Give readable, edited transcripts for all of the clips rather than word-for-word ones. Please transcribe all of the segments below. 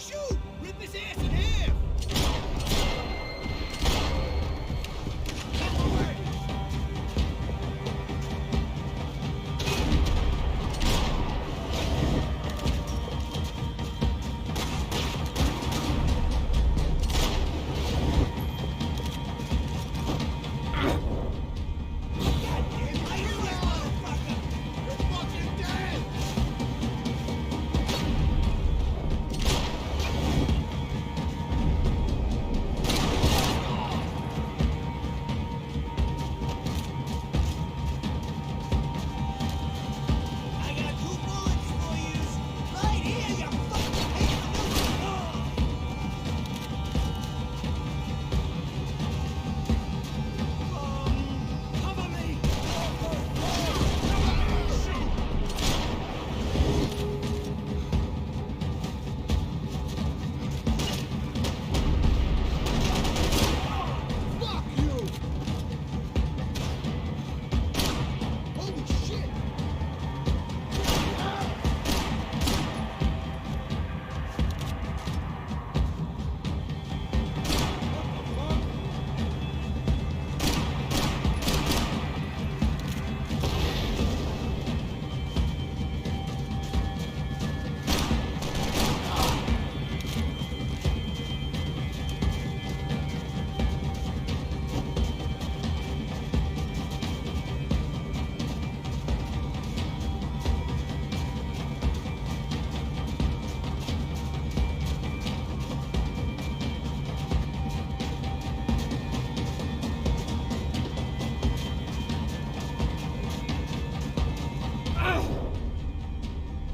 Shoot! Rip his ass in half! Out the way!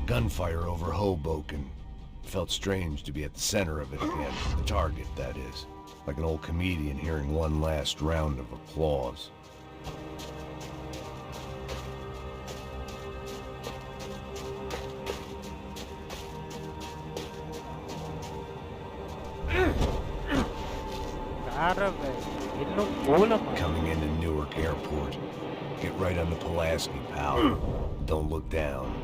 Gunfire over Hoboken. Felt strange to be at the center of it again. The target, that is. Like an old comedian hearing one last round of applause. Coming into Newark Airport. Get right on the Pulaski, pal. Don't look down.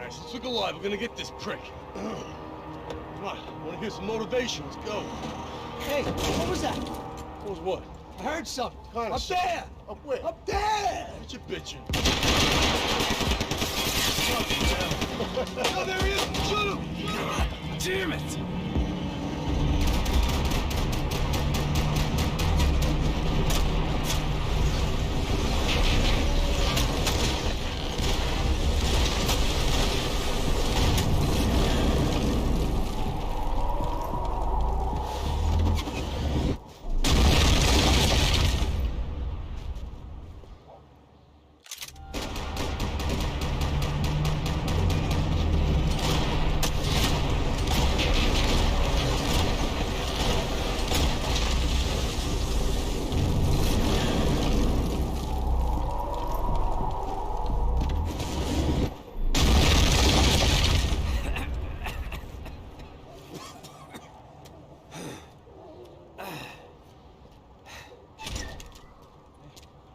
Let's look alive. We're gonna get this prick. Come on, I wanna hear some motivation. Let's go. Hey, what was that? What was what? I heard something. Kinda Up shit. there! Up where? Up there! What you bitching? Oh, there he is! Shoot him! God damn it!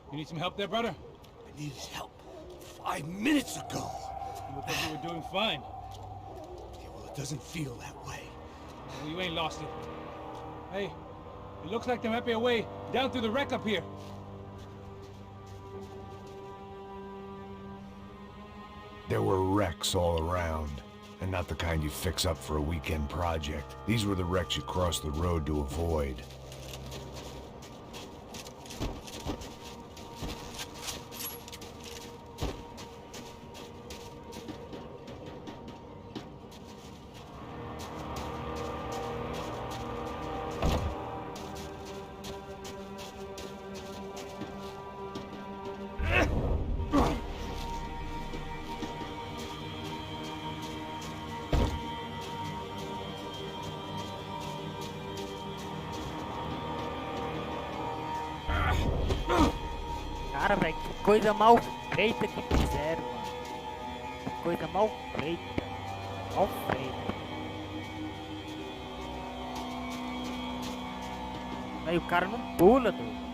You need some help there, brother? I needed help 5 minutes ago. You look like you were doing fine. Yeah, well, it doesn't feel that way. Well, you ain't lost it. Hey, it looks like there might be a way down through the wreck up here. There were wrecks all around, and not the kind you fix up for a weekend project. These were the wrecks you cross the road to avoid. Cara, velho, que coisa mal feita que fizeram, mano. Que coisa mal feita. Mal feita. Aí o cara não pula, doido.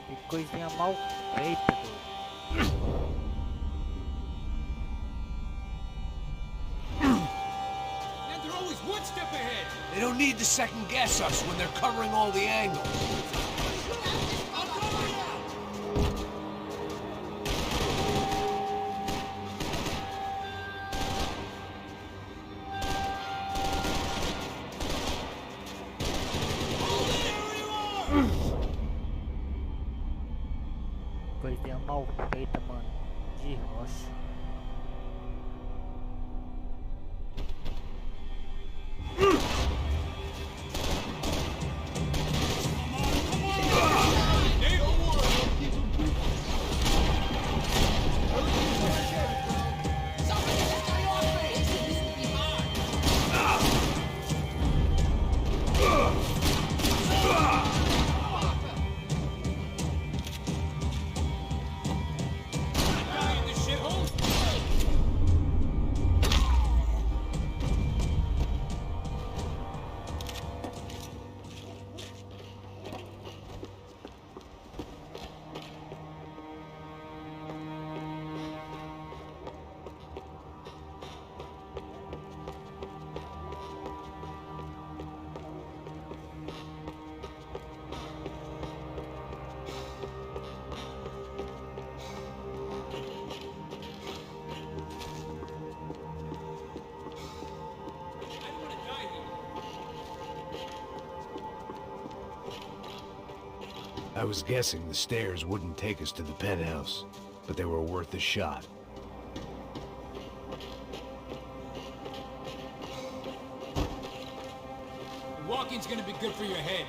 Que coisinha mal feita, doido. And they're always one step ahead. They don't need to second guess us when they're covering all the angles. Coisinha mal feita, mano. De rocha. I was guessing the stairs wouldn't take us to the penthouse, but they were worth a shot. Walking's gonna be good for your head.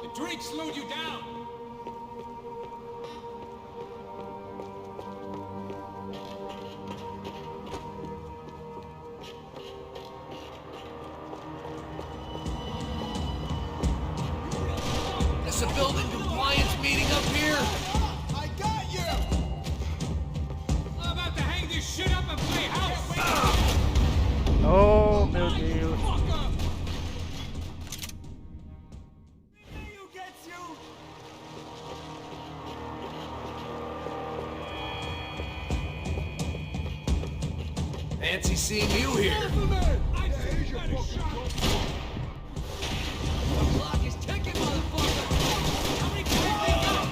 The drink slowed you down. There's a building compliance meeting up here. I got you! I'm about to hang this shit up and play house. Oh, meu Deus. Fucker! You gets you! Fancy seeing you here. I see you got a shot. The clock is ticking, motherfucker. How many times they got?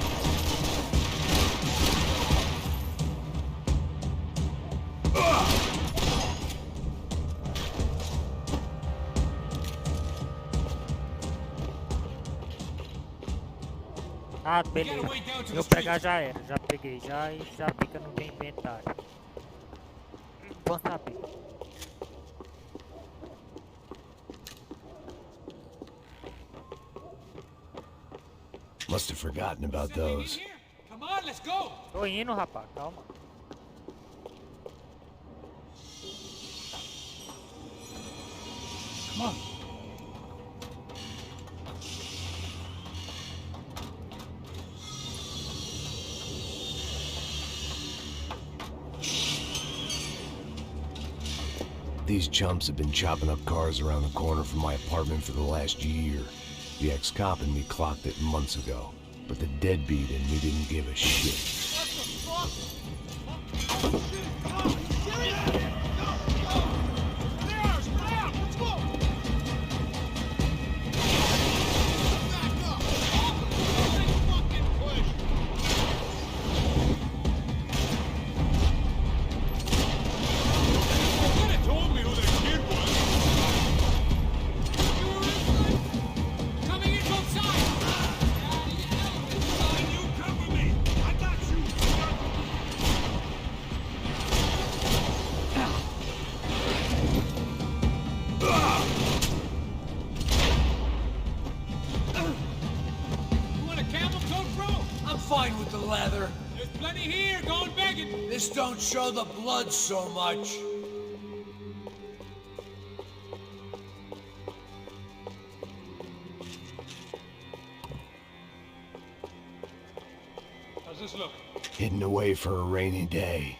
Ah, beleza. Eu pegar já era. Já peguei já e já fica no meu inventário. Bom saber. Must have forgotten about those. Come on, let's go. Tô indo, rapaz. Calma. Come on. These chumps have been chopping up cars around the corner from my apartment for the last year. The ex-cop in me clocked it months ago, but the deadbeat in me didn't give a shit. Coming in from side. You cover me! I got you! leather. There's plenty here, going begging. This don't show the blood so much. How's this look? Hidden away for a rainy day.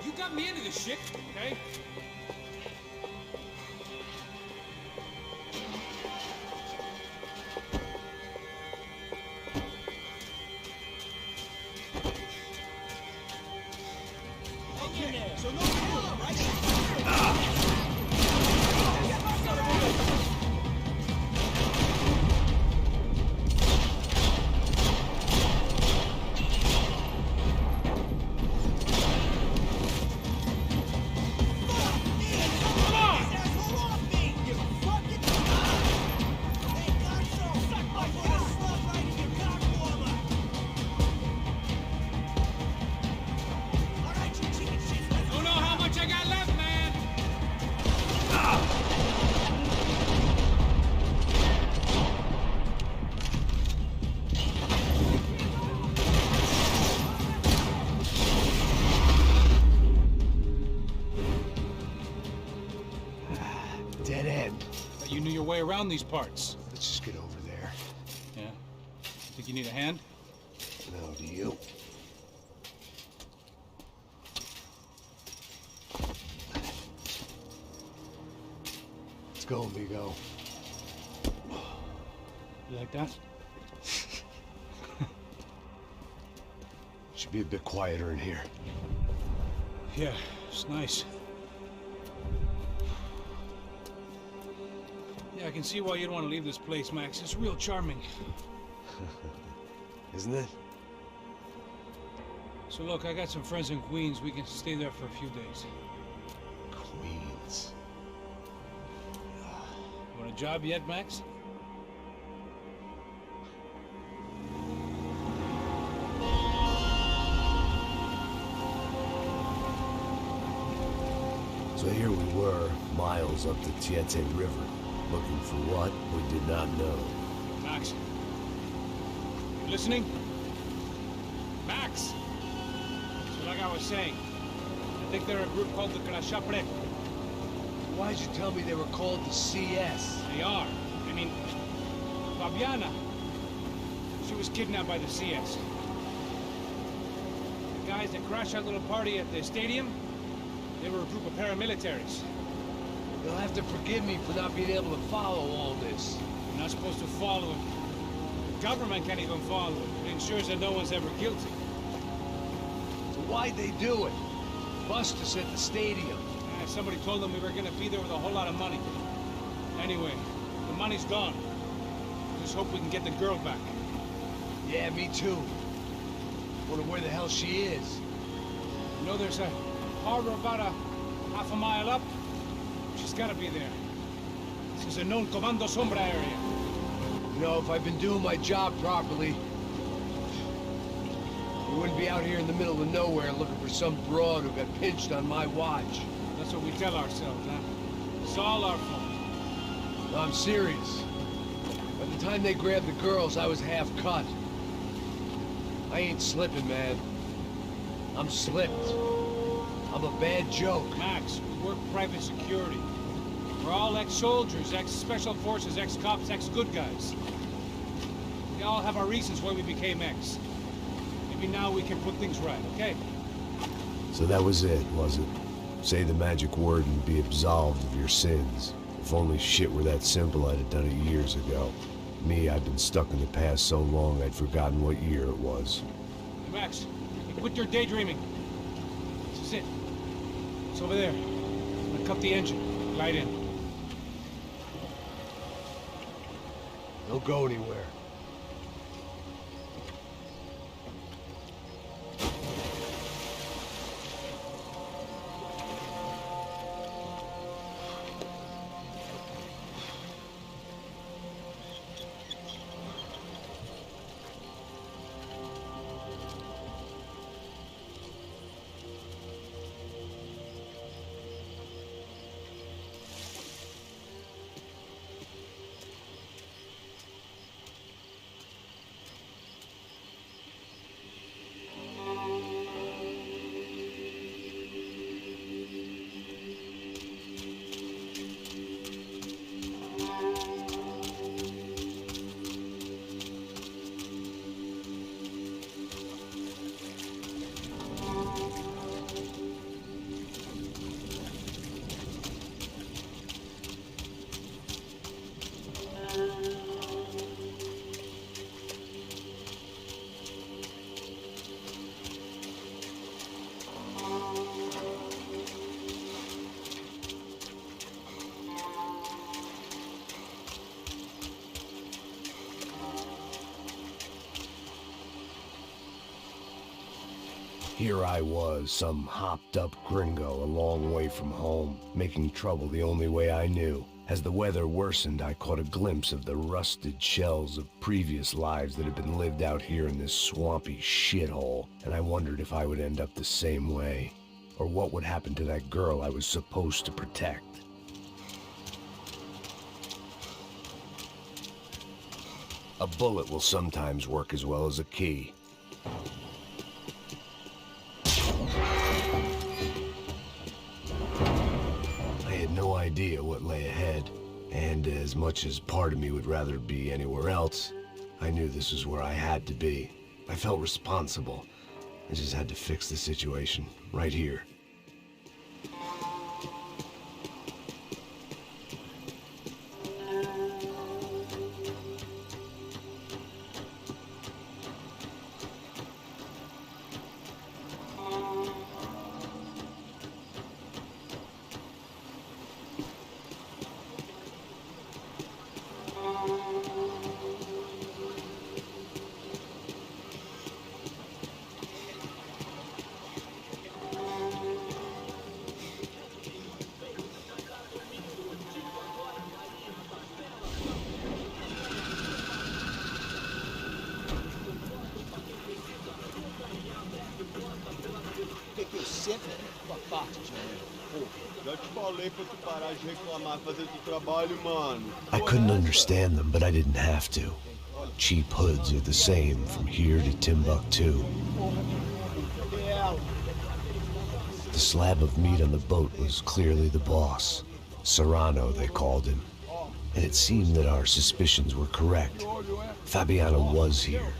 You got me into this shit, okay? Don't know how much I got left, man. Dead end. Bet you knew your way around these parts. Let's just get over there. Yeah. Think you need a hand? No, do you? Let's go, amigo. You like that? Should be a bit quieter in here. Yeah, it's nice. Yeah, I can see why you'd want to leave this place, Max. It's real charming. Isn't it? So look, I got some friends in Queens. We can stay there for a few days. Queens. Want a job yet, Max? So here we were, miles up the Tiete River, looking for what we did not know. Max. You listening? Max! So like I was saying, I think they're a group called the Crashapre. Why'd you tell me they were called the CS? They are. I mean, Fabiana. She was kidnapped by the CS. The guys that crashed that little party at the stadium, they were a group of paramilitaries. You'll have to forgive me for not being able to follow all this. You're not supposed to follow it. The government can't even follow it. It ensures that no one's ever guilty. So why'd they do it? Bust us at the stadium. Somebody told them we were gonna be there with a whole lot of money. Anyway, the money's gone. Just hope we can get the girl back. Yeah, me too. Wonder where the hell she is. You know there's a harbor about a half a mile up? She's gotta be there. This is a known Comando Sombra area. You know, if I've been doing my job properly, we wouldn't be out here in the middle of nowhere looking for some broad who got pinched on my watch. That's what we tell ourselves, huh? It's all our fault. No, I'm serious. By the time they grabbed the girls, I was half cut. I ain't slipping, man. I'm slipped. I'm a bad joke. Max, we work private security. We're all ex-soldiers, ex-special forces, ex-cops, ex-good guys. We all have our reasons why we became ex. Maybe now we can put things right, okay? So that was it, was it? Say the magic word and be absolved of your sins. If only shit were that simple, I'd have done it years ago. Me, I've been stuck in the past so long I'd forgotten what year it was. Hey, Max, quit your daydreaming. This is it. It's over there. I'm gonna cut the engine. Glide in. Don't go anywhere. Here I was, some hopped-up gringo a long way from home, making trouble the only way I knew. As the weather worsened, I caught a glimpse of the rusted shells of previous lives that had been lived out here in this swampy shithole, and I wondered if I would end up the same way, or what would happen to that girl I was supposed to protect. A bullet will sometimes work as well as a key. I had no idea what lay ahead, and as much as part of me would rather be anywhere else, I knew this was where I had to be. I felt responsible. I just had to fix the situation, right here. Sempre tua parte, Johnny. Já te falei pra tu parar de reclamar, fazer teu trabalho, mano. I couldn't understand them, but I didn't have to. Cheap hoods are the same from here to Timbuktu. The slab of meat on the boat was clearly the boss. Serrano, they called him. And it seemed that our suspicions were correct. Fabiana was here,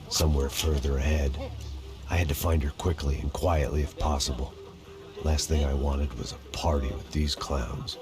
somewhere further ahead. I had to find her quickly and quietly if possible. Last thing I wanted was a party with these clowns.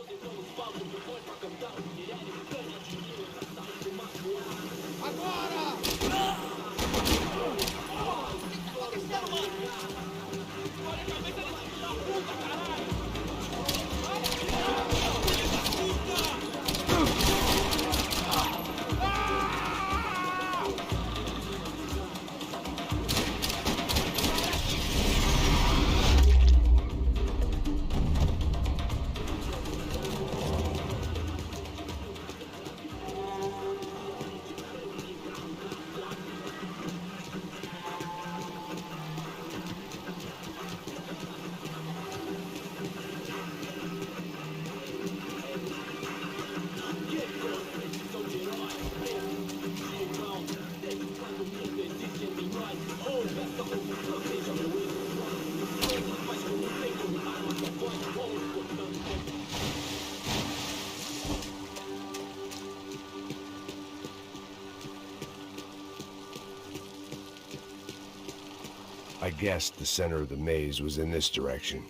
I guessed the center of the maze was in this direction.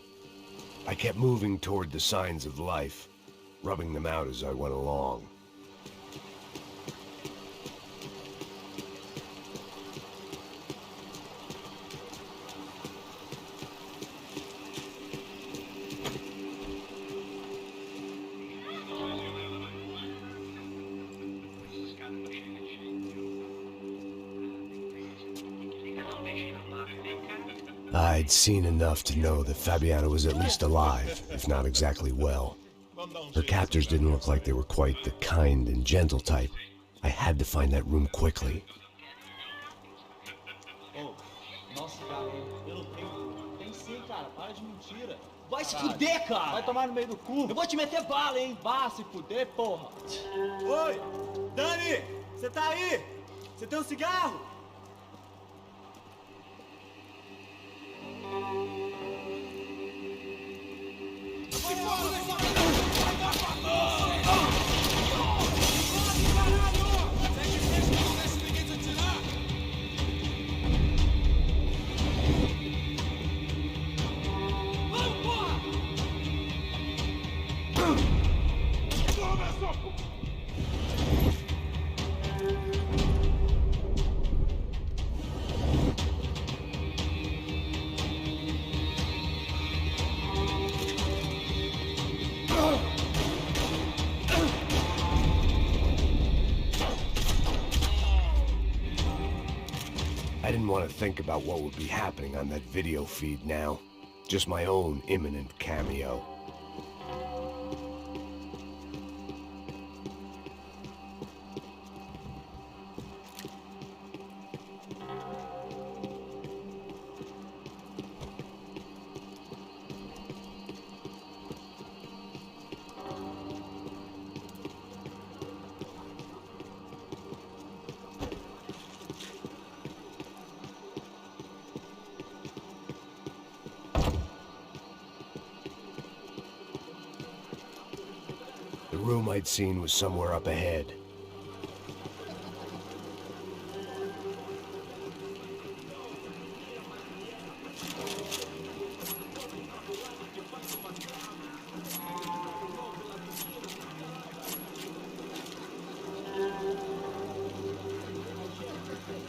I kept moving toward the signs of life, rubbing them out as I went along. I'd seen enough to know that Fabiana was at least alive, if not exactly well. Her captors didn't look like they were quite the kind and gentle type. I had to find that room quickly. Nossa, cara, eu não tenho. Tem sim, cara, para de mentira. Vai se fuder, cara! Vai tomar no meio do cu! Eu vou te meter bala, hein? Vá se fuder, porra! Oi! Dani! Você tá aí? Você tem um cigarro? want to think about what would be happening on that video feed now. Just my own imminent cameo. The room I'd seen was somewhere up ahead.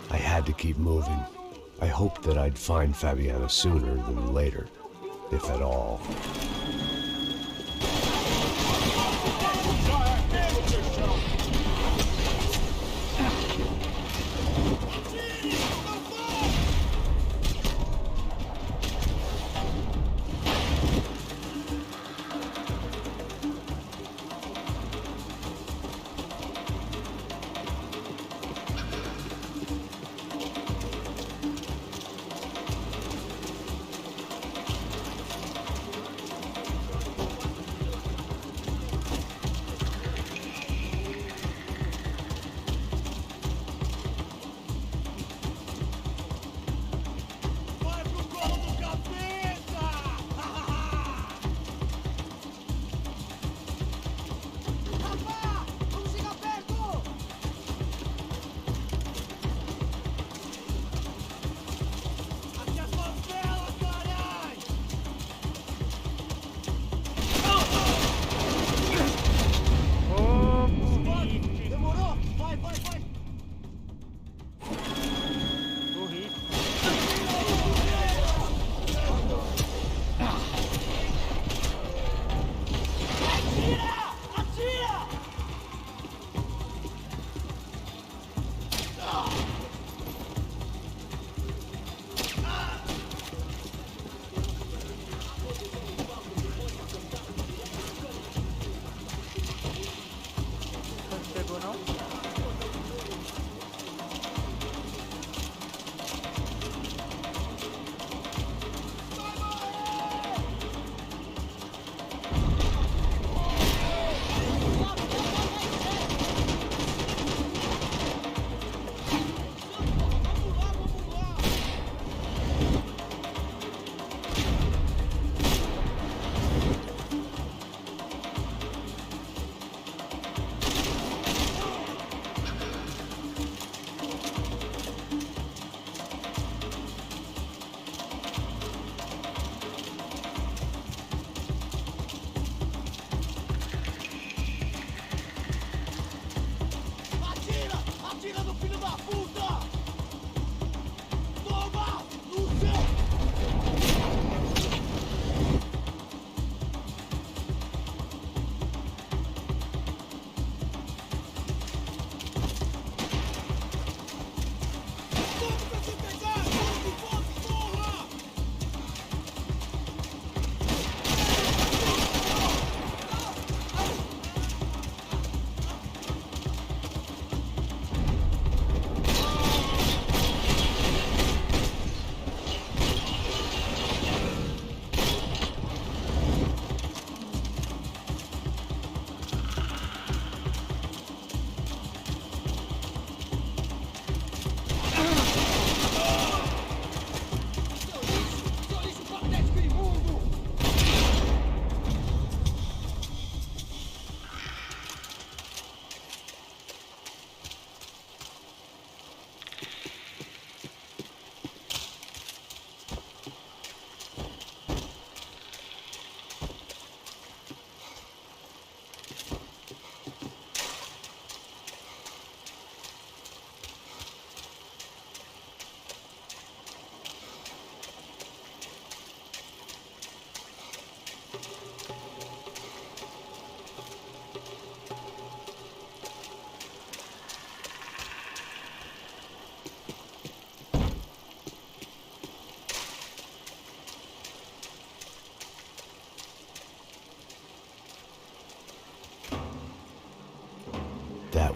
I had to keep moving. I hoped that I'd find Fabiana sooner than later, if at all.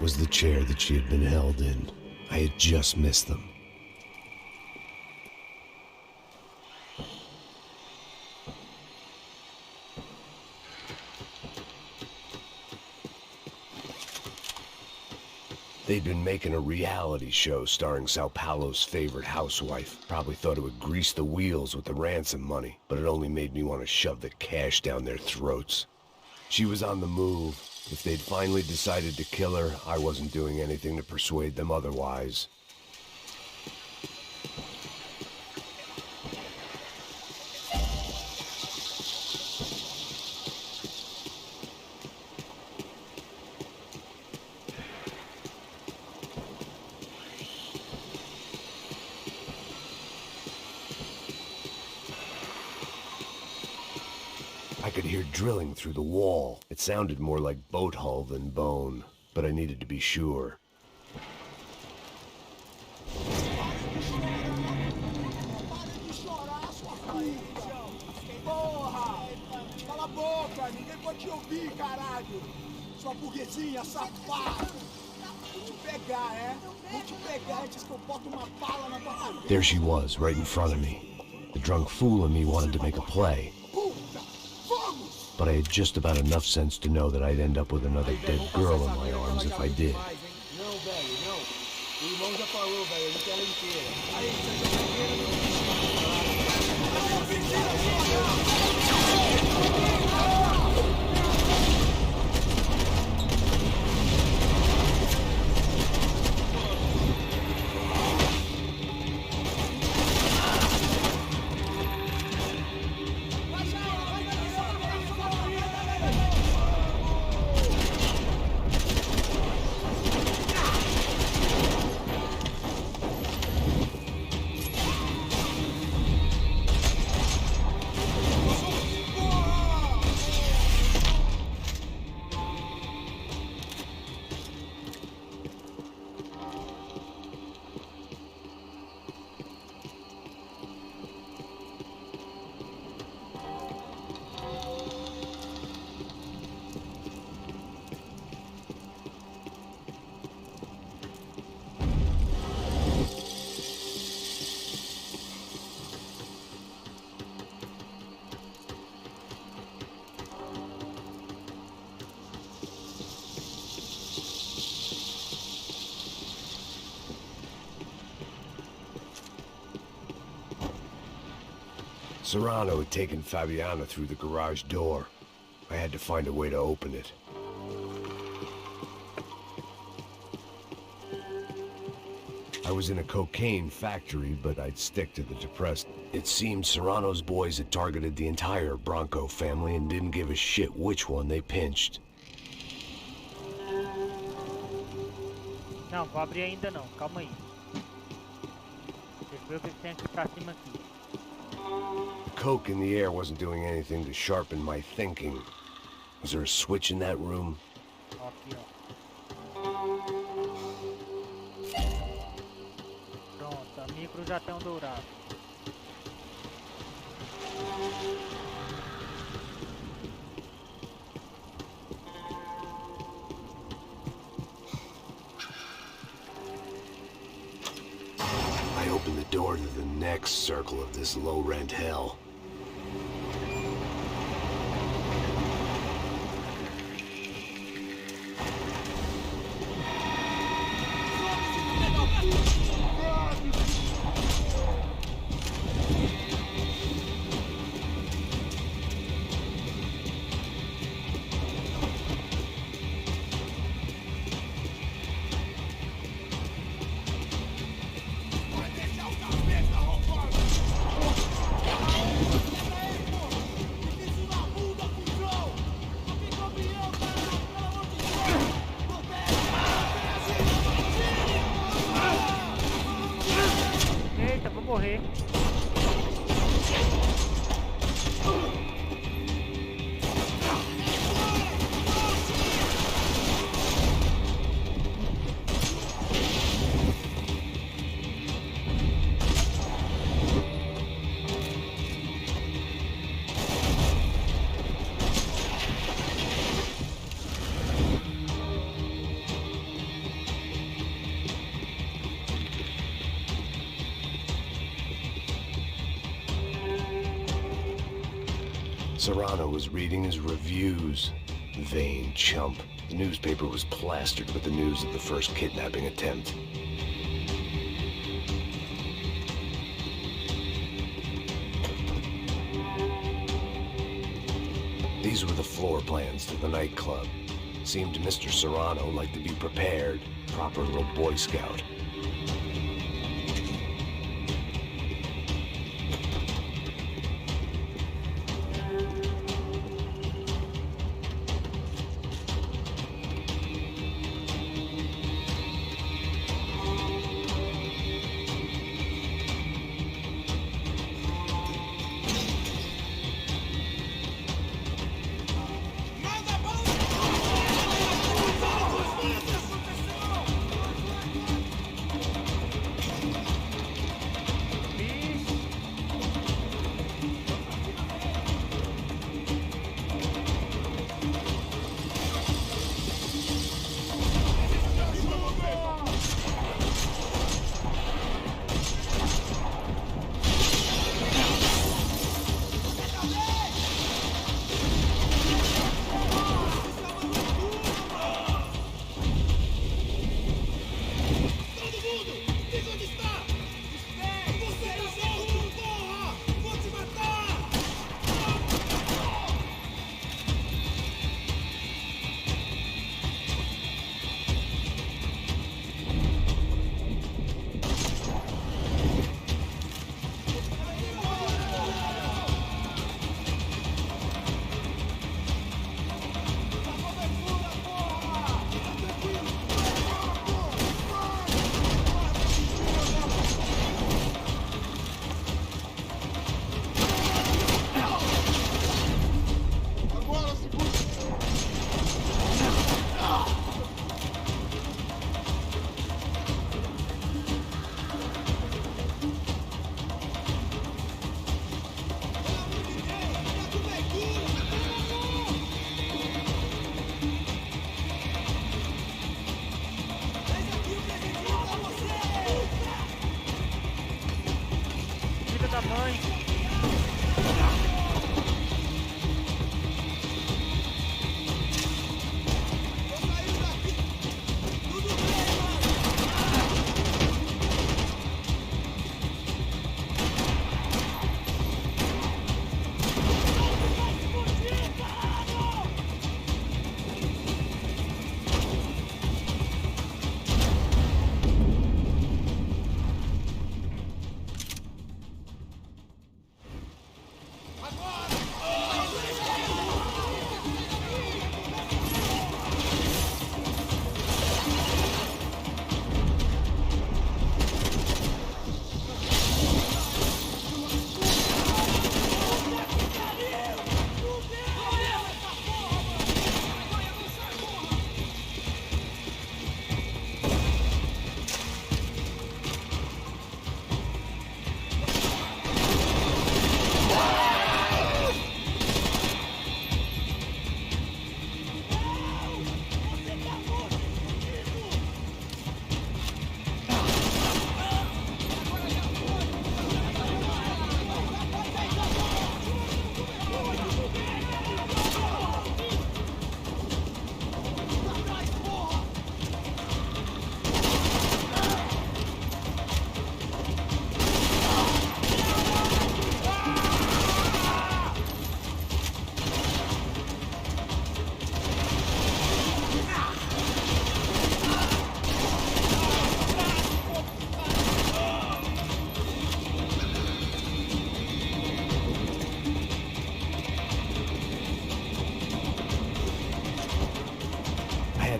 was the chair that she had been held in. I had just missed them. They'd been making a reality show starring Sao Paulo's favorite housewife. Probably thought it would grease the wheels with the ransom money, but it only made me want to shove the cash down their throats. She was on the move. If they'd finally decided to kill her, I wasn't doing anything to persuade them otherwise. I could hear drilling through the wall. It sounded more like boat hull than bone, but I needed to be sure. Porra! Cala a boca! Ninguém pode te ouvir, caralho! Sua burguesinha safada! Vou te pegar, é? Vou te pegar antes que eu boto uma bala na tua cabeça! There she was, right in front of me. The drunk fool in me wanted to make a play. But I had just about enough sense to know that I'd end up with another dead girl in my arms if I did. Não, velho, não. O irmão já falou, velho. Ele quer ela inteira. Aí, você Serrano had taken Fabiana through the garage door. I had to find a way to open it. I was in a cocaine factory, but I'd stick to the depressed. It seemed Serrano's boys had targeted the entire Bronco family and didn't give a shit which one they pinched. Não, vou abrir ainda não, calma aí. Deixa eu ver o que tem aqui pra cima aqui. The coke in the air wasn't doing anything to sharpen my thinking. Was there a switch in that room? Aqui, ó. Pronto, a micro já tem um dourado. I opened the door to the next circle of this low-rent hell. Serrano was reading his reviews. Vain chump. The newspaper was plastered with the news of the first kidnapping attempt. These were the floor plans to the nightclub. Seemed to Mr. Serrano like to be prepared. Proper little Boy Scout.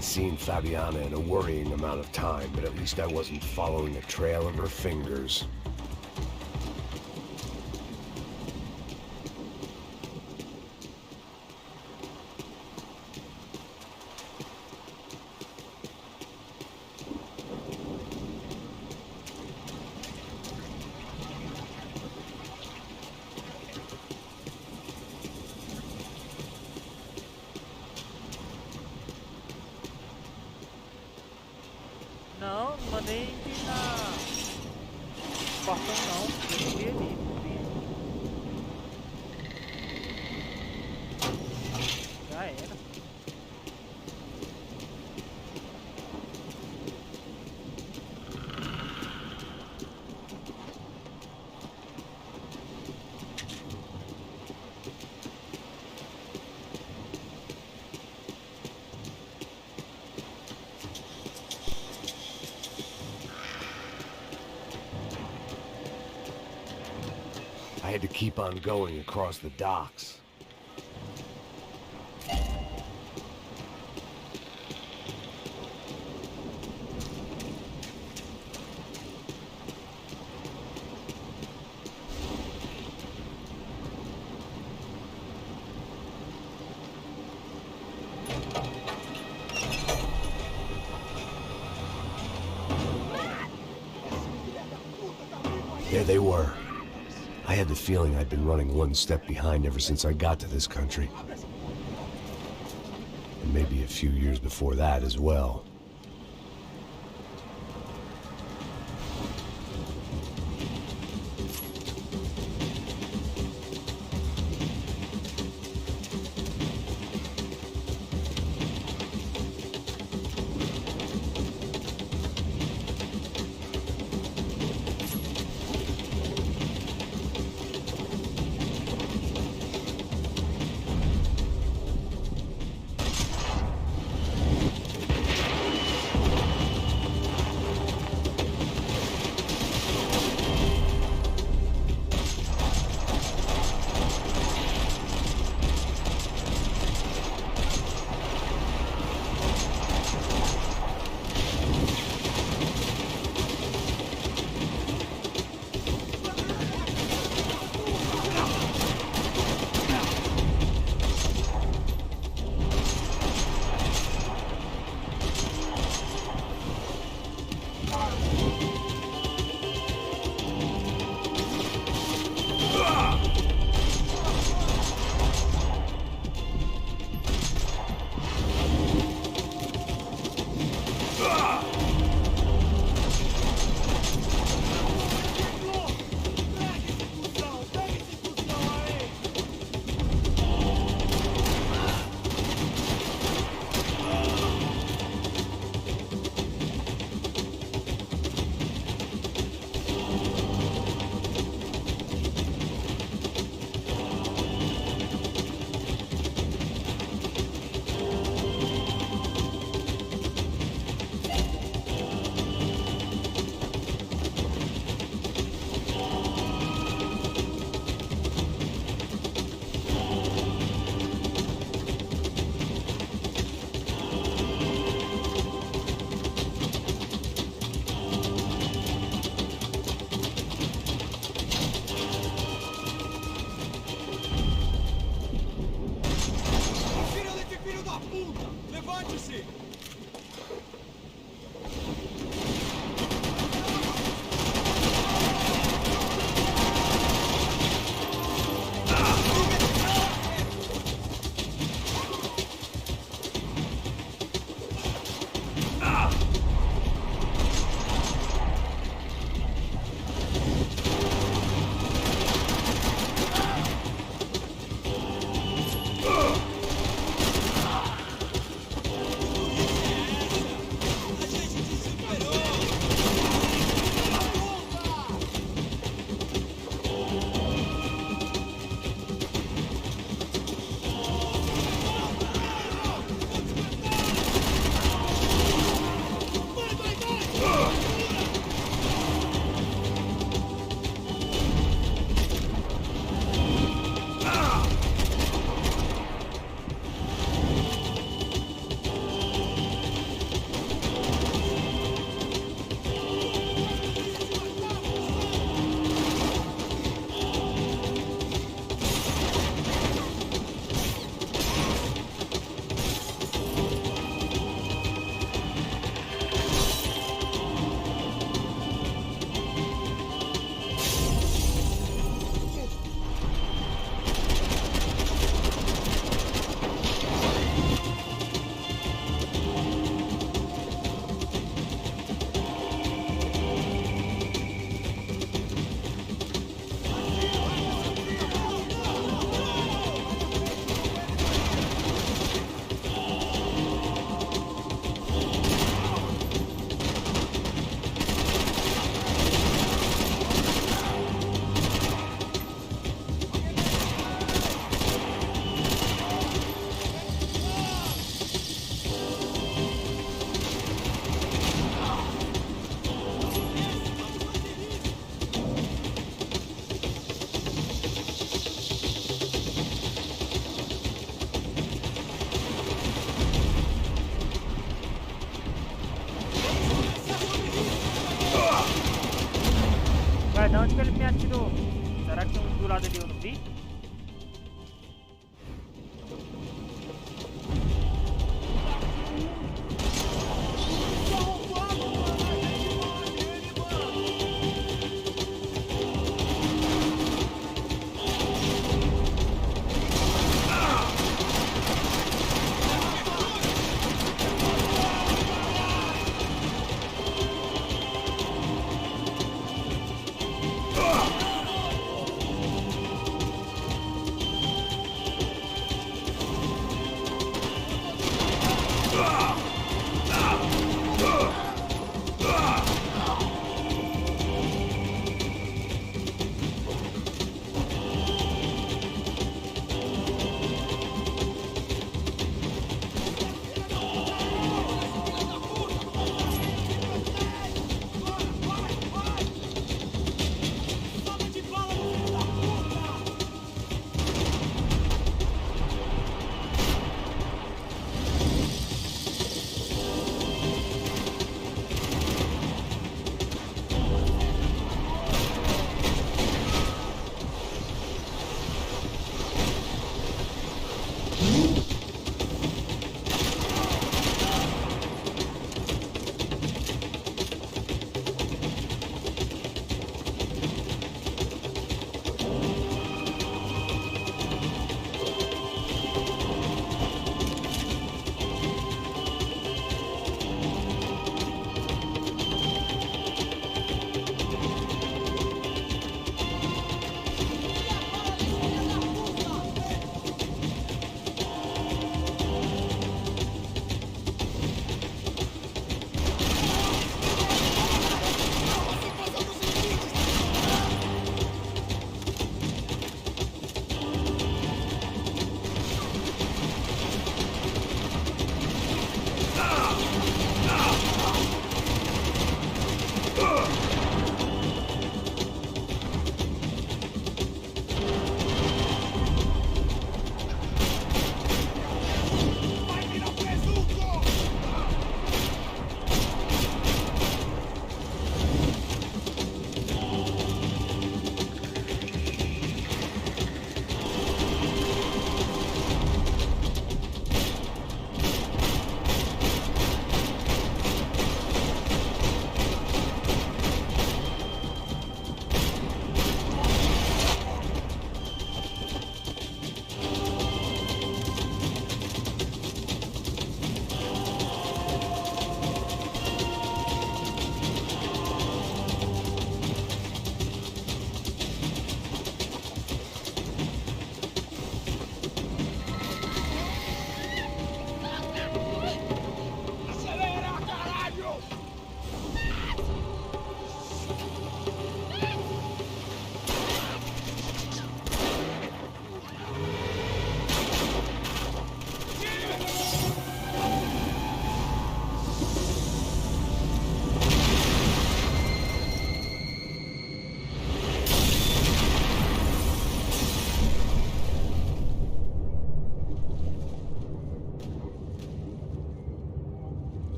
Seen Fabiana in a worrying amount of time, but at least I wasn't following a trail of her fingers. Não, não mandei na portão não, eu vi ali. I had to keep on going across the docks. There they were. I had the feeling I'd been running one step behind ever since I got to this country. And maybe a few years before that as well. do lado ali eu não vi?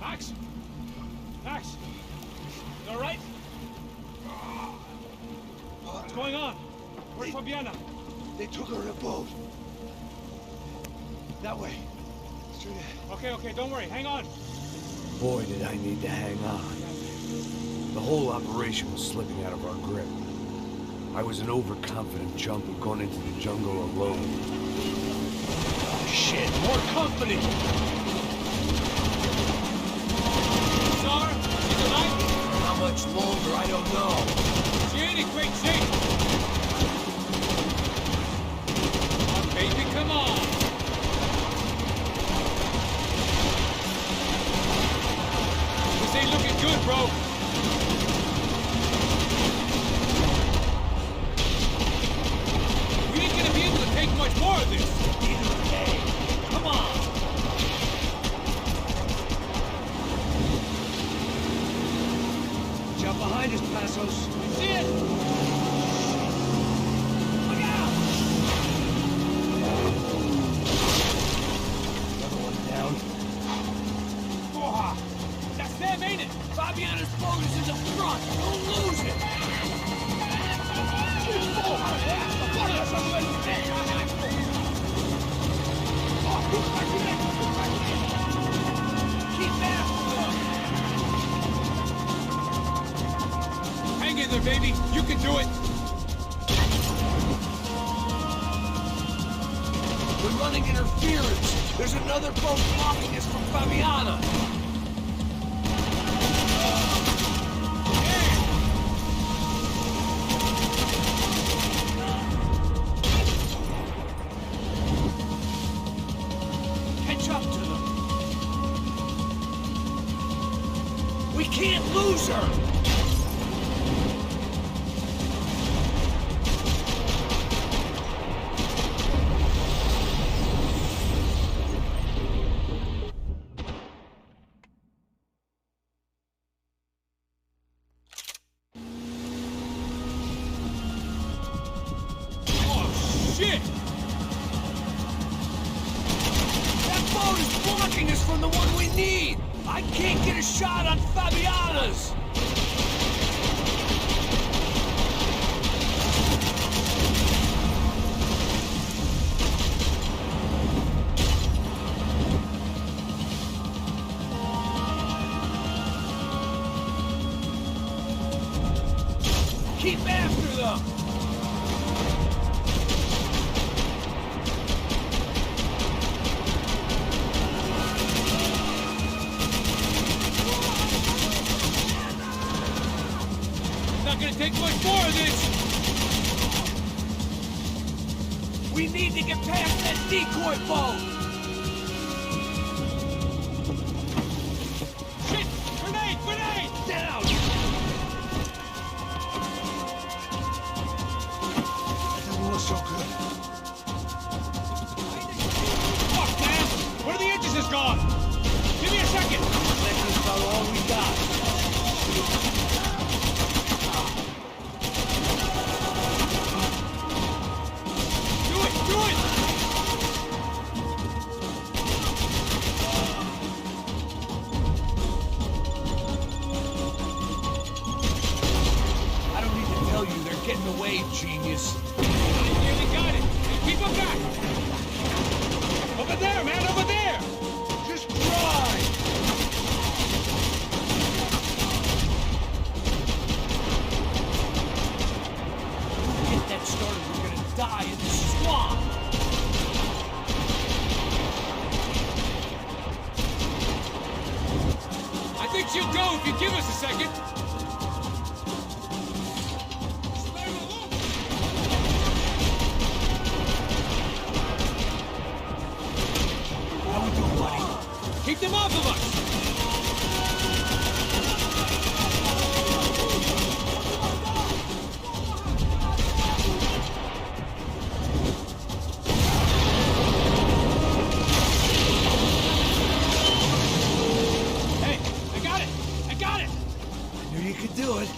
Max? Max? You alright? What's going on? Where's Fabiana? They took her in a boat. That way. Straight ahead. Okay, don't worry. Hang on. Boy, did I need to hang on. The whole operation was slipping out of our grip. I was an overconfident chump who'd gone into the jungle alone. Shit, more company! Star, she's alive? How much longer, I don't know. She ain't in great shape. Oh, baby, come on. This ain't looking good, bro. We ain't gonna be able to take much more of this. Come on. Watch out behind us, Passos. See it? Keep after them! Hang in there, baby. You can do it. We're running interference. There's another boat blocking us from Fabiana. Catch up to them. We can't lose her. Shit! That boat is blocking us from the one we need! I can't get a shot on Fabiana's! Keep after them! Not gonna take much more of this! We need to get past that decoy boat! Shit! Grenade! Grenade! Down! That doesn't look so good. Fuck, man! One of the engines is gone! Give me a second! That's about all we got. Do it! Do it! I don't need to tell you, they're getting away, genius. I nearly got it! Hey, keep them back! Over there, man! Over there! Just drive! Get that started, we're gonna die in the swamp! I think she'll go if you give us a second! How we doing, buddy? Keep them off of us! Hey, I got it! I got it! I knew you could do it.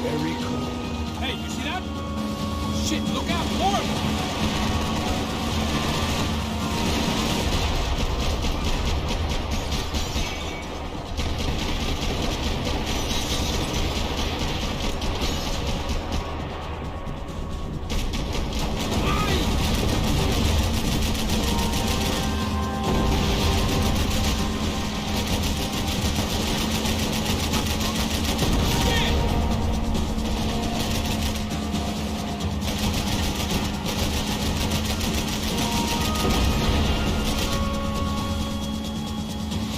Very cool. Hey, you see that? Shit, look out! More of them!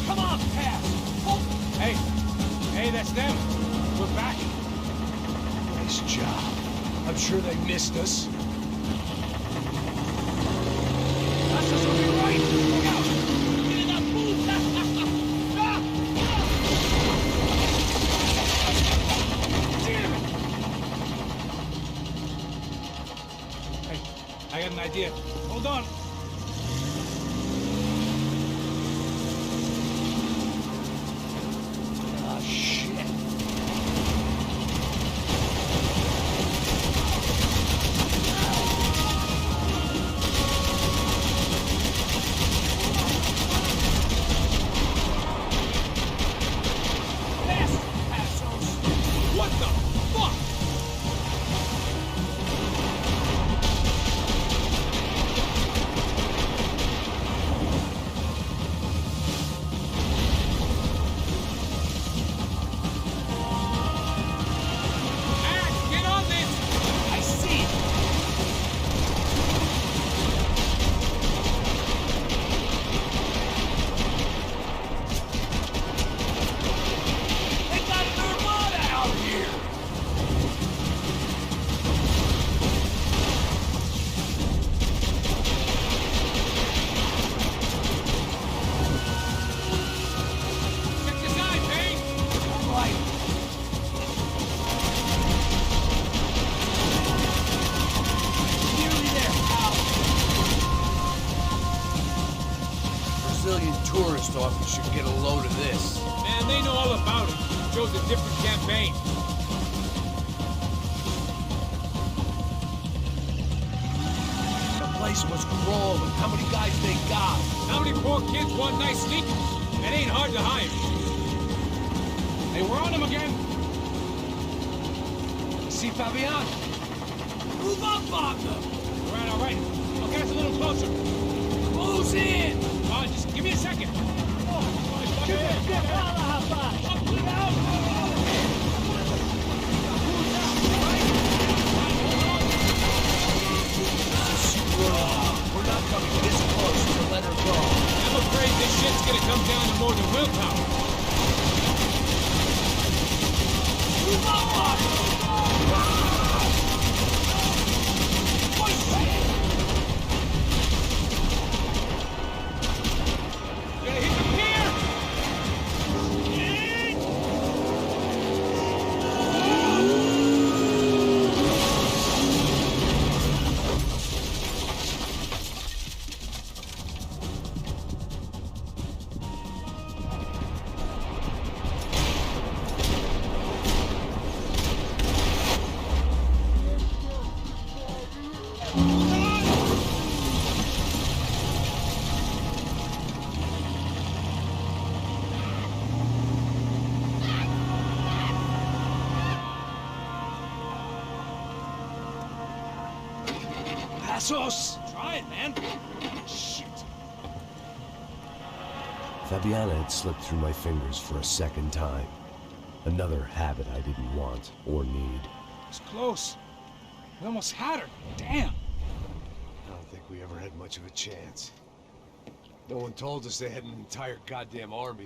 Come on, pass! Oh, Hey, hey, that's them. We're back. nice job. I'm sure they missed us. That's us will be right! Look out! Get in that boot! Damn it! Hey, I got an idea. Hold on. Ah, shit. Pass, assholes! What the fuck? post office should get a load of this. Man, they know all about it. Chose a different campaign. The place was crawling. How many guys they got? How many poor kids want nice sneakers? That ain't hard to hire. Hey, we're on him again. See Fabian? Move up, Wagner! All right. I'll get us a little closer. Close in! Just give me a second. We're not coming this close to let her go. I'm afraid this shit's gonna come down to more than willpower. Move up, Wagner! Passos! Try it, man. Shit. Fabiana had slipped through my fingers for a second time. Another habit I didn't want or need. It's close. We almost had her. Damn. I don't think we ever had much of a chance. No one told us they had an entire goddamn army.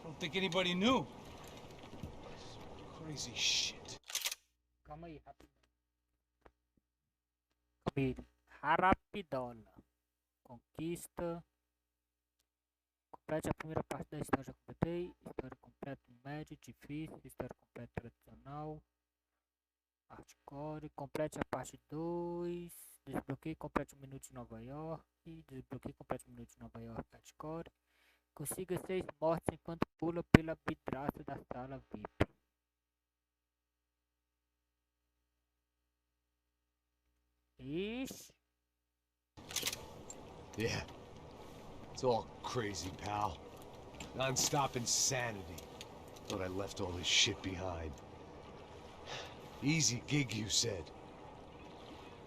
I don't think anybody knew. Crazy shit. Calma aí, rapidão. Rapidola. Conquista. Complete a primeira parte da história, já completei. História completa médio, difícil. História completa tradicional. Hardcore. Complete a parte 2. Desbloqueie, complete 1 minuto de Nova York. Desbloqueie, complete 1 minuto de Nova York. Hardcore. Consiga 6 mortes enquanto pula pela vidraça da sala VIP. Ixi. Yeah. It's all crazy, pal. Non-stop insanity. Thought I left all this shit behind. Easy gig, you said.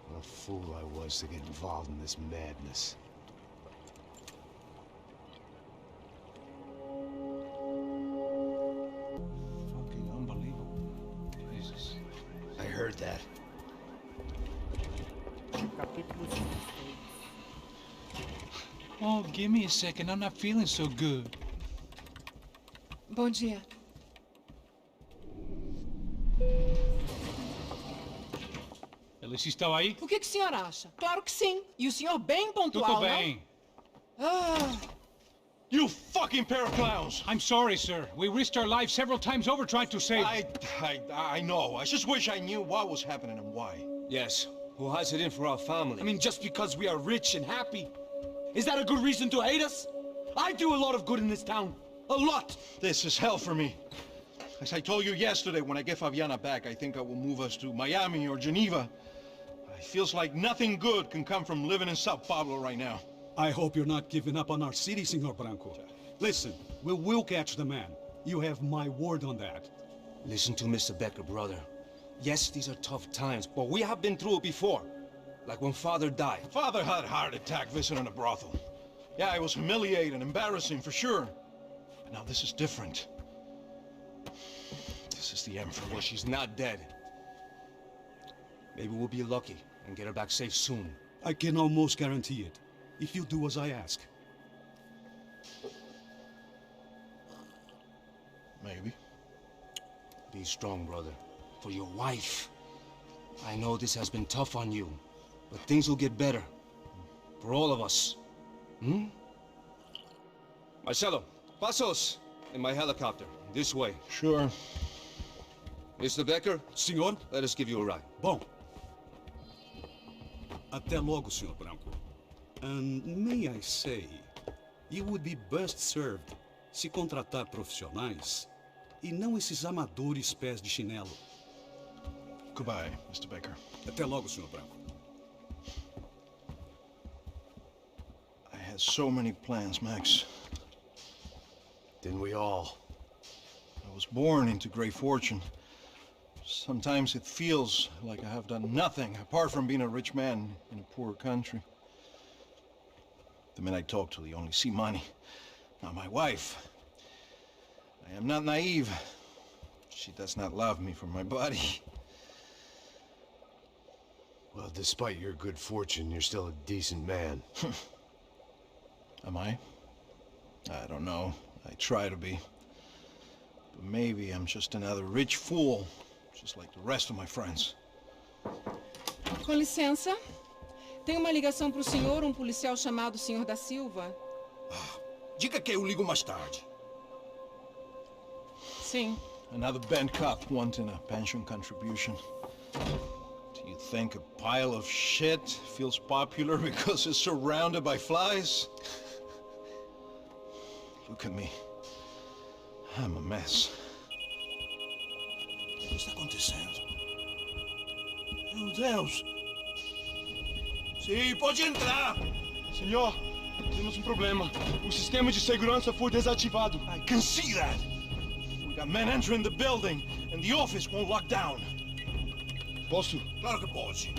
What a fool I was to get involved in this madness. Fucking unbelievable. Jesus. I heard that. Capítulo 6. Oh, give me a second. I'm not feeling so good. Bom dia. Alice estava aí? O que o senhor acha? Claro que sim. E o senhor bem pontual, Tudo bem. não? Ah, You fucking pair of clowns! I'm sorry, sir. We risked our lives several times over trying to save... I know. I just wish I knew what was happening and why. Yes. Who has it in for our family? I mean, just because we are rich and happy, is that a good reason to hate us? I do a lot of good in this town. A lot! This is hell for me. As I told you yesterday, when I get Fabiana back, I think I will move us to Miami or Geneva. It feels like nothing good can come from living in Sao Paulo right now. I hope you're not giving up on our city, Senor Branco. Listen, we will catch the man. You have my word on that. Listen to Mr. Becker, brother. Yes, these are tough times, but we have been through it before. Like when Father died. Father had a heart attack visiting a brothel. Yeah, it was humiliating, embarrassing, for sure. But now this is different. This is the end for Well, me. she's not dead. Maybe we'll be lucky and get her back safe soon. I can almost guarantee it, if you do as I ask. Maybe. Be strong, brother. For your wife. I know this has been tough on you, but things will get better. For all of us. Hmm? Marcelo, pasos in my helicopter. This way. Sure. Mr. Becker, Senhor? let us give you a ride. Bom. Até logo, Senhor Branco. And may I say, You would be best served se contratar profissionais e não esses amadores pés de chinelo. Goodbye, Mr. Baker. Até logo, Sr. Branco. I had so many plans, Max. Didn't we all? I was born into great fortune. Sometimes it feels like I have done nothing apart from being a rich man in a poor country. The men I talk to, they only see money. Now my wife, I am not naive. She does not love me for my body. Well, despite your good fortune, you're still a decent man. Am I? I don't know. I try to be. But maybe I'm just another rich fool, just like the rest of my friends. Com licença. Tem uma ligação para o senhor, um policial chamado Sr. da Silva. Diga que eu ligo mais tarde. Sim. Another bent cop wanting a pension contribution. Do you think a pile of shit feels popular because it's surrounded by flies? Look at me. I'm a mess. O que está acontecendo? Meu Deus! Sim, pode entrar! Senhor, temos um problema. O sistema de segurança foi desativado. I can see that! We got men entering the building, and the office won't lock down. Posso? Claro que pode.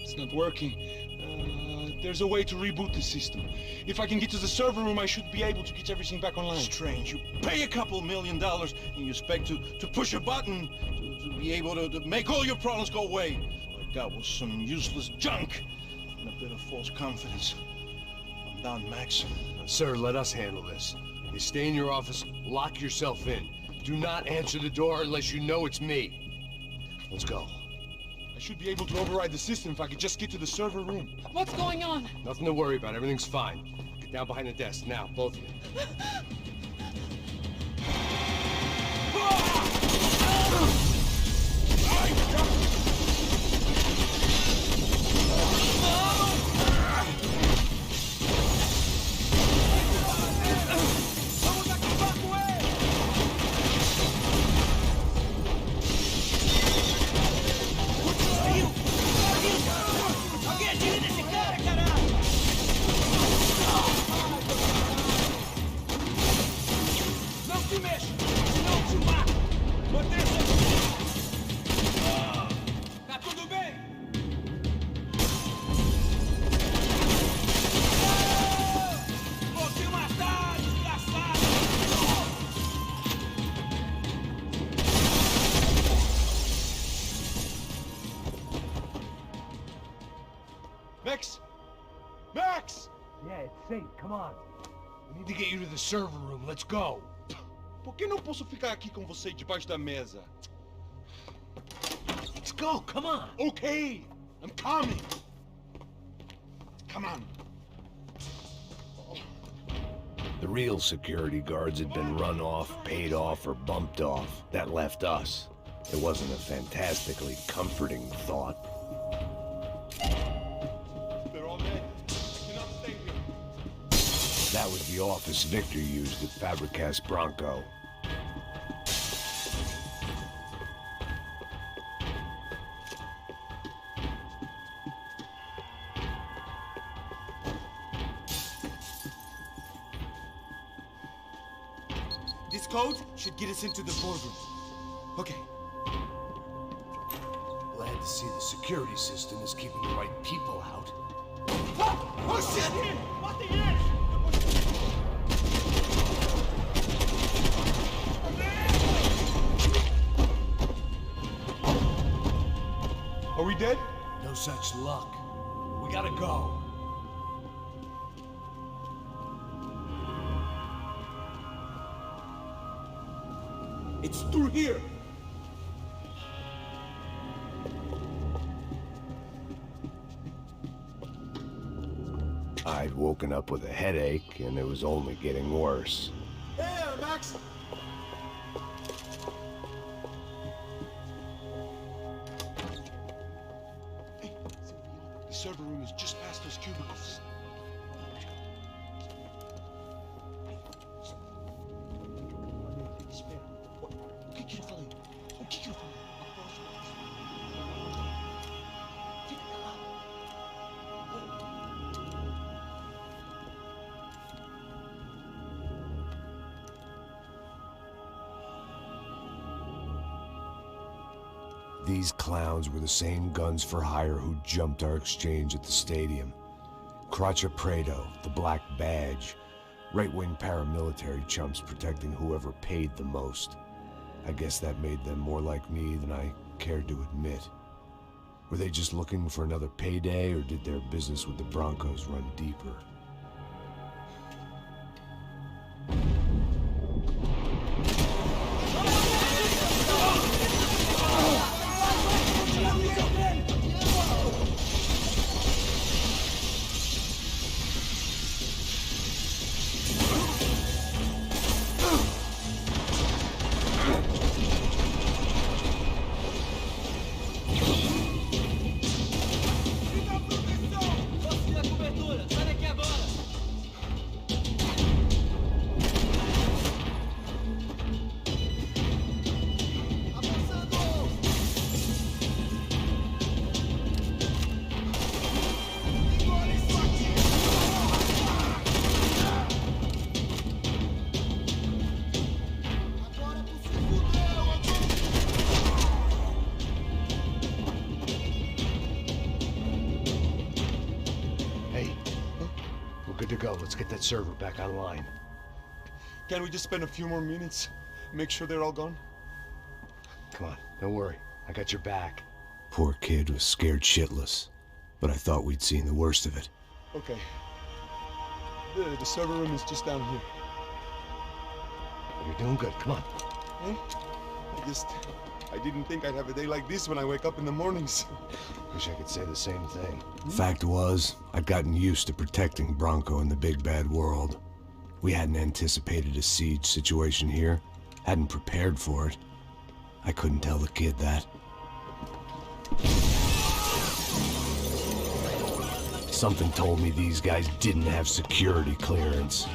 It's not working. There's a way to reboot the system. If I can get to the server room, I should be able to get everything back online. Strange. You pay a couple $1 million, and you expect to push a button to be able to make all your problems go away. All I got was some useless junk and a bit of false confidence. I'm done, Max. Sir, let us handle this. You stay in your office, lock yourself in. Do not answer the door unless you know it's me. Let's go. I should be able to override the system if I could just get to the server room. What's going on? Nothing to worry about. Everything's fine. Get down behind the desk. Now, both of you. Max! Max! Yeah, it's safe. Come on. We need to get you to the server room. Let's go. Por que não posso ficar aqui com você debaixo da mesa? Let's go. Come on. Okay, I'm coming. Come on. The real security guards had been run off, paid off, or bumped off. That left us. It wasn't a fantastically comforting thought. They're all dead. I cannot stay here. That was the office Victor used at Fabricas Bronco. This code should get us into the boardroom. Okay. Glad to see the security system is keeping the right people out. Oh shit! What the hell? Are we dead? No such luck. We gotta go. It's through here. I'd woken up with a headache, and it was only getting worse. Hey there, Max. The server room is just past those cubicles. These clowns were the same guns for hire who jumped our exchange at the stadium. Crotcha Prado, the Black Badge. Right-wing paramilitary chumps protecting whoever paid the most. I guess that made them more like me than I cared to admit. Were they just looking for another payday, or did their business with the Broncos run deeper? Good to go. Let's get that server back online. Can we just spend a few more minutes? Make sure they're all gone? Come on, don't worry. I got your back. Poor kid was scared shitless, but I thought we'd seen the worst of it. Okay. The server room is just down here. You're doing good. Come on. I didn't think I'd have a day like this when I wake up in the mornings. Wish I could say the same thing. Fact was, I'd gotten used to protecting Bronco in the big bad world. We hadn't anticipated a siege situation here, hadn't prepared for it. I couldn't tell the kid that. Something told me these guys didn't have security clearance.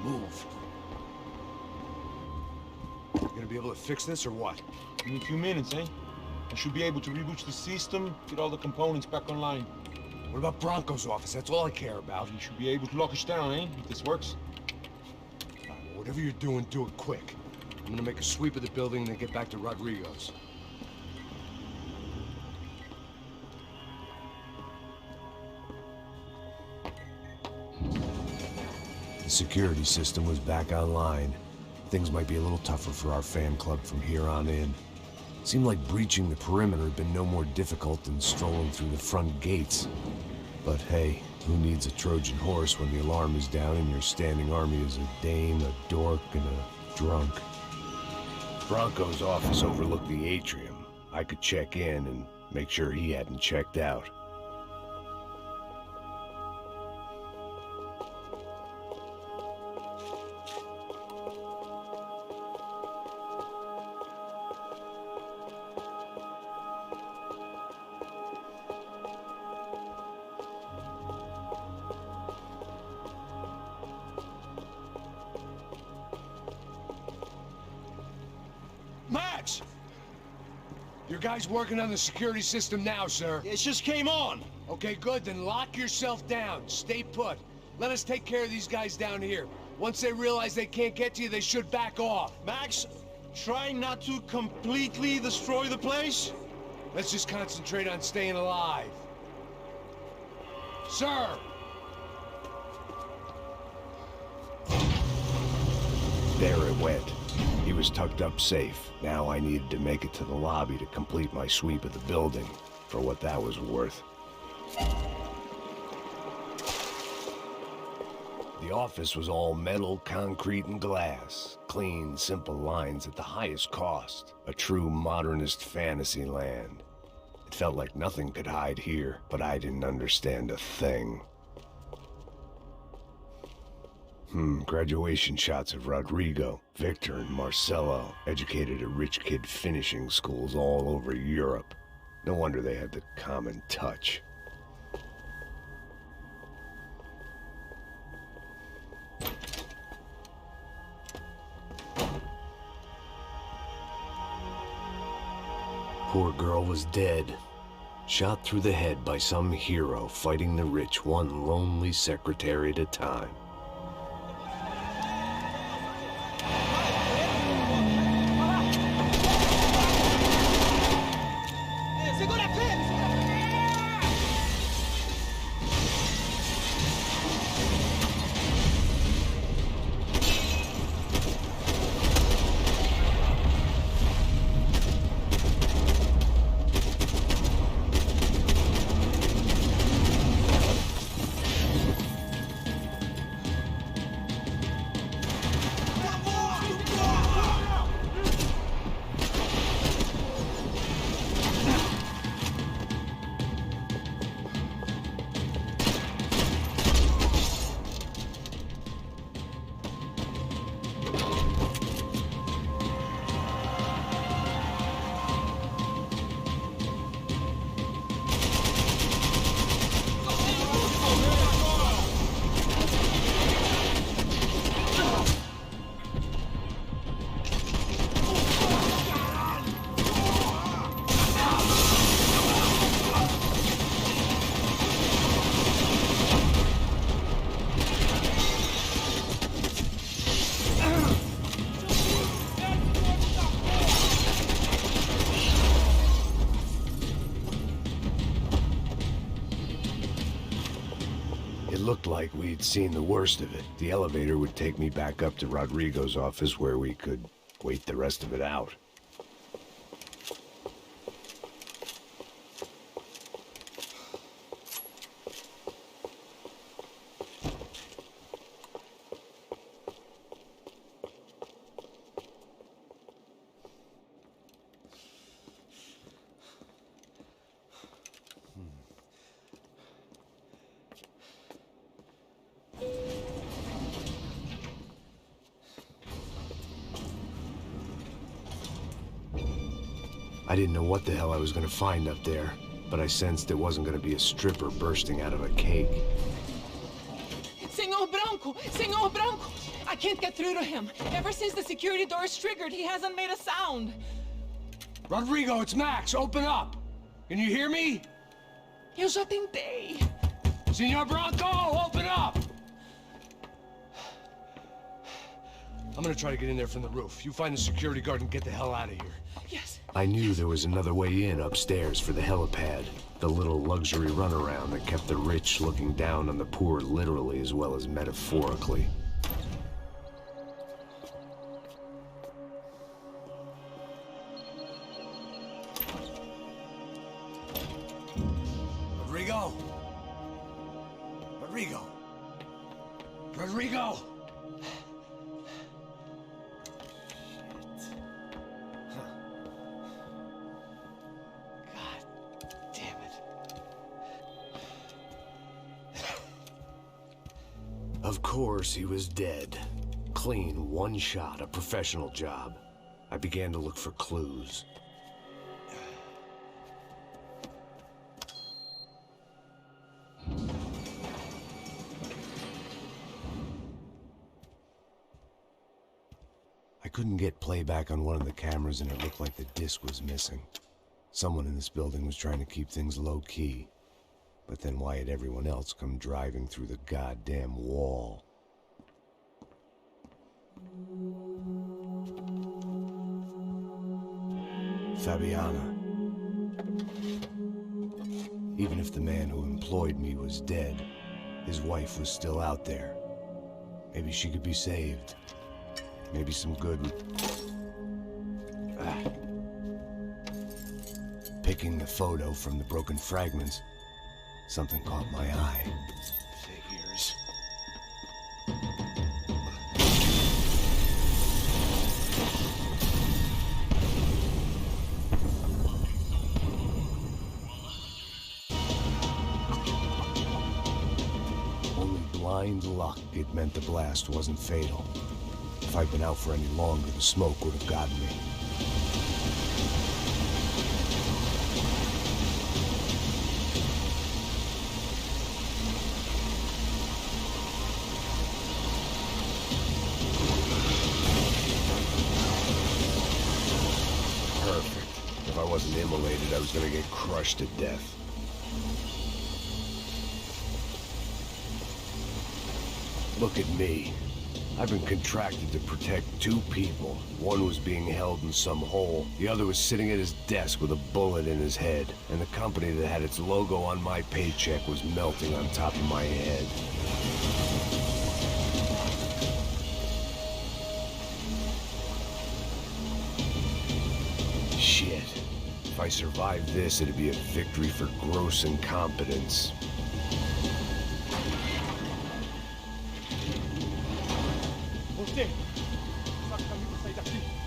Move. You gonna be able to fix this or what? In a few minutes, eh? I should be able to reboot the system, get all the components back online. What about Bronco's office? That's all I care about. You should be able to lock us down, eh? If this works. Whatever you're doing, do it quick. I'm gonna make a sweep of the building and then get back to Rodrigo's. The security system was back online. Things might be a little tougher for our fan club from here on in. Seemed like breaching the perimeter had been no more difficult than strolling through the front gates. But hey, who needs a Trojan horse when the alarm is down and your standing army is a dame, a dork, and a drunk? Bronco's office overlooked the atrium. I could check in and make sure he hadn't checked out. Max! Your guy's working on the security system now, sir. It just came on. Okay, good. Then lock yourself down. Stay put. Let us take care of these guys down here. Once they realize they can't get to you, they should back off. Max, try not to completely destroy the place. Let's just concentrate on staying alive. Sir! There it went. He was tucked up safe. Now I needed to make it to the lobby to complete my sweep of the building, for what that was worth. The office was all metal, concrete, and glass. Clean, simple lines at the highest cost. A true modernist fantasy land. It felt like nothing could hide here, but I didn't understand a thing. Graduation shots of Rodrigo, Victor, and Marcelo, educated at rich kid finishing schools all over Europe. No wonder they had the common touch. Poor girl was dead. Shot through the head by some hero fighting the rich one lonely secretary at a time. Looked like we'd seen the worst of it. The elevator would take me back up to Rodrigo's office where we could wait the rest of it out. I didn't know what the hell I was gonna find up there, but I sensed it wasn't gonna be a stripper bursting out of a cake. Senor Branco! I can't get through to him. Ever since the security door is triggered, he hasn't made a sound. Rodrigo, it's Max. Open up. Can you hear me? Eu já tentei. Senor Branco, open up! I'm gonna try to get in there from the roof. You find the security guard and get the hell out of here. Yes. I knew there was another way in upstairs for the helipad, the little luxury runaround that kept the rich looking down on the poor literally as well as metaphorically. Rodrigo! Rodrigo! Rodrigo! Of course, he was dead. Clean, one shot, a professional job. I began to look for clues. I couldn't get playback on one of the cameras and it looked like the disc was missing. Someone in this building was trying to keep things low-key. But then why had everyone else come driving through the goddamn wall? Fabiana. Even if the man who employed me was dead, his wife was still out there. Maybe she could be saved. Maybe some good... Picking the photo from the broken fragments, something caught my eye. Figures. Only blind luck it meant the blast wasn't fatal. If I'd been out for any longer, the smoke would have gotten me. Perfect. If I wasn't immolated, I was gonna get crushed to death. Look at me. I've been contracted to protect two people. One was being held in some hole. The other was sitting at his desk with a bullet in his head. And the company that had its logo on my paycheck was melting on top of my head. Shit. If I survived this, it'd be a victory for gross incompetence.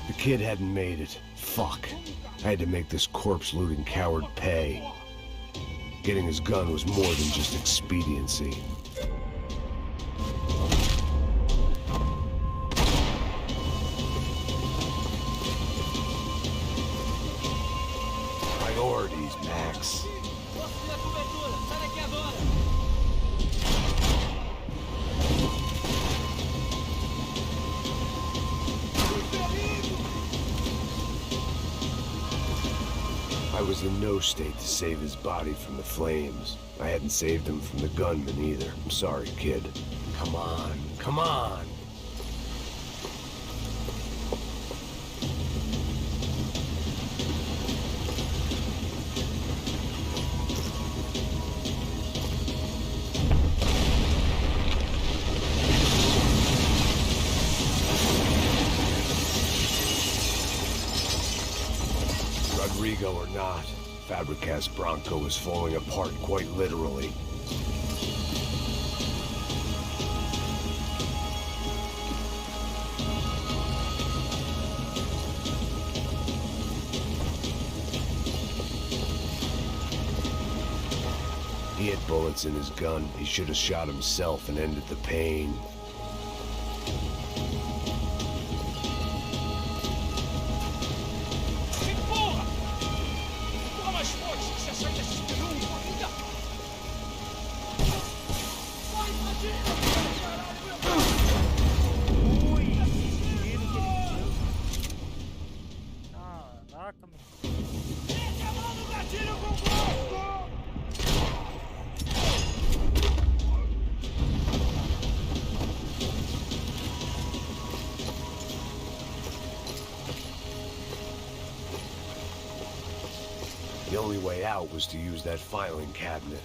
The kid hadn't made it. Fuck. I had to make this corpse-looting coward pay. Getting his gun was more than just expediency. Priorities, Max. I was in no state to save his body from the flames. I hadn't saved him from the gunman either. I'm sorry, kid. Come on, come on! Rodrigo or not, Fabricas Bronco was falling apart quite literally. He had bullets in his gun. He should have shot himself and ended the pain. The only way out was to use that filing cabinet.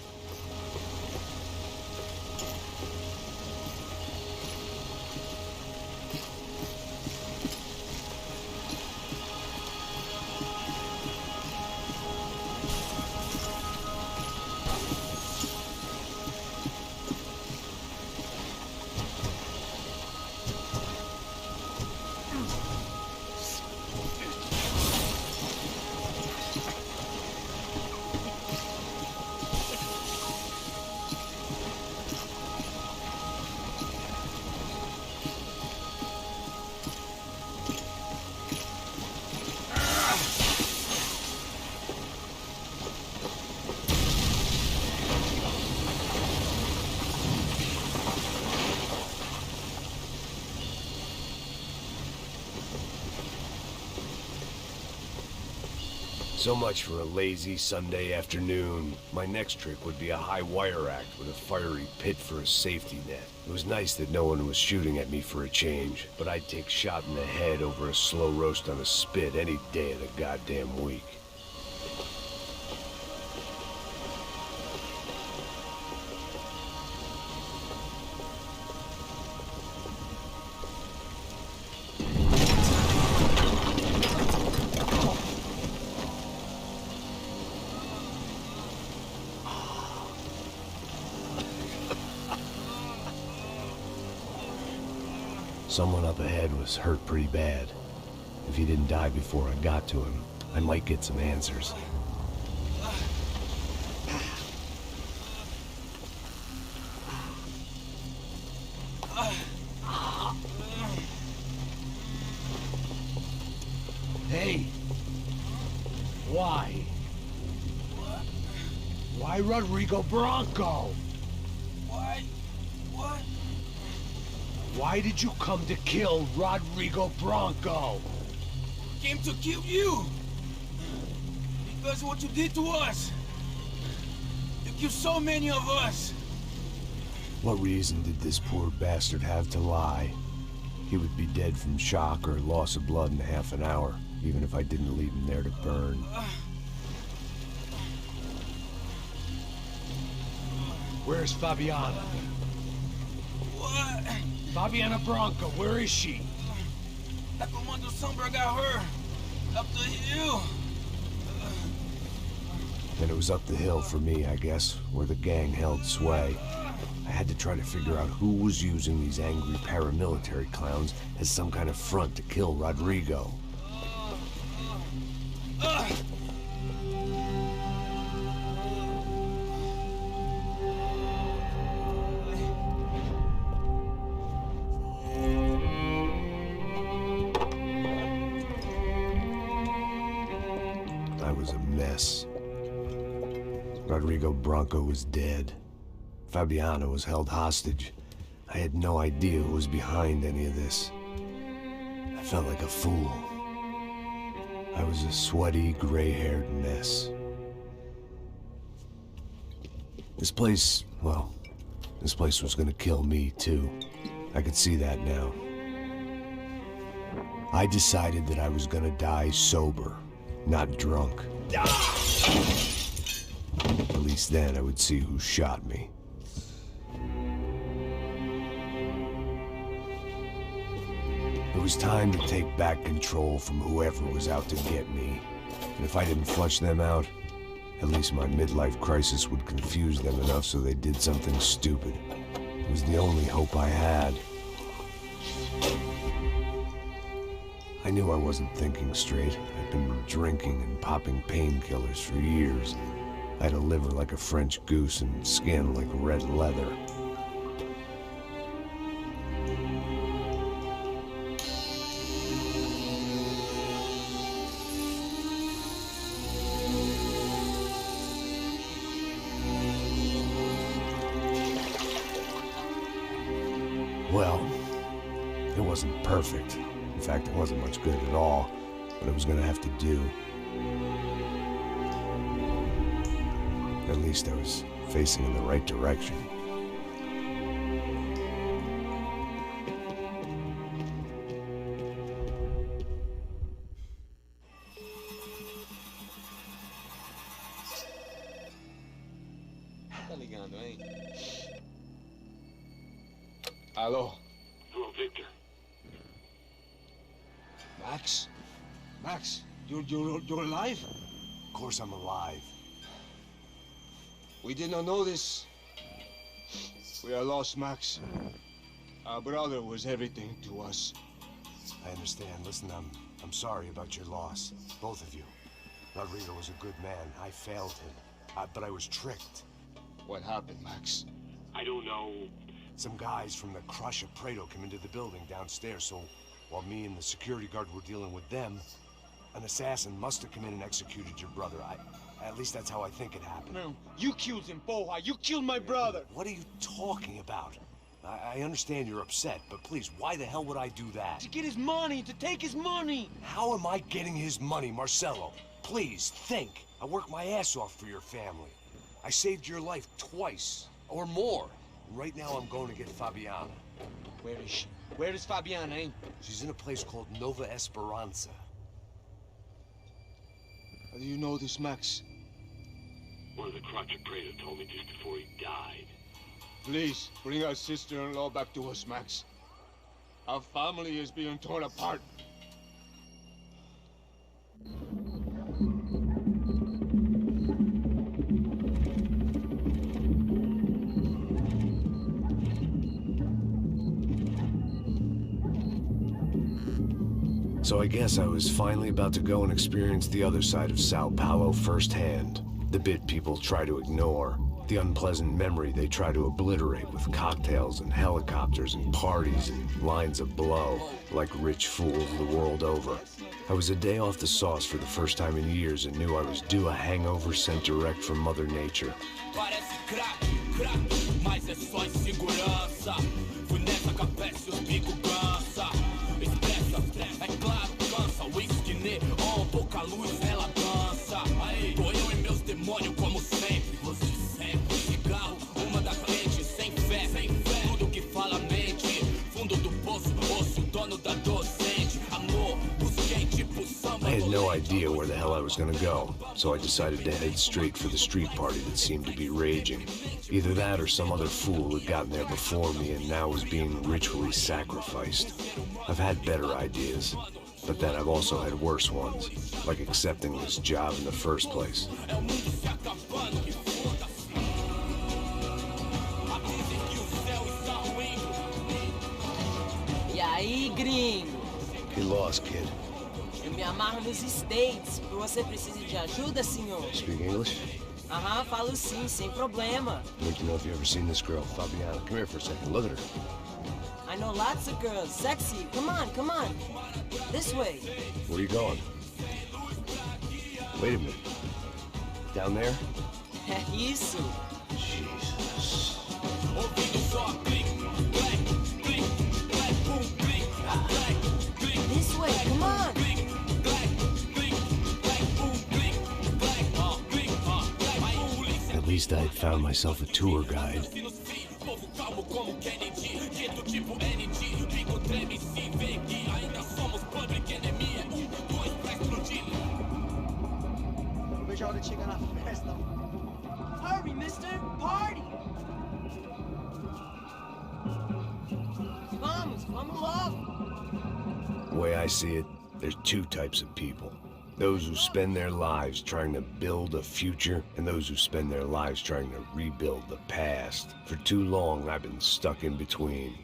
So much for a lazy Sunday afternoon. My next trick would be a high wire act with a fiery pit for a safety net. It was nice that no one was shooting at me for a change, but I'd take shot in the head over a slow roast on a spit any day of the goddamn week. Someone up ahead was hurt pretty bad. If he didn't die before I got to him, I might get some answers. Hey! Why? Why Rodrigo Bronco? Why? What? Why did you come to kill Rodrigo Bronco? Came to kill you! Because of what you did to us! You killed so many of us! What reason did this poor bastard have to lie? He would be dead from shock or loss of blood in half an hour, even if I didn't leave him there to burn. Where's Fabiana? What? Fabiana Bronco, where is she? La Comando Sombra got her! Up the hill! And it was up the hill for me, I guess, where the gang held sway. I had to try to figure out who was using these angry paramilitary clowns as some kind of front to kill Rodrigo. I was a mess. Rodrigo Bronco was dead. Fabiana was held hostage. I had no idea who was behind any of this. I felt like a fool. I was a sweaty, gray-haired mess. This place, well, this place was gonna kill me, too. I could see that now. I decided that I was gonna die sober, not drunk. At least then I would see who shot me. It was time to take back control from whoever was out to get me. And if I didn't flush them out, at least my midlife crisis would confuse them enough so they did something stupid. It was the only hope I had. I knew I wasn't thinking straight. I'd been drinking and popping painkillers for years. I had a liver like a French goose and skin like red leather. Well, it wasn't perfect. In fact, it wasn't much good at all, but it was gonna have to do. At least I was facing in the right direction. Tá ligando, hein? Alô? Hello, Victor. Max? Max, you're alive? Of course I'm alive. We did not know this. We are lost, Max. Our brother was everything to us. I understand. Listen, I'm sorry about your loss. Both of you. Rodrigo was a good man. I failed him. But I was tricked. What happened, Max? I don't know. Some guys from the Crush of Prado came into the building downstairs, so while me and the security guard were dealing with them, an assassin must have come in and executed your brother. At least that's how I think it happened. No, you killed him, Porra. You killed my brother. What are you talking about? I understand you're upset, but please, why the hell would I do that? To get his money, to take his money. How am I getting his money, Marcelo? Please, think. I worked my ass off for your family. I saved your life twice, or more. Right now, I'm going to get Fabiana. Where is she? Where is Fabiana, eh? She's in a place called Nova Esperanza. How do you know this, Max? One of the Crotch of Prado told me just before he died. Please, bring our sister-in-law back to us, Max. Our family is being torn apart. So I guess I was finally about to go and experience the other side of Sao Paulo firsthand. The bit people try to ignore. The unpleasant memory they try to obliterate with cocktails and helicopters and parties and lines of blow, like rich fools the world over. I was a day off the sauce for the first time in years and knew I was due a hangover sent direct from Mother Nature. I had no idea where the hell I was gonna go, so I decided to head straight for the street party that seemed to be raging. Either that or some other fool had gotten there before me and now was being ritually sacrificed. I've had better ideas, but then I've also had worse ones, like accepting this job in the first place. E aí, gringo? Get lost, kid. Eu me amarro nos States. Você precisa de ajuda, senhor? Speak English? Aham, falo sim, sem problema. I'd like to know if you've ever seen this girl, Fabiana. Come here for a second. Look at her. I know lots of girls. Sexy. Come on, come on. This way. Where are you going? Wait a minute. Down there? É isso. Jesus. This way, come on. At least I had found myself a tour guide. Vejo a hora de chegar na festa. Hurry, mister. Party. Vamos logo. The way I see it, there's two types of people. Those who spend their lives trying to build a future, and those who spend their lives trying to rebuild the past. For too long, I've been stuck in between.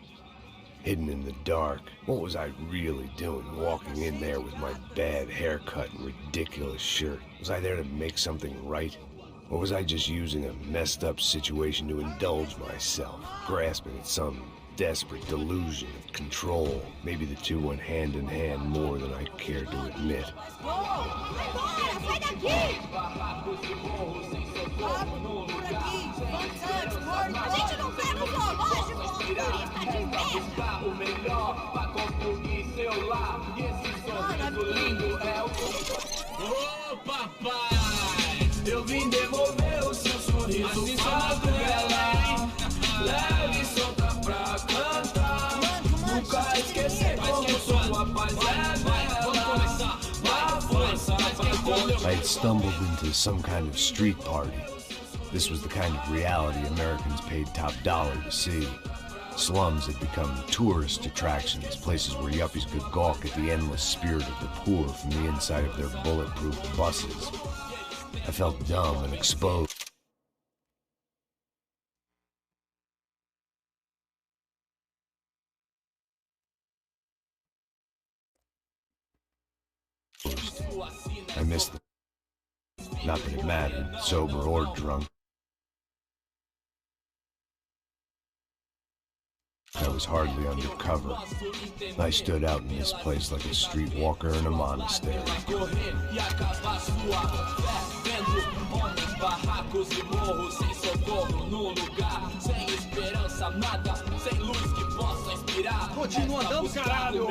Hidden in the dark. What was I really doing walking in there with my bad haircut and ridiculous shirt? Was I there to make something right? Or was I just using a messed up situation to indulge myself, grasping at some desperate delusion of control? Maybe the two went hand in hand more than I cared to admit. Sai daqui! Rápido, por aqui! Vamos antes, party! A gente não pega o zoológico, turista de merda! O melhor pra construir seu lar. E esse sorriso lindo é o... Ô papai, eu vim devolver o seu sorriso fato bela. Leve e solta pra cantar. Nunca esquecer como sua paz é bela. I had stumbled into some kind of street party. This was the kind of reality Americans paid top dollar to see. Slums had become tourist attractions, places where yuppies could gawk at the endless spirit of the poor from the inside of their bulletproof buses. I felt dumb and exposed. I missed them. Not that it mattered, sober or drunk. I was hardly undercover. I stood out in this place like a streetwalker in a monastery. Continua andando, caralho!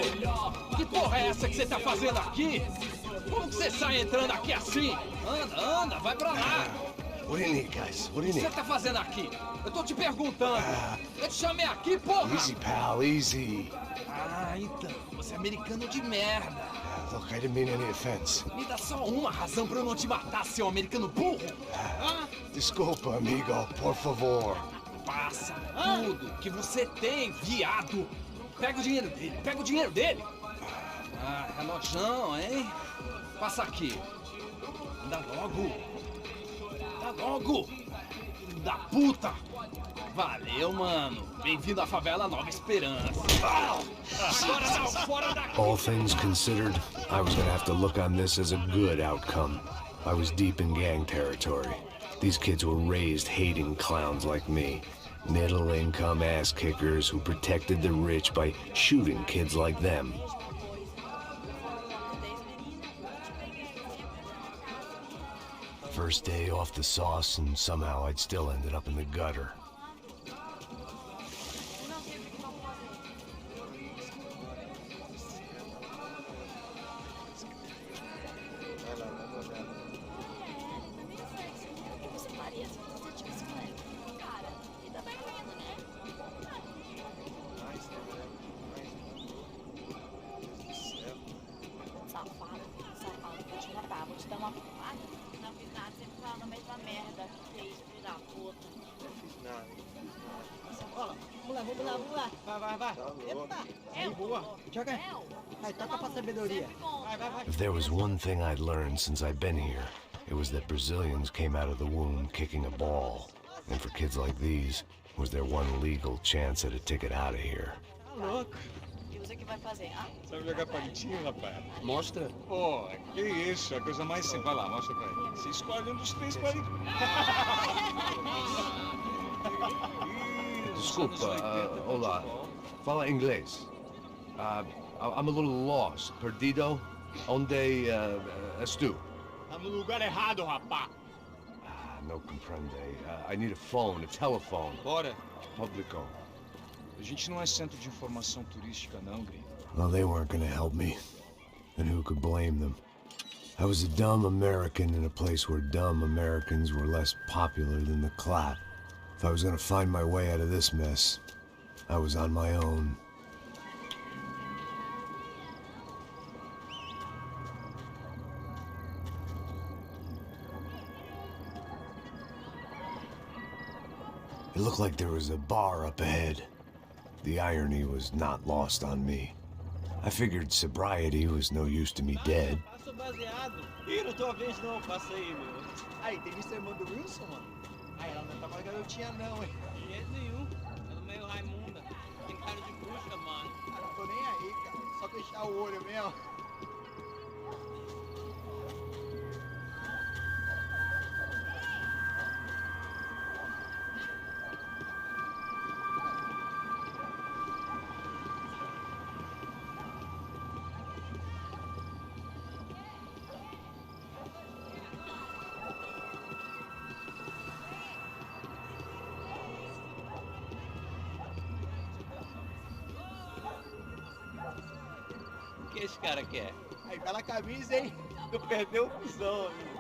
Que porra é essa que você tá fazendo aqui? Como que você sai entrando aqui assim? Anda, vai pra lá! What do you need, guys? What do you O que need? você tá fazendo aqui? Eu tô te perguntando. Eu te chamei aqui, porra! Easy, pal, easy. Ah, então. Você é americano de merda. Look, I didn't mean any offense. Me dá só uma razão pra eu não te matar, seu americano burro. Desculpa, amigo, por favor. Passa tudo que você tem, viado. Pega o dinheiro dele, pega o dinheiro dele. Ah, relojão, hein? Passa aqui. Anda logo. Anda logo. Filho da puta. Valeu, mano. Bem-vindo à favela Nova Esperança. Agora não, fora daqui. All things considered, I was gonna have to look on this as a good outcome. I was deep in gang territory. These kids were raised hating clowns like me. Middle-income ass-kickers who protected the rich by shooting kids like them. First day off the sauce, and somehow I'd still ended up in the gutter. If there was one thing I'd learned since I'd been here, it was that Brazilians came out of the womb kicking a ball. And for kids like these, was their one legal chance at a ticket out of here. E você que vai fazer, ah? Sabe jogar palitinho, rapaz? Mostra. Pô, que isso, é a coisa mais simples. Vai lá, mostra pra ele. Você escolhe um dos três palitos. Desculpa, olá. Fala inglês. I'm a little lost. Perdido? Onde és tu? Tá no lugar errado, rapá. No comprende. I need a phone, a telephone. Bora. Publico. A gente não é centro de informação turística, não, gringo. Well, they weren't gonna help me. And who could blame them? I was a dumb American in a place where dumb Americans were less popular than the clap. If I was gonna find my way out of this mess, I was on my own. It looked like there was a bar up ahead. The irony was not lost on me. I figured sobriety was no use to me dead. Passo baseado. Ih, não tô a vez não, passa aí, meu. Aí, tem visto a irmã do Wilson, mano? Aí, ela não tá mais garotinha não, hein? De jeito nenhum. Ela é meio Raimunda. Tem cara de bruxa, mano. Ah, não tô nem aí, cara. Só fechar o olho mesmo. O que esse cara quer? Aí, bela camisa, hein? Tu perdeu o cuzão, amigo.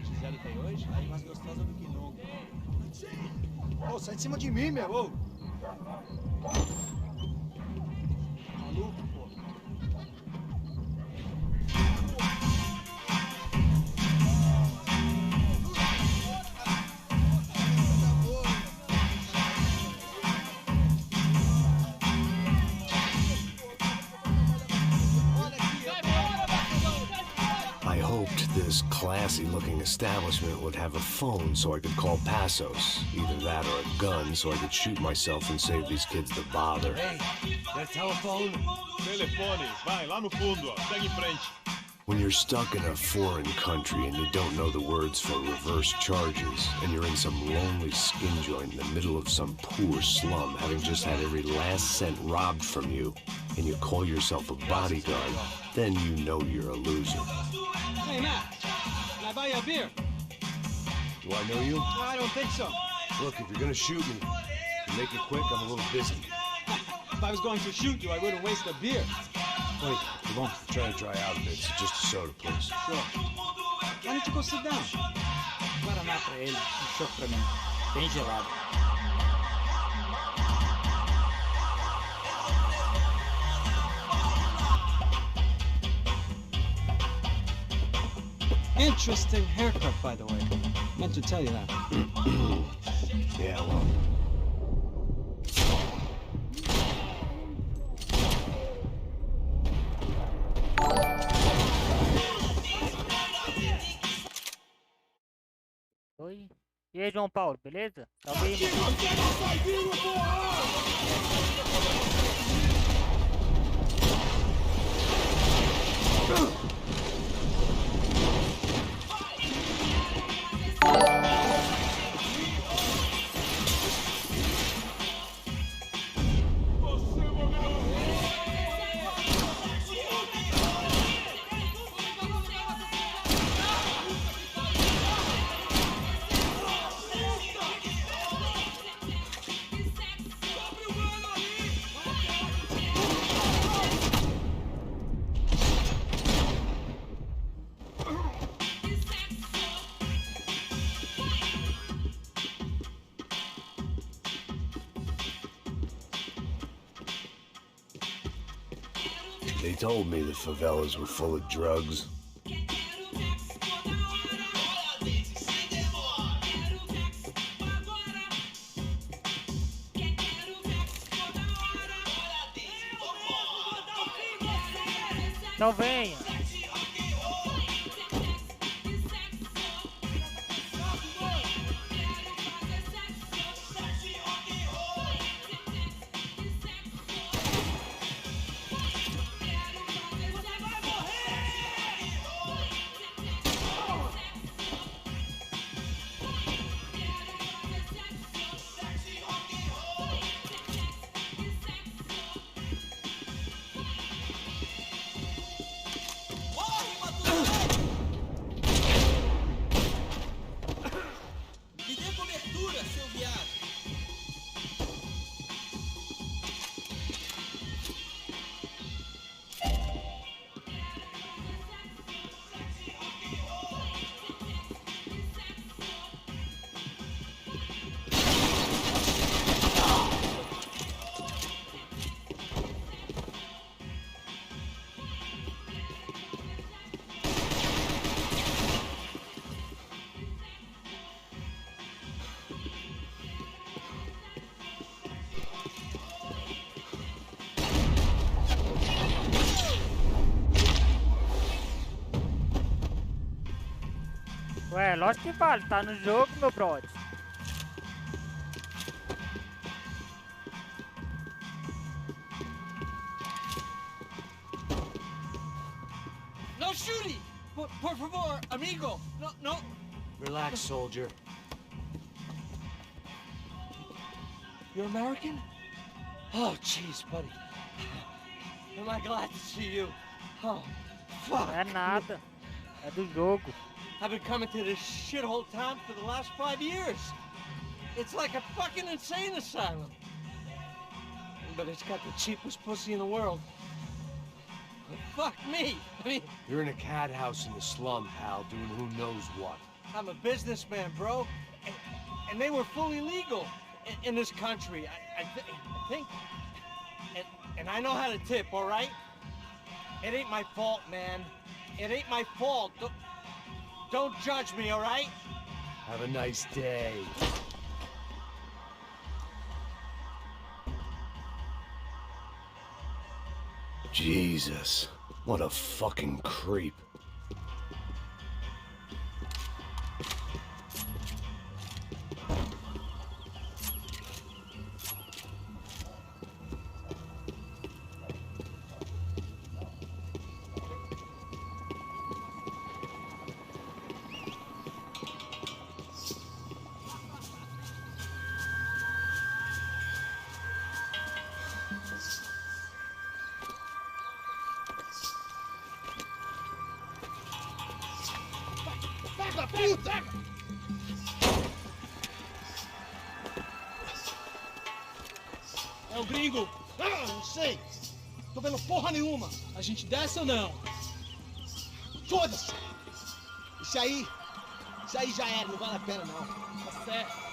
Gisele tem hoje? Aí, mais gostosa do que nunca. Ô, sai de cima de mim, meu! Ô. Maluco, pô. I hoped this classy-looking establishment would have a phone so I could call Passos. Either that or a gun so I could shoot myself and save these kids the bother. Hey, that telephone? Telefone, vai lá no fundo, ó. Segue em frente. When you're stuck in a foreign country and you don't know the words for reverse charges, and you're in some lonely skin joint in the middle of some poor slum, having just had every last cent robbed from you, and you call yourself a bodyguard, then you know you're a loser. Hey, Matt. Can I buy you a beer? Do I know you? No, I don't think so. Look, if you're gonna shoot me, to make it quick, I'm a little busy. If I was going to shoot you, I wouldn't waste a beer. Wait, come on. Try to dry out a bit. So just a soda, please. Sure. Why don't you go sit down? Guaraná pra ele, um choque pra mim, bem gelado. Interesting haircut, by the way. Meant to tell you that. Yeah, well. Oi. E aí, João Paulo, beleza? Salve aí, They told me the favelas were full of drugs. Então venha. Ué, lógico que vale, tá no jogo, meu brother. No shooting! Por favor, amigo! No, no! Relax, soldier. You're American? Oh, jeez, buddy. Am I glad to see you? Oh, fuck. É nada. É do jogo. I've been coming to this shithole town for the last 5 years. It's like a fucking insane asylum. But it's got the cheapest pussy in the world. Fuck me. I mean, You're in a cat house in the slum, pal, doing who knows what. I'm a businessman, bro. And they were fully legal in this country. I think. And I know how to tip, all right? It ain't my fault, man. It ain't my fault. Don't judge me, all right? Have a nice day. Jesus, what a fucking creep. Puta! É o gringo! Ah, não sei! Tô vendo porra nenhuma! A gente desce ou não? Foda-se! Esse aí Isso aí já era, não vale a pena não. Tá certo.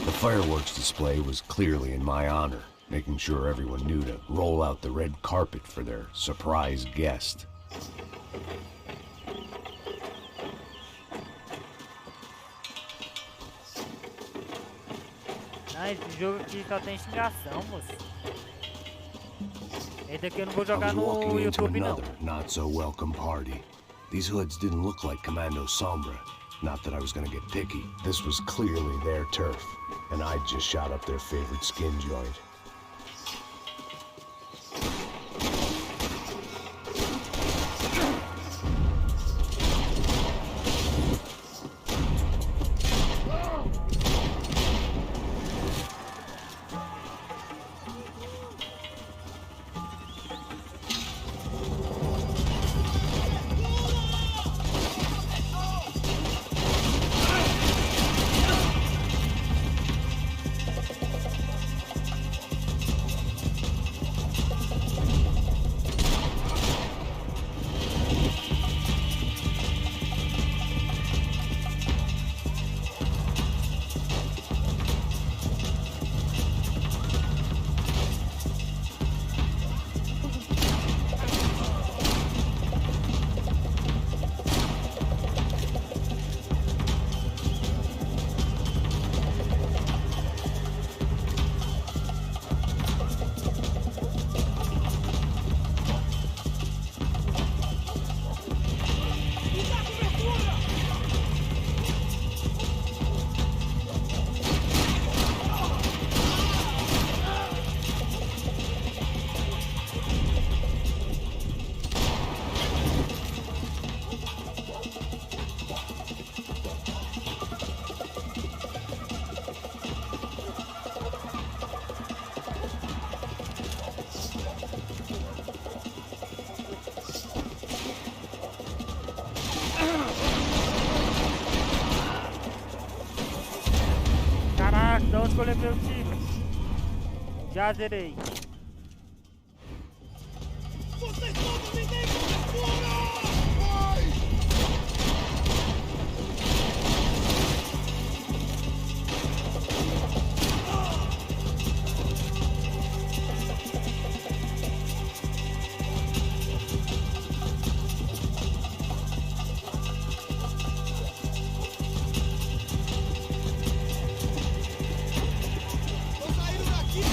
The fireworks display was clearly in my honor, making sure everyone knew to roll out the red carpet for their surprise guest. Ah, esse jogo aqui só tem xingação, moço. Esse daqui eu não vou I jogar was no walking into YouTube, não. another not-so-welcome party. These hoods didn't look like Commando Sombra. Not that I was gonna get picky. This was clearly their turf, and I'd just shot up their favorite skin joint. Caraca, de onde que eu levei o tiro? Já zerei. Vocês todos me deixam de fora! Tô saindo daqui!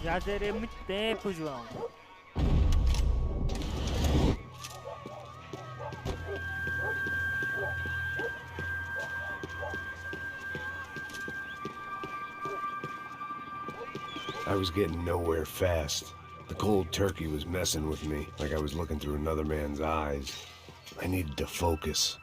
Já zerei muito tempo, João. I was getting nowhere fast. The cold turkey was messing with me, like I was looking through another man's eyes. I needed to focus.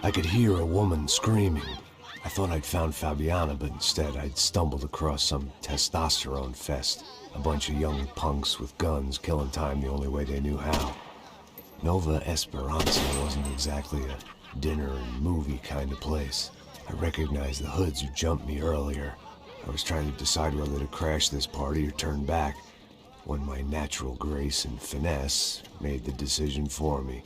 I could hear a woman screaming. I thought I'd found Fabiana, but instead I'd stumbled across some testosterone fest. A bunch of young punks with guns killing time the only way they knew how. Nova Esperanza wasn't exactly a dinner and movie kind of place. I recognized the hoods who jumped me earlier. I was trying to decide whether to crash this party or turn back, when my natural grace and finesse made the decision for me.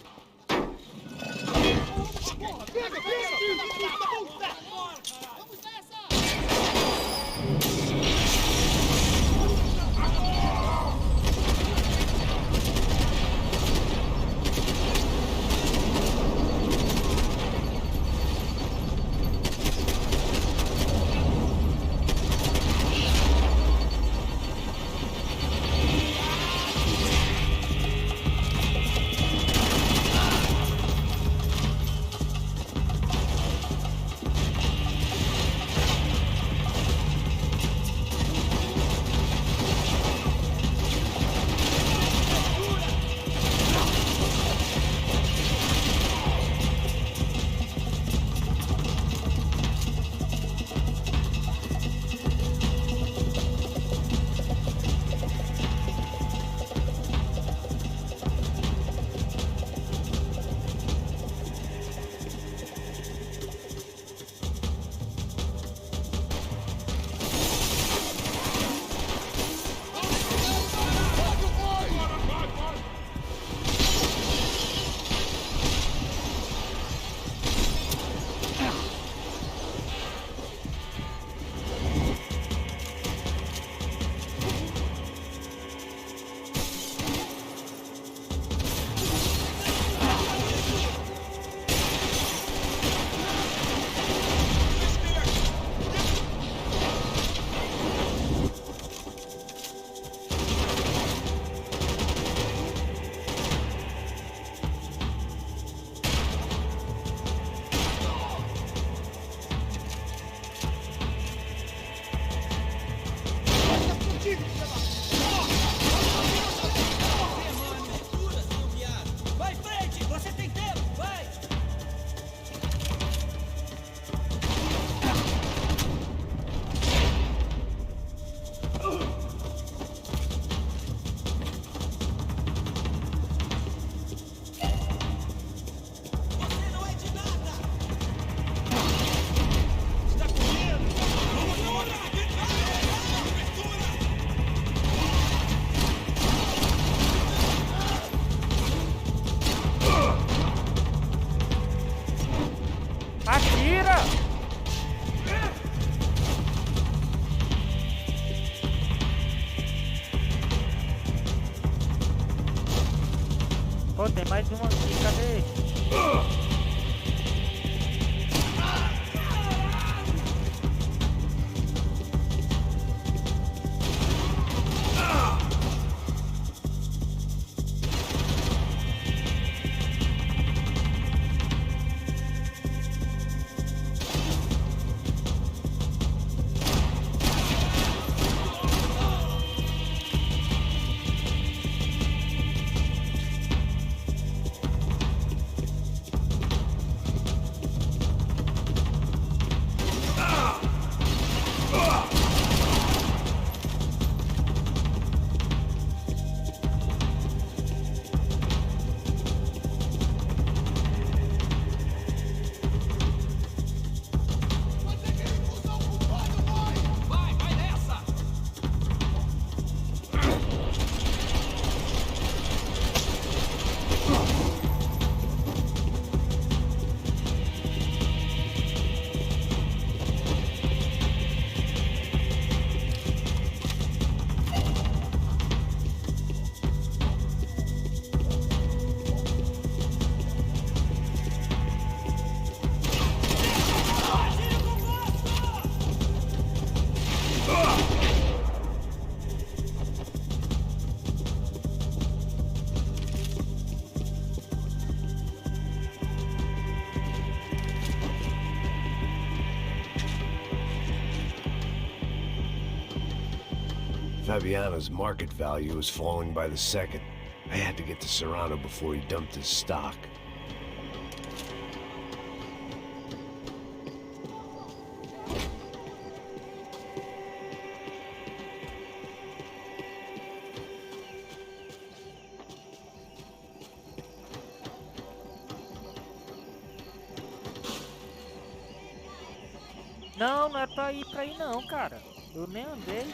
Atira! Pô, tem mais uma aqui, cadê? Fabiano's market value was falling by the second. I had to get to Serrano before he dumped his stock. Não, não é pra ir não, cara. Eu nem andei.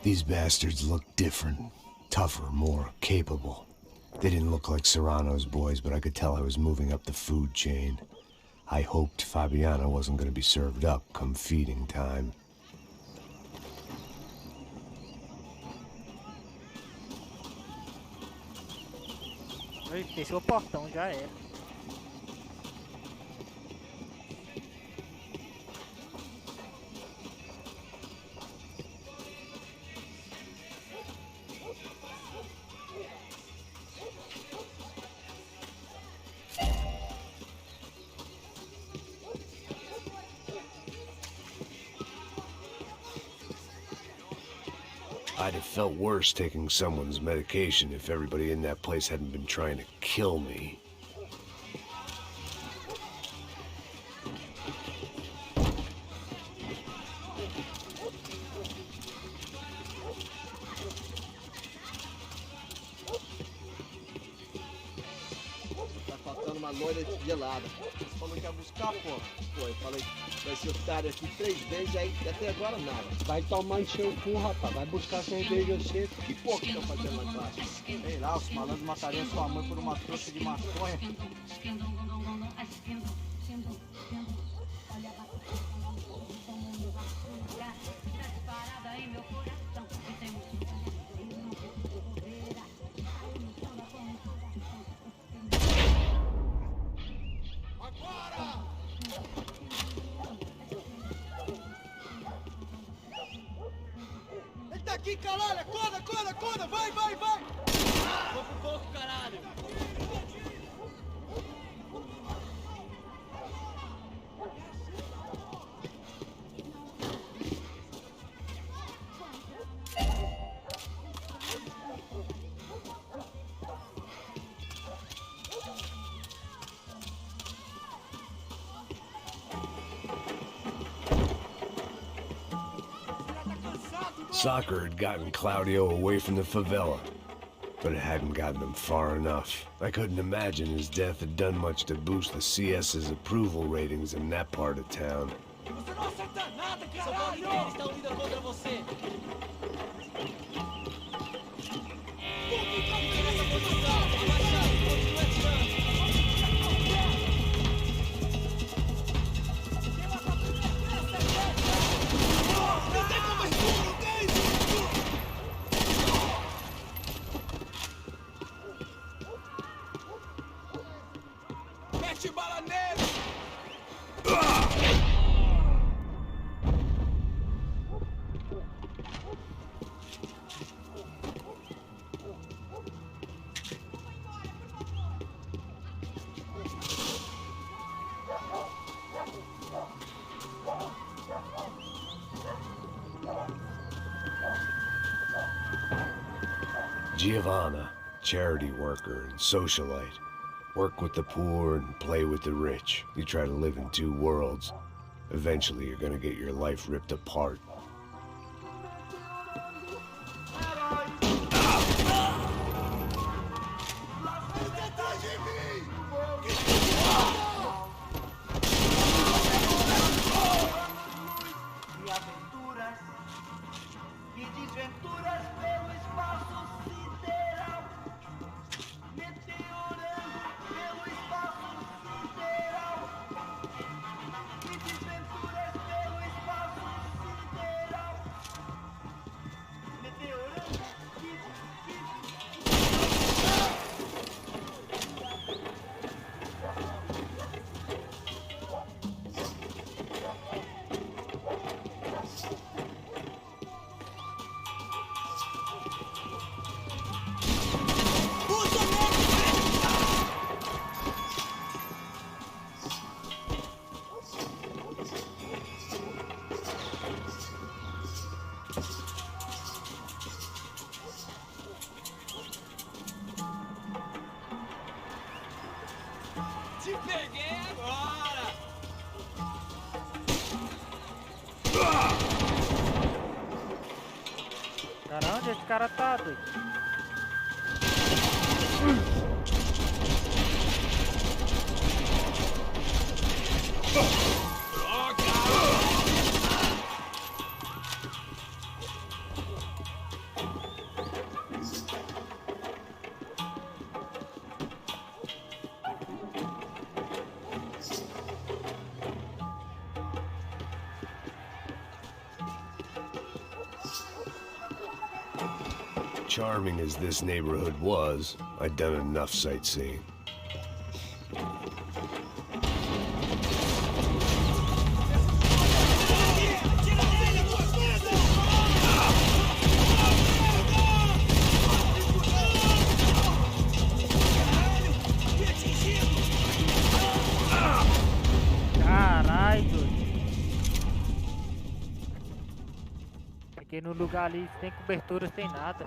These bastards look different. Tougher, more capable. They didn't look like Serrano's boys, but I could tell I was moving up the food chain. I hoped Fabiano wasn't going to be served up come feeding time. Fechou o portão, já era. I'd have felt worse taking someone's medication if everybody in that place hadn't been trying to kill me. Tá faltando uma loira gelada. Você falou que ia buscar, pô. Pô, eu falei, vai ser otário aqui 3 vezes, aí até agora nada. Vai tomar no seu cu, rapaz. Vai buscar cerveja você. Que porra que estão fazendo lá embaixo? Sei lá, os malandros matariam sua mãe por uma trouxa de maconha. Ele tá aqui, caralho! Acorda, acorda, acorda! Vai, vai, vai! Vou pro fogo, caralho! Soccer had gotten Claudio away from the favela, but it hadn't gotten him far enough. I couldn't imagine his death had done much to boost the CS's approval ratings in that part of town. Você não acerta nada, caralho! Eles estão indo contra você! Nessa posição! Abaixado! Continua atirando! Não tem cobertura! Não tem! Mete bala nele! Giovanna, charity worker and socialite. Work with the poor and play with the rich. You try to live in two worlds. Eventually you're gonna get your life ripped apart. Cara, onde esse cara tá, doido? Charming as this neighborhood was, I'd done enough sightseeing. Caralho! Fiquei no lugar ali sem cobertura, sem nada.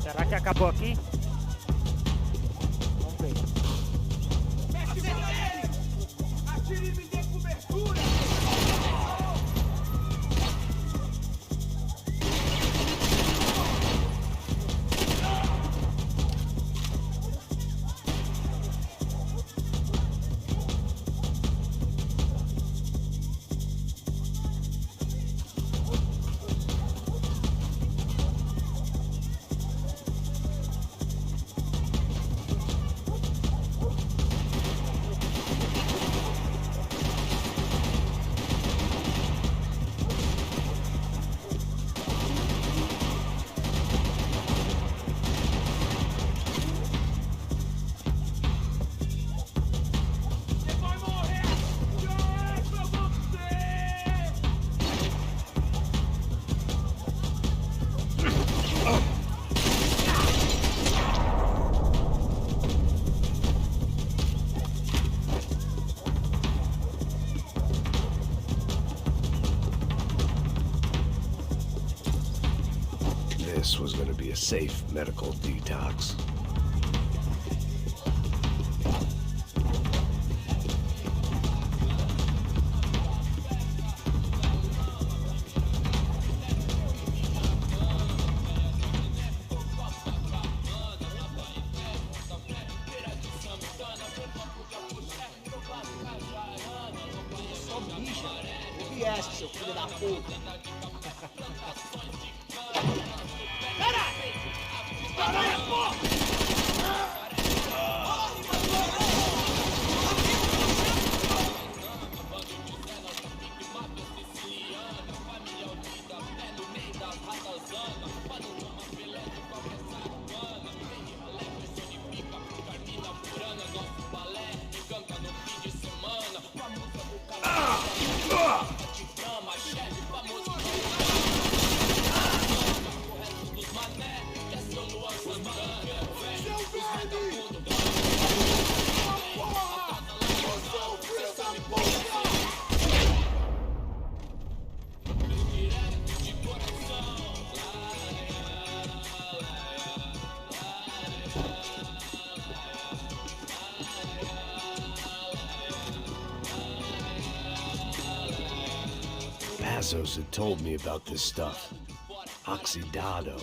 Será que acabou aqui? Vamos ver. Acerta ele! Atire e me dê cobertura! This was going to be a safe medical detox. Só mija. O viés, seu filho da puta. Caralho, porra! Passos had told me about this stuff. Oxidado.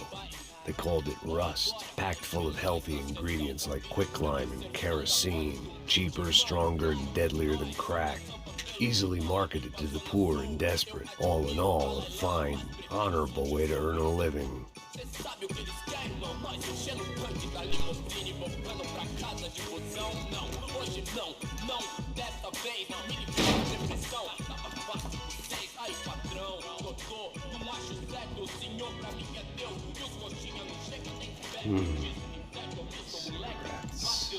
They called it rust, packed full of healthy ingredients like quicklime and kerosene, cheaper, stronger, and deadlier than crack. Easily marketed to the poor and desperate. All in all, a fine, honorable way to earn a living. Rats.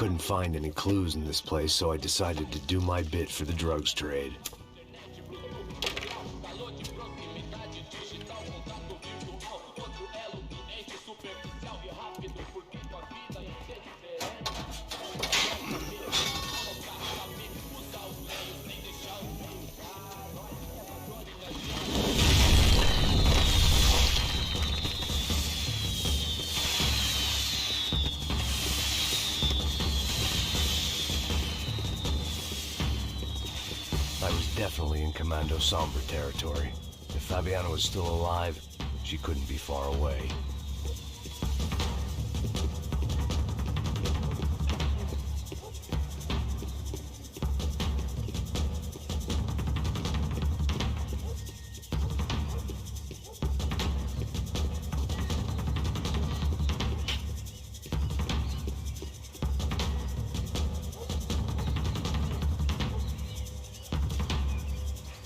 couldn't find any clues in this place, so I decided to do my bit for the drugs trade. I was definitely in Commando Sombra territory. If Fabiana was still alive, she couldn't be far away.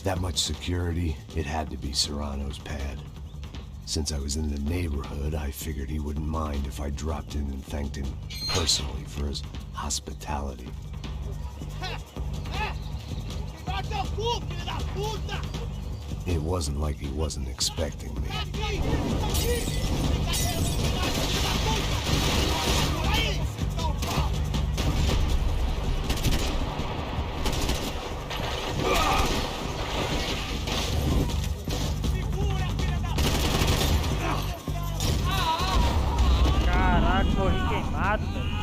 That much security, it had to be Serrano's pad. Since I was in the neighborhood, I figured he wouldn't mind if I dropped in and thanked him personally for his hospitality. It wasn't like he wasn't expecting me. Caraca, morri queimado, velho.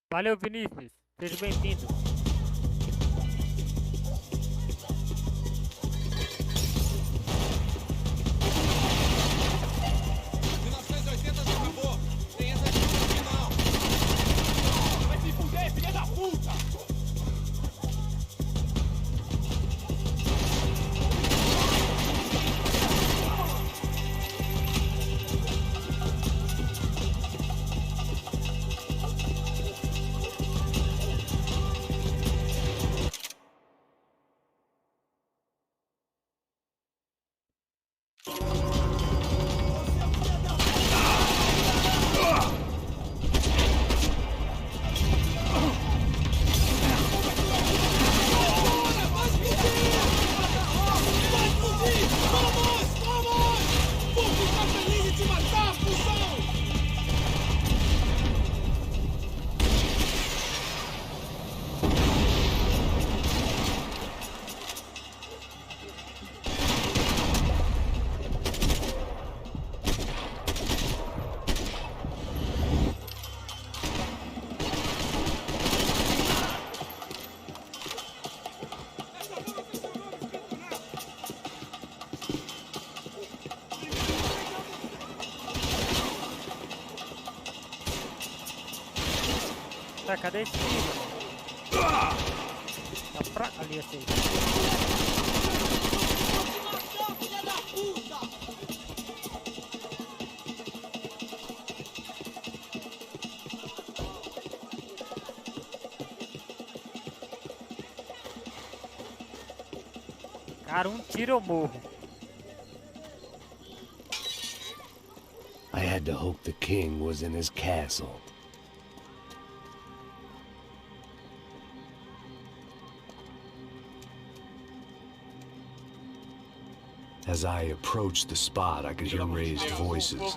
Valeu, Vinícius. Seja bem-vindo. Vai se fuder, filha da puta! Tá, cadê esse filho? Tá pra ali esse aí. Cara, tiro eu morro. I had to hope the king was in his castle. As I approached the spot, I could hear raised voices.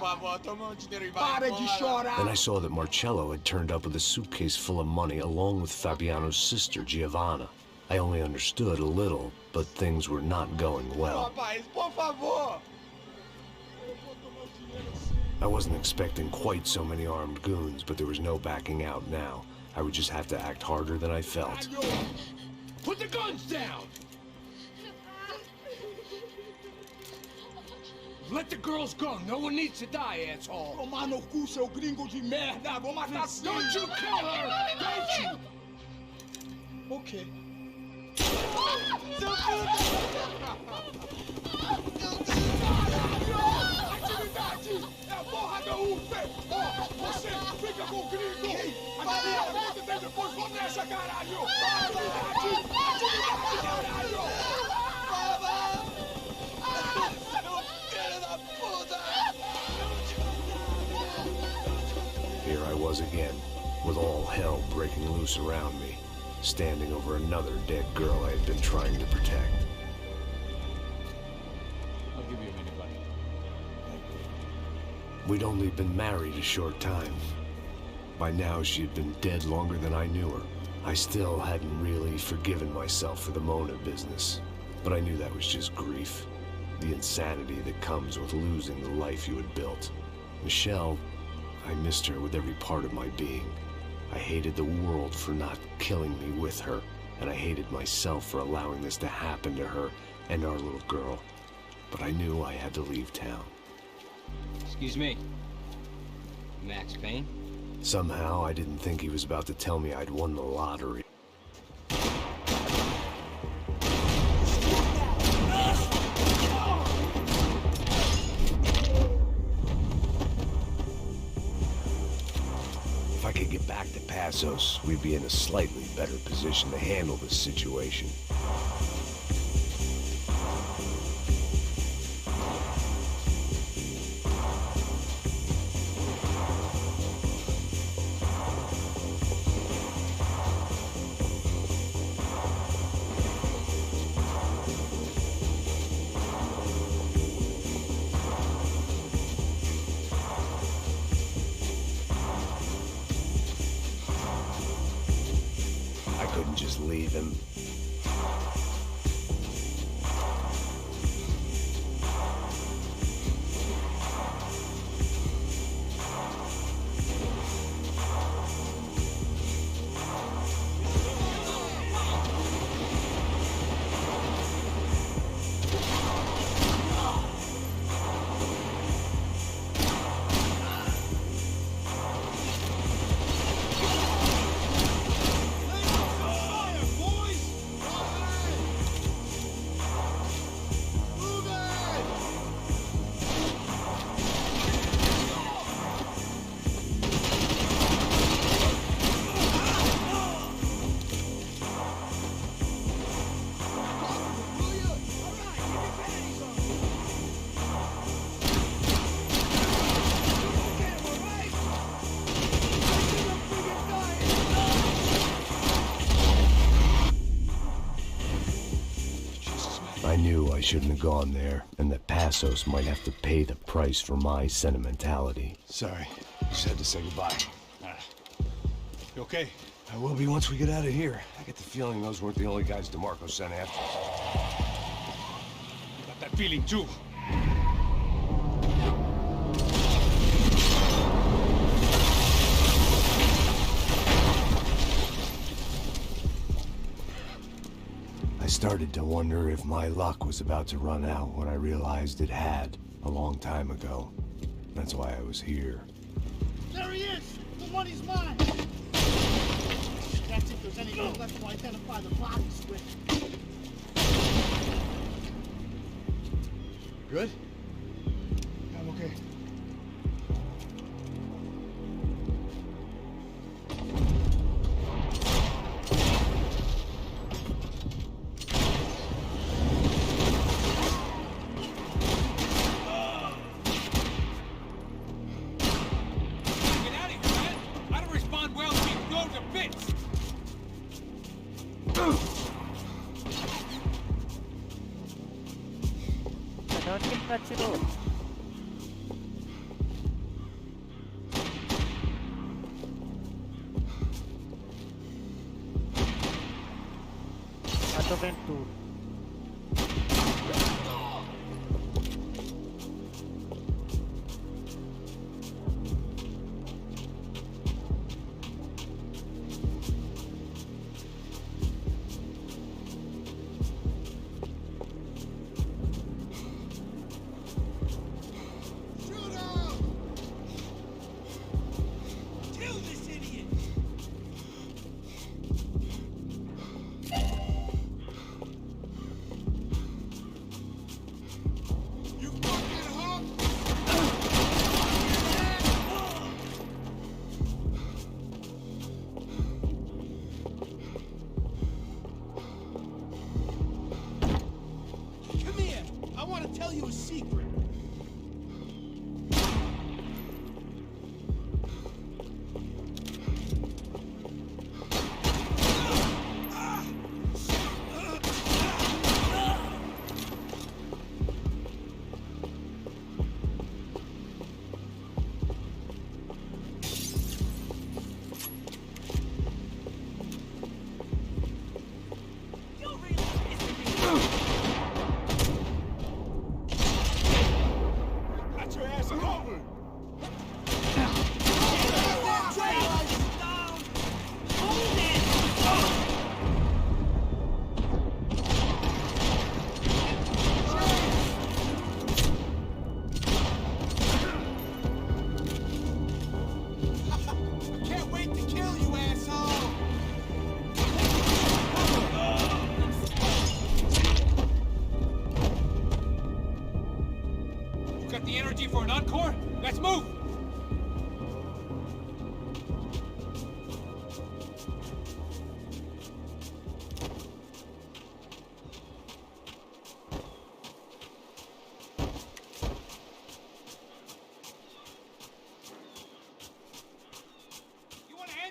Para de chorar! Then I saw that Marcello had turned up with a suitcase full of money along with Fabiano's sister, Giovanna. I only understood a little, but things were not going well. I wasn't expecting quite so many armed goons, but there was no backing out now. I would just have to act harder than I felt. Put the guns down! Let the girls go. No one needs to die, asshole. Tomar no cu, seu gringo de merda! Vou matar sim! Don't you kill her! Don't you! Ok. Seu Atividade! É a porra da UP! Ó, você fica com o gringo! Atividade, quanto tempo depois vou nessa, caralho! Atividade! Atividade, caralho! Here I was again, with all hell breaking loose around me, standing over another dead girl I had been trying to protect. I'll give you a minute, buddy. We'd only been married a short time. By now, she had been dead longer than I knew her. I still hadn't really forgiven myself for the Mona business, but I knew that was just grief. The insanity that comes with losing the life you had built. Michelle, I missed her with every part of my being. I hated the world for not killing me with her, and I hated myself for allowing this to happen to her and our little girl. But I knew I had to leave town. Excuse me. Max Payne? Somehow, I didn't think he was about to tell me I'd won the lottery. If I could get back to Passos, we'd be in a slightly better position to handle this situation. Just leave him. I knew I shouldn't have gone there, and that Passos might have to pay the price for my sentimentality. Sorry, just had to say goodbye. You okay? I will be once we get out of here. I get the feeling those weren't the only guys DeMarco sent after us. I got that feeling too. I started to wonder if my luck was about to run out when I realized it had, a long time ago. That's why I was here. There he is! The money's mine! That's if there's anything left to identify the bodies with. Good? I'm okay. Tô vendo tudo.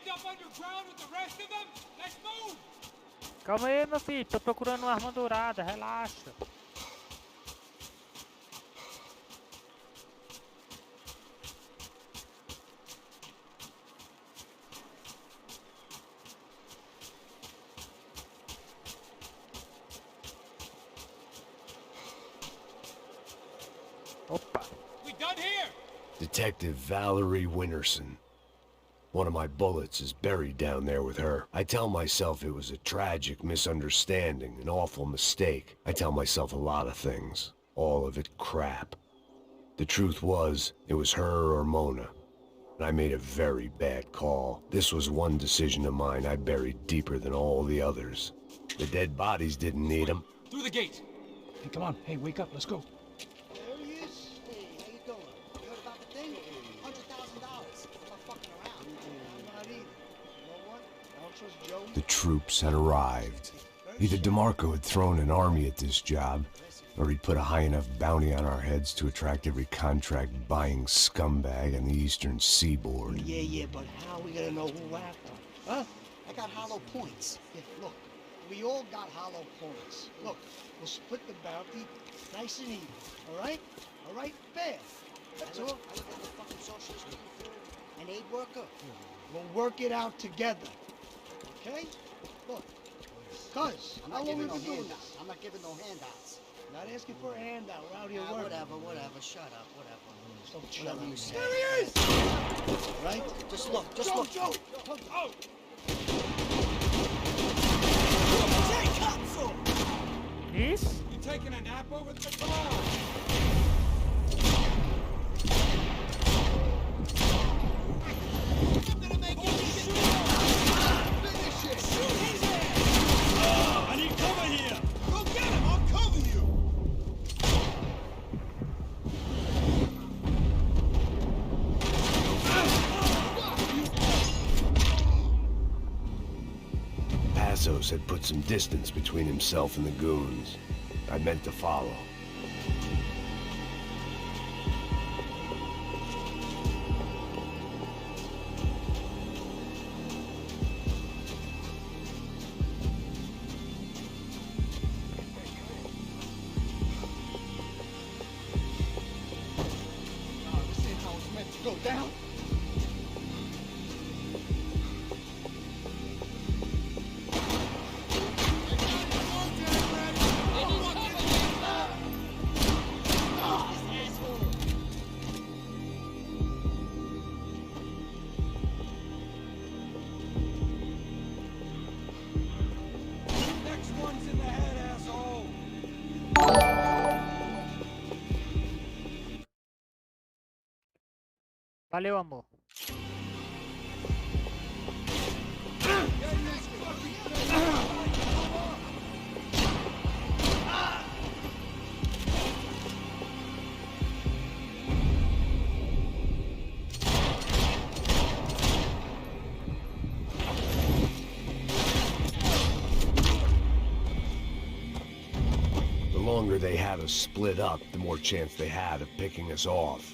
up underground with the rest of them? Let's move! Calma aí, meu filho. Tô procurando uma arma dourada. Relaxa. Opa. We done here? Detective Valerie Winterson. One of my bullets is buried down there with her. I tell myself it was a tragic misunderstanding, an awful mistake. I tell myself a lot of things. All of it crap. The truth was, it was her or Mona. And I made a very bad call. This was one decision of mine I buried deeper than all the others. The dead bodies didn't need them. Through the gate. Hey, come on. Hey, wake up. Let's go. There he is. Hey, how you doing? You heard about the thing? $100,000. I'm not fucking around. I'm not either. You know what? I don't trust Joe. The troops had arrived. Either DeMarco had thrown an army at this job, or he'd put a high enough bounty on our heads to attract every contract-buying scumbag on the eastern seaboard. Yeah, but how are we gonna know who whacked him? Huh? I got hollow points. Yeah, look, we all got hollow points. Look, we'll split the bounty nice and even, all right? All right? Fair. That's all. I look like a fucking socialist an aid worker. We'll work it out together, okay? Look, cuz, how long have we been doing this? I'm not giving no handouts. Not asking for a handout. We're out here working. Whatever. Shut up. Whatever. Don't shut up. There he is! Right? Just look. Joe! Oh! Isso? You taking a nap over there? Come on! I'm gonna make you finish it! Shoot his ass! I need cover here! Go get him! I'll cover you! Passos had put some distance between himself and the goons. I meant to follow. This ain't how it's meant to go down. Next one's in the head, asshole! Valeu, amor. The longer they had us split up, the more chance they had of picking us off.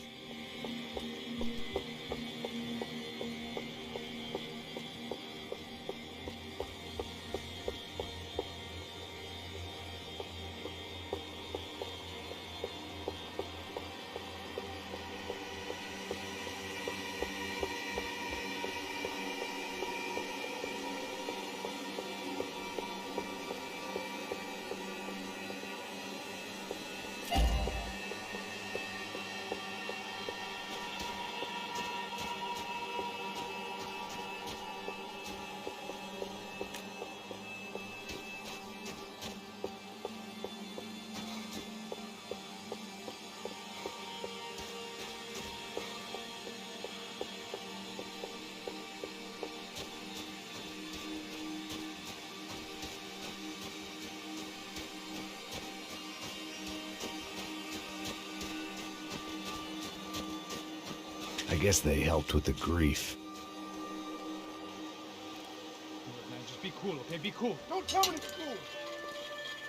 I guess they helped with the grief. Look, man, just be cool, okay? Be cool. Don't tell me it's cool.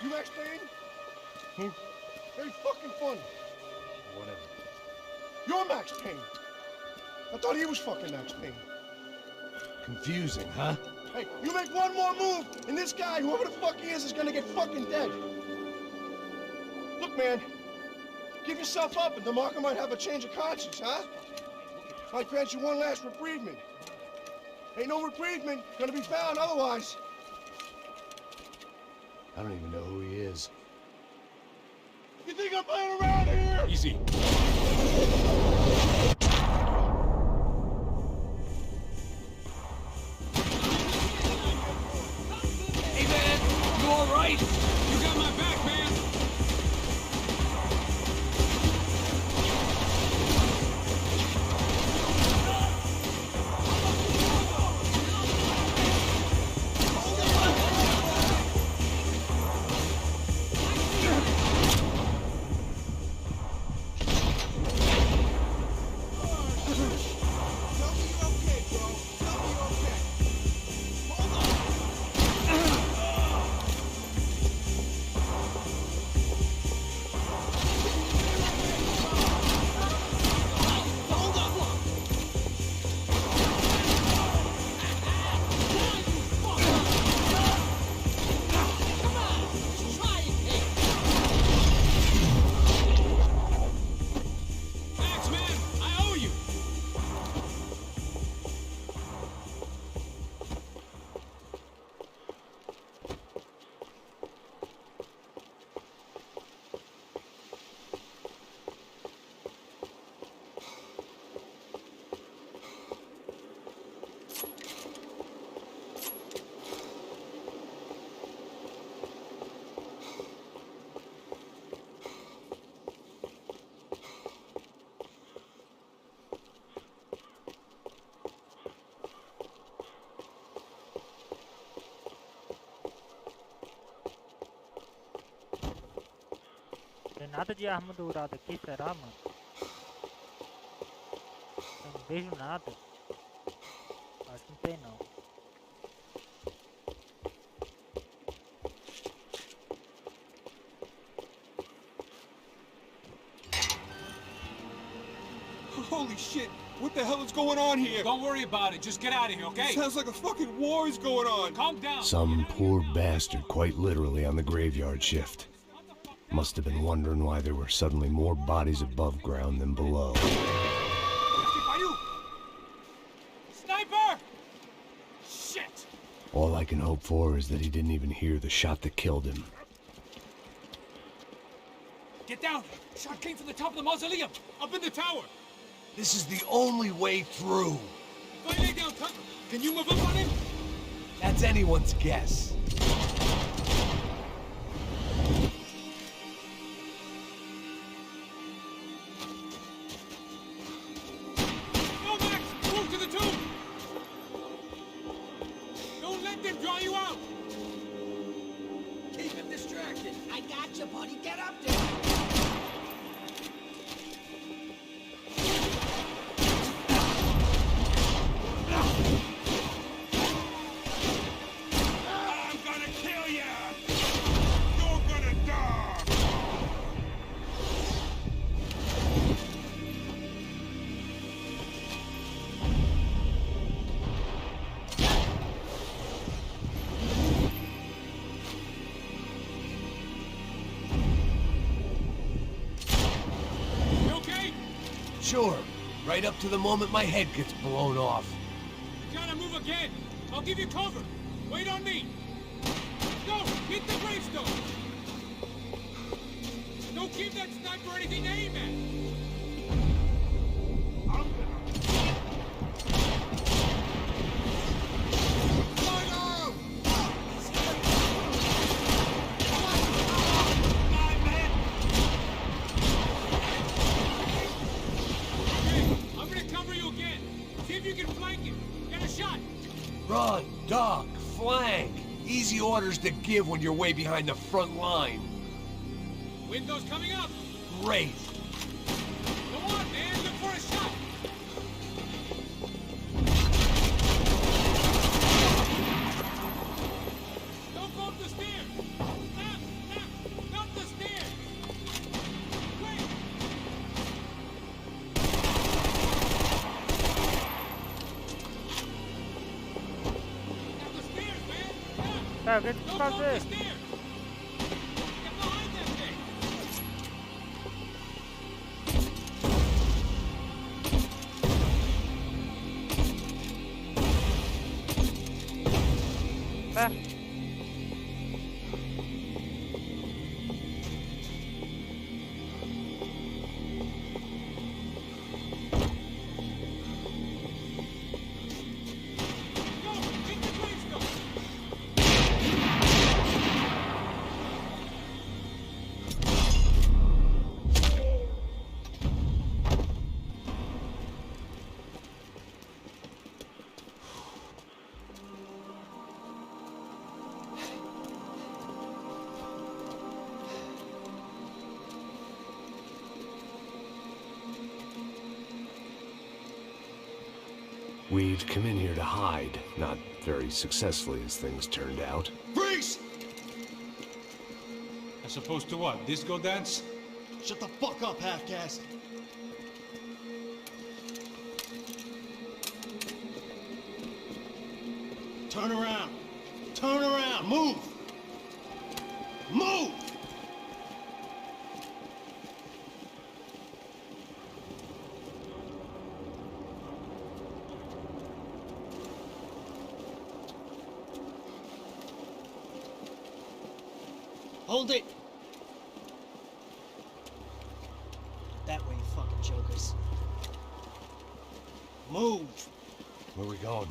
You Max Payne? Who? Very fucking funny. Whatever. You're Max Payne. I thought he was fucking Max Payne. Confusing, huh? Hey, you make one more move, and this guy, whoever the fuck he is gonna get fucking dead. Look, man, give yourself up, and DeMarco might have a change of conscience, huh? Might grant you one last reprievement. Ain't no reprievement gonna be found otherwise. I don't even know who he is. You think I'm playing around here? Easy. Hey, man, you all right? You got my back, man. Tem nada de arma dourada aqui, será, mano? Eu não vejo nada. Acho que não tem, não. Holy shit! What the hell is going on here? Don't worry about it. Just get out of here, okay? Sounds like a fucking war is going on. Calm down. Some poor bastard quite literally on the graveyard shift. Must have been wondering why there were suddenly more bodies above ground than below. Sniper! Shit! All I can hope for is that he didn't even hear the shot that killed him. Get down! Shot came from the top of the mausoleum, up in the tower. This is the only way through. If I lay down, Tuck, can you move up on him? That's anyone's guess. Go, Max! Move to the tomb! Don't let them draw you out! Keep him distracted. I got you, buddy. Get up there. I'm gonna kill you! You're gonna die! You okay? Sure. Right up to the moment my head gets blown off. You gotta move again. I'll give you cover. Wait on me. Go! Hit the gravestone! Don't give that sniper anything to aim at! Okay, I'm gonna cover you again. See if you can flank him. Get a shot. Run, duck, flank. Easy orders to give when you're way behind the front line. Window's coming up. Great. Come on, man. Look for a shot. Don't go up the stairs. Not the stairs. Wait. Tá, o que tem que fazer? Tá. We'd come in here to hide, not very successfully as things turned out. Freeze! As opposed to what? Disco dance? Shut the fuck up, half-caste. Turn around. Turn around. Move. Move! Hold it! That way, you fucking jokers. Move! Where we going?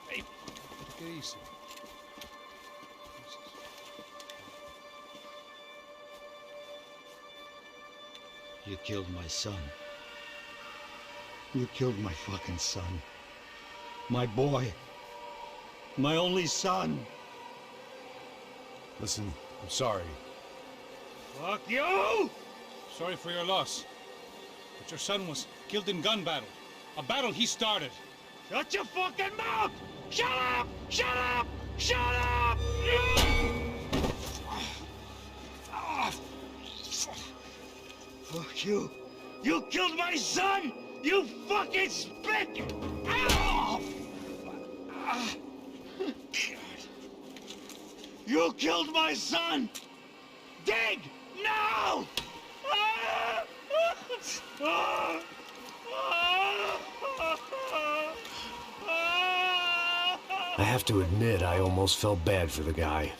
Hey, take it easy. You killed my son. You killed my fucking son. My boy. My only son. Listen, I'm sorry. Fuck you! Sorry for your loss. But your son was killed in gun battle. A battle he started. Shut your fucking mouth! Shut up! Shut up! Shut up! Fuck you! You killed my son! You fucking spick! Ow! You killed my son! Dig! No! I have to admit, I almost felt bad for the guy.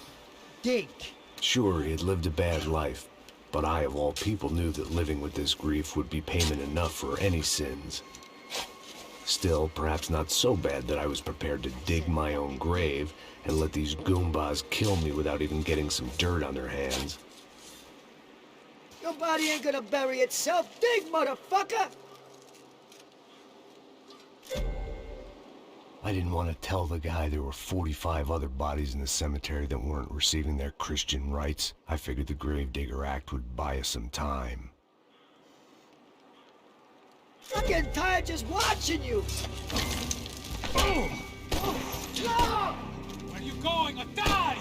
Dig! Sure, he had lived a bad life, but I, of all people, knew that living with this grief would be payment enough for any sins. Still, perhaps not so bad that I was prepared to dig my own grave and let these goombas kill me without even getting some dirt on their hands. Your body ain't gonna bury itself. Dig, motherfucker! I didn't want to tell the guy there were 45 other bodies in the cemetery that weren't receiving their Christian rites. I figured the Gravedigger Act would buy us some time. I'm getting tired just watching you. Oh! No! Where are you going? Or die!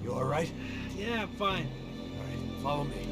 You all right? Yeah, I'm fine. All right, follow me.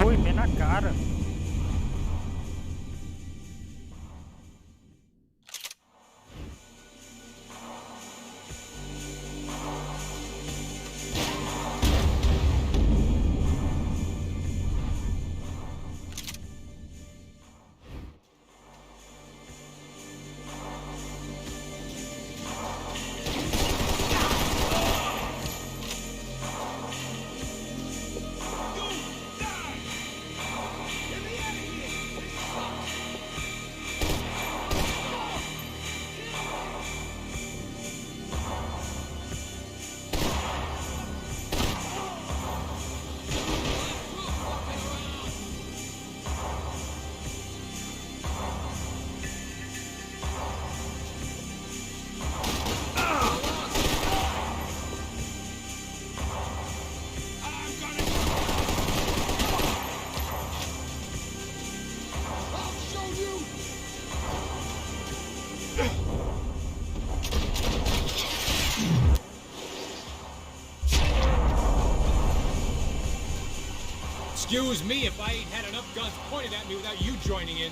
Ui, bem na cara. Excuse me if I ain't had enough guns pointed at me without you joining in.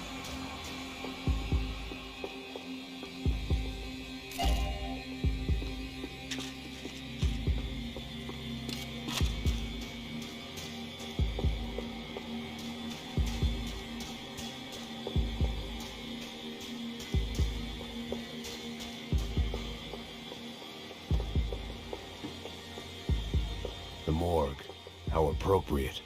The morgue. How appropriate.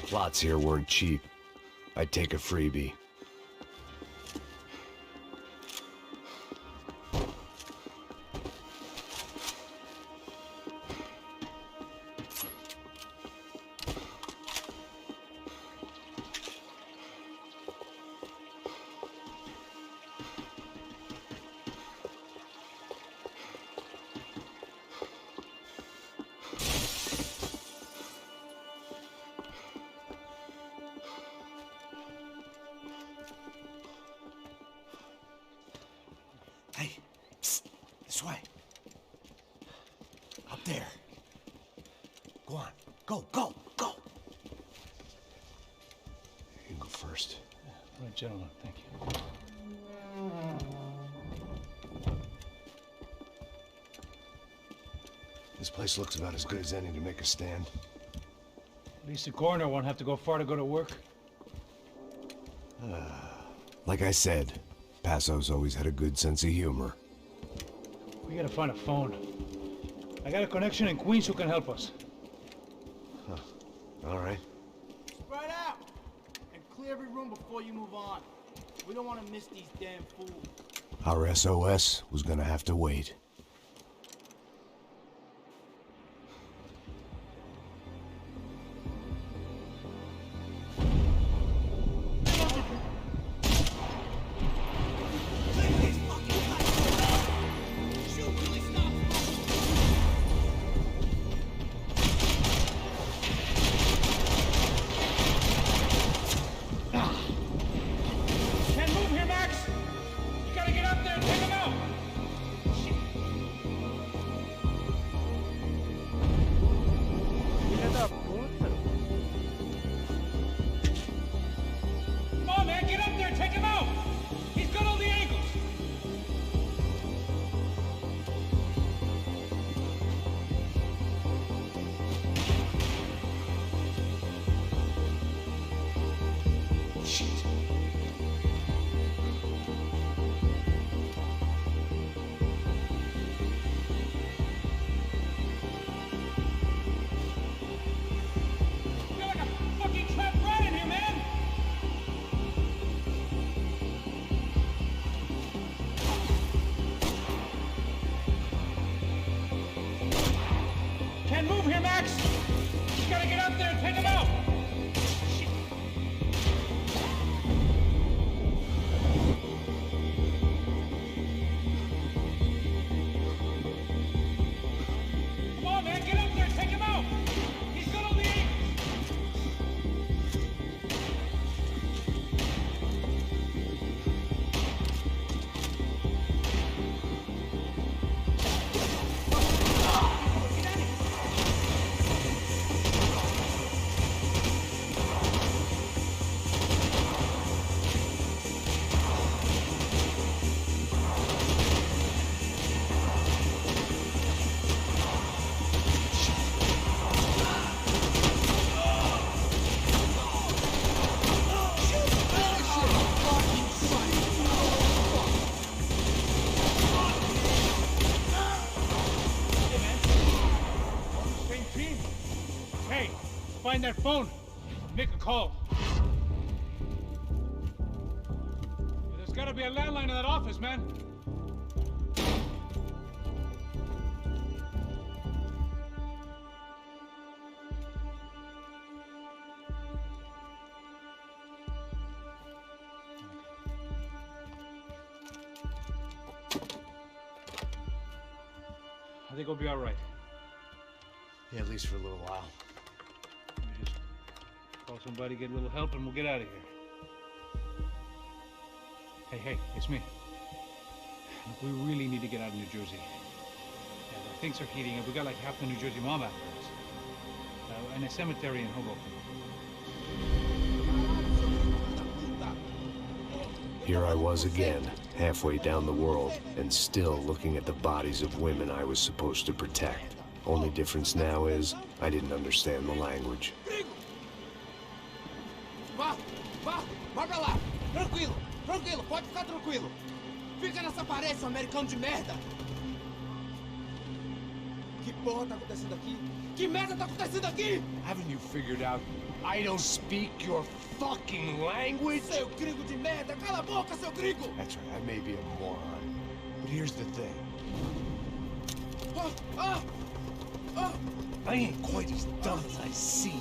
Plots here weren't cheap. I'd take a freebie. Hey, psst, this way. Up there. Go on. Go, go, go. You can go first. All right, gentlemen, thank you. This place looks about as good as any to make a stand. At least the coroner won't have to go far to go to work. Like I said, Passo's always had a good sense of humor. We gotta find a phone. I got a connection in Queens who can help us. Huh. All right. Spread out! And clear every room before you move on. We don't want to miss these damn fools. Our SOS was gonna have to wait. Can't move here, Max! You gotta get up there and take him out! find that phone. Make a call. There's gotta be a landline in that office, man. I think we'll be all right. Yeah, at least for a little while. Let me just call somebody, get a little help, and we'll get out of here. Hey, it's me. Look, we really need to get out of New Jersey. Yeah, things are heating up. We got like half the New Jersey mob after us. And a cemetery in Hoboken. Here I was again, halfway down the world, and still looking at the bodies of women I was supposed to protect. Only difference now is, I didn't understand the language. Vá pra lá. Tranquilo, pode ficar tranquilo. Fica nessa parede, seu americano de merda. Que porra tá acontecendo aqui? Que merda tá acontecendo aqui? Haven't you figured out I don't speak your fucking language? Seu gringo de merda, cala a boca, seu gringo! That's right, I may be a moron, but here's the thing. I ain't quite as dumb as I seem.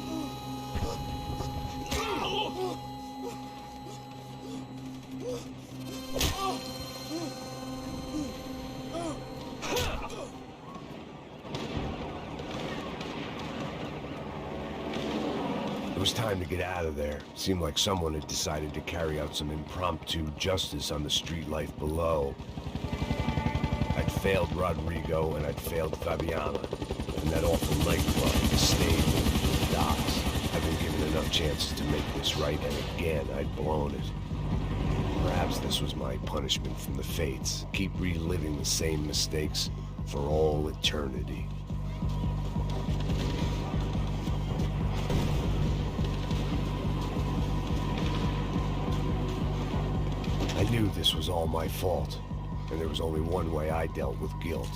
It was time to get out of there. Seemed like someone had decided to carry out some impromptu justice on the street life below. I'd failed Rodrigo and I'd failed Fabiana. And that awful nightclub, the stable, the docks. I'd been given enough chances to make this right, and again, I'd blown it. Perhaps this was my punishment from the fates. Keep reliving the same mistakes for all eternity. I knew this was all my fault, and there was only one way I dealt with guilt.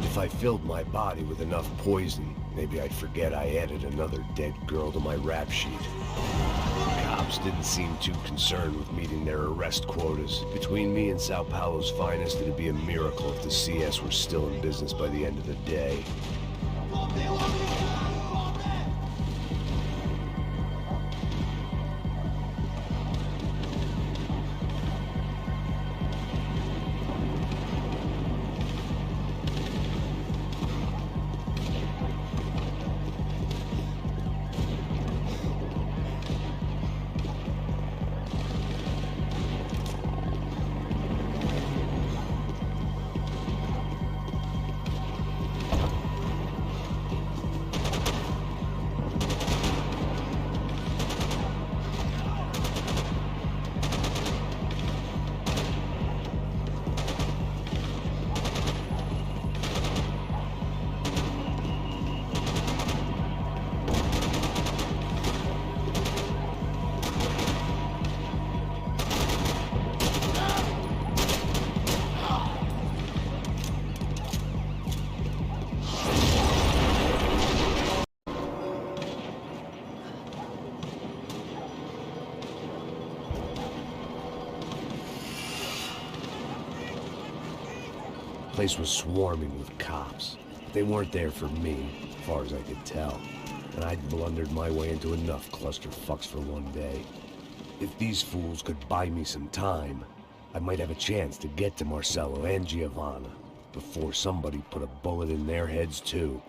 If I filled my body with enough poison, maybe I'd forget I added another dead girl to my rap sheet. The cops didn't seem too concerned with meeting their arrest quotas. Between me and Sao Paulo's finest, it'd be a miracle if the CS were still in business by the end of the day. The place was swarming with cops. They weren't there for me, as far as I could tell. And I'd blundered my way into enough clusterfucks for one day. If these fools could buy me some time, I might have a chance to get to Marcello and Giovanna before somebody put a bullet in their heads too.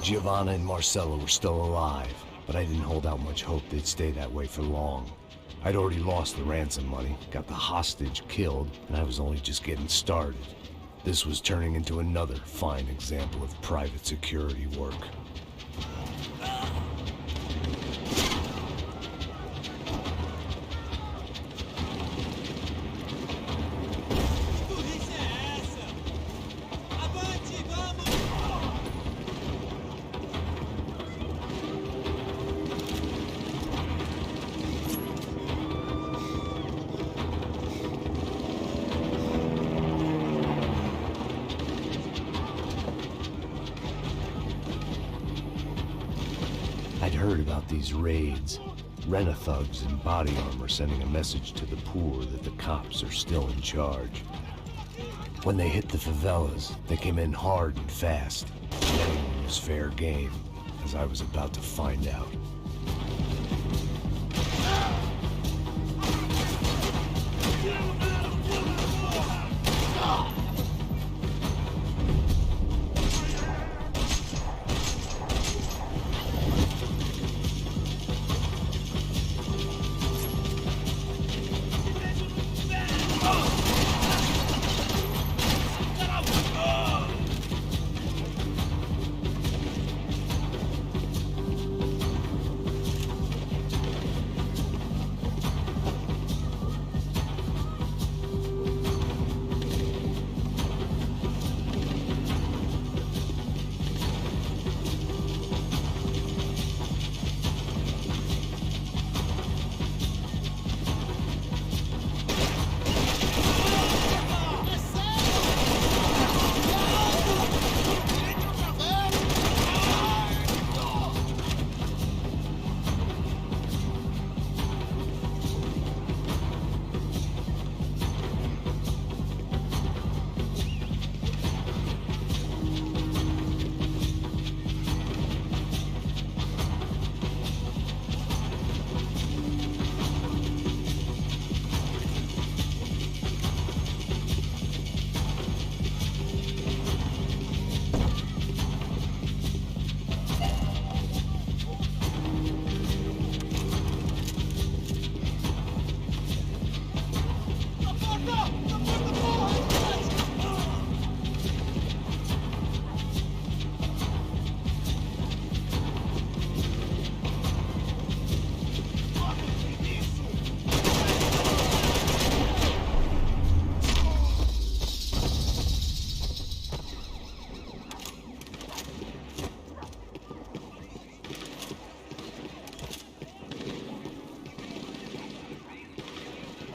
Giovanna and Marcella were still alive, but I didn't hold out much hope they'd stay that way for long. I'd already lost the ransom money, got the hostage killed, and I was only just getting started. This was turning into another fine example of private security work. I'd heard about these raids. Rent-a-thugs in body armor sending a message to the poor that the cops are still in charge. When they hit the favelas, they came in hard and fast. And anyone was fair game, as I was about to find out.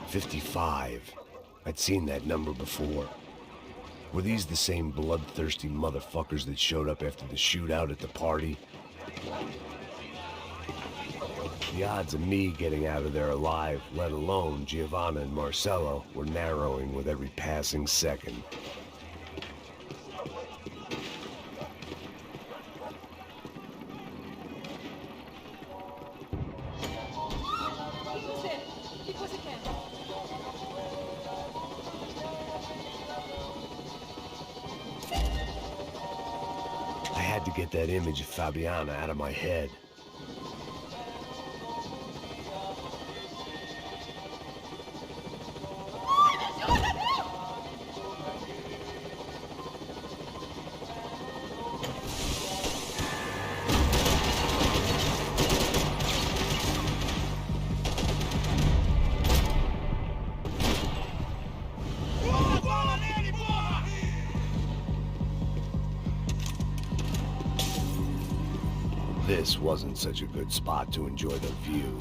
"55. I'd seen that number before. Were these the same bloodthirsty motherfuckers that showed up after the shootout at the party? The odds of me getting out of there alive, let alone Giovanna and Marcello, were narrowing with every passing second. I had to get that image of Fabiana out of my head. This wasn't such a good spot to enjoy the view.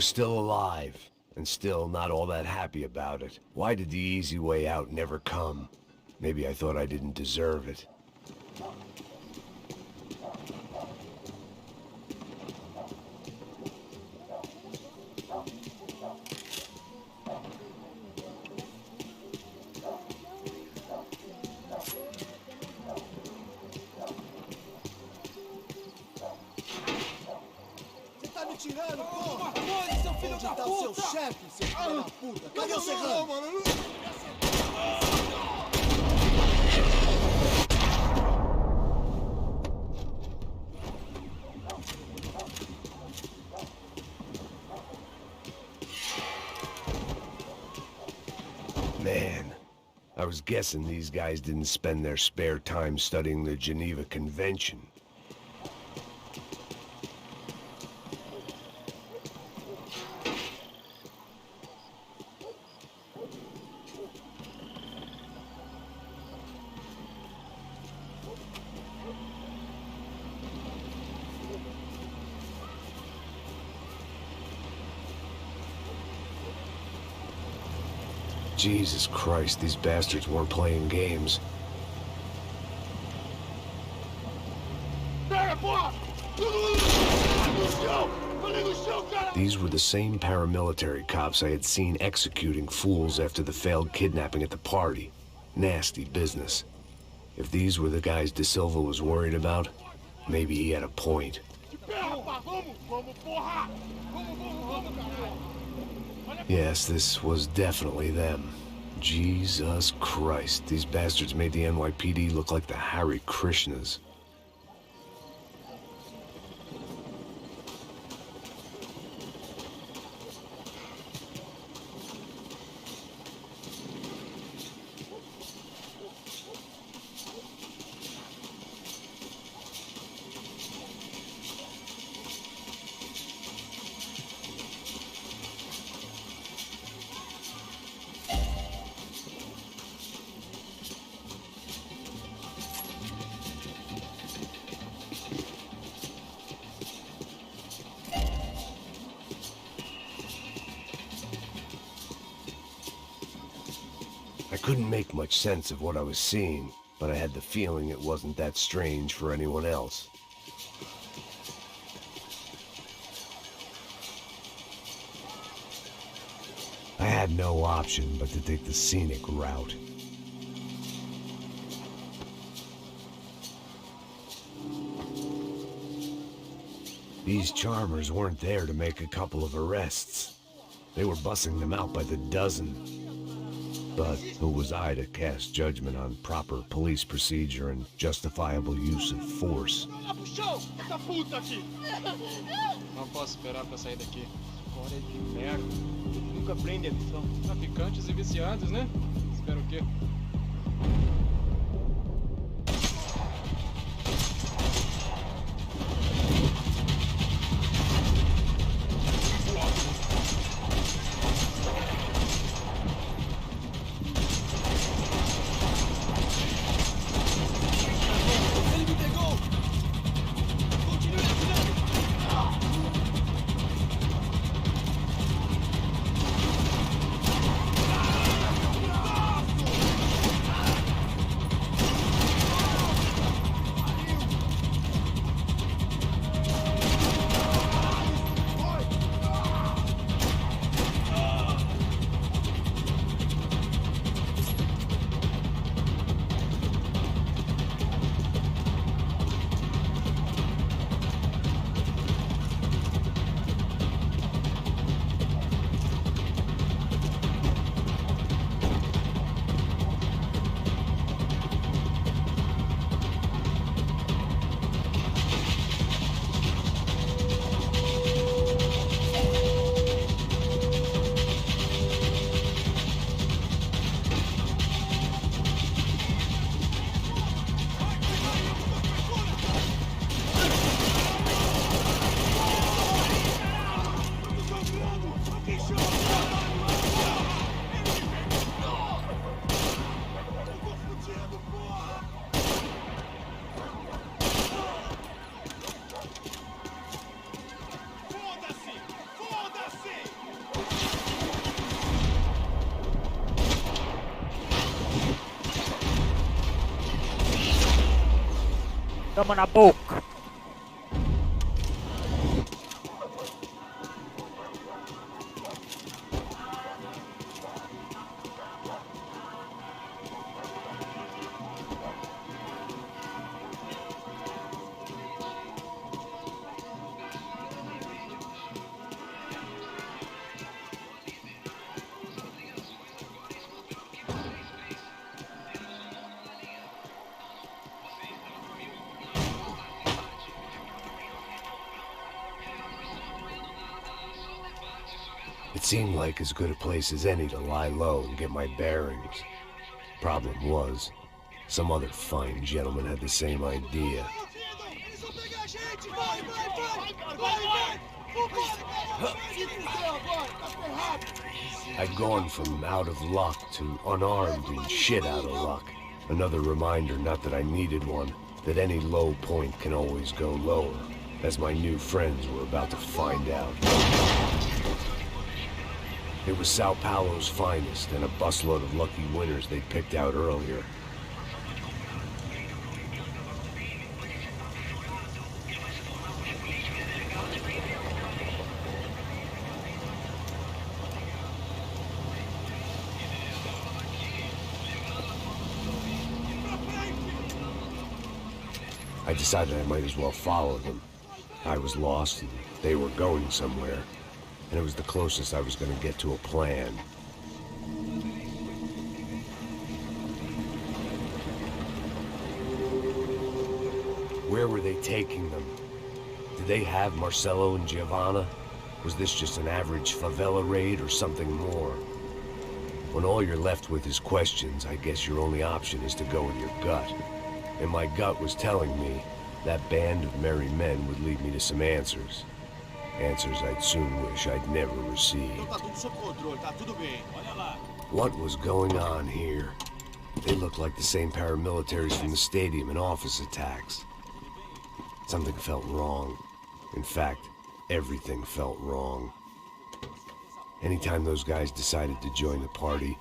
was still alive, and still not all that happy about it. Why did the easy way out never come? Maybe I thought I didn't deserve it. Tirando, porra! Marconi, seu filho da puta! Onde tá seu chefe, seu filho da puta? Cadê o Serrano? Man, I was guessing these guys didn't spend their spare time studying the Geneva Convention. Jesus Christ, these bastards weren't playing games. These were the same paramilitary cops I had seen executing fools after the failed kidnapping at the party. Nasty business. If these were the guys De Silva was worried about, maybe he had a point. Yes, this was definitely them. Jesus Christ, these bastards made the NYPD look like the Hare Krishnas. I couldn't make much sense of what I was seeing, but I had the feeling it wasn't that strange for anyone else. I had no option but to take the scenic route. These charmers weren't there to make a couple of arrests. They were bussing them out by the dozen. But who was I to cast judgment on proper police procedure and justifiable use of force? Não posso esperar pra sair daqui. História de merda. Nunca aprende a lição. Traficantes e viciados, né? Espero o quê? Foda-se! Foda-se! Toma na boca. It seemed like as good a place as any to lie low and get my bearings. Problem was, some other fine gentleman had the same idea. I'd gone from out of luck to unarmed and shit out of luck. Another reminder, not that I needed one, that any low point can always go lower, as my new friends were about to find out. It was Sao Paulo's finest and a busload of lucky winners they'd picked out earlier. I decided I might as well follow them. I was lost and they were going somewhere, and it was the closest I was going to get to a plan. Where were they taking them? Did they have Marcelo and Giovanna? Was this just an average favela raid or something more? When all you're left with is questions, I guess your only option is to go with your gut. And my gut was telling me that band of merry men would lead me to some answers. Answers I'd soon wish I'd never received. What was going on here? They looked like the same paramilitaries from the stadium and office attacks. Something felt wrong. In fact, everything felt wrong. Anytime those guys decided to join the party,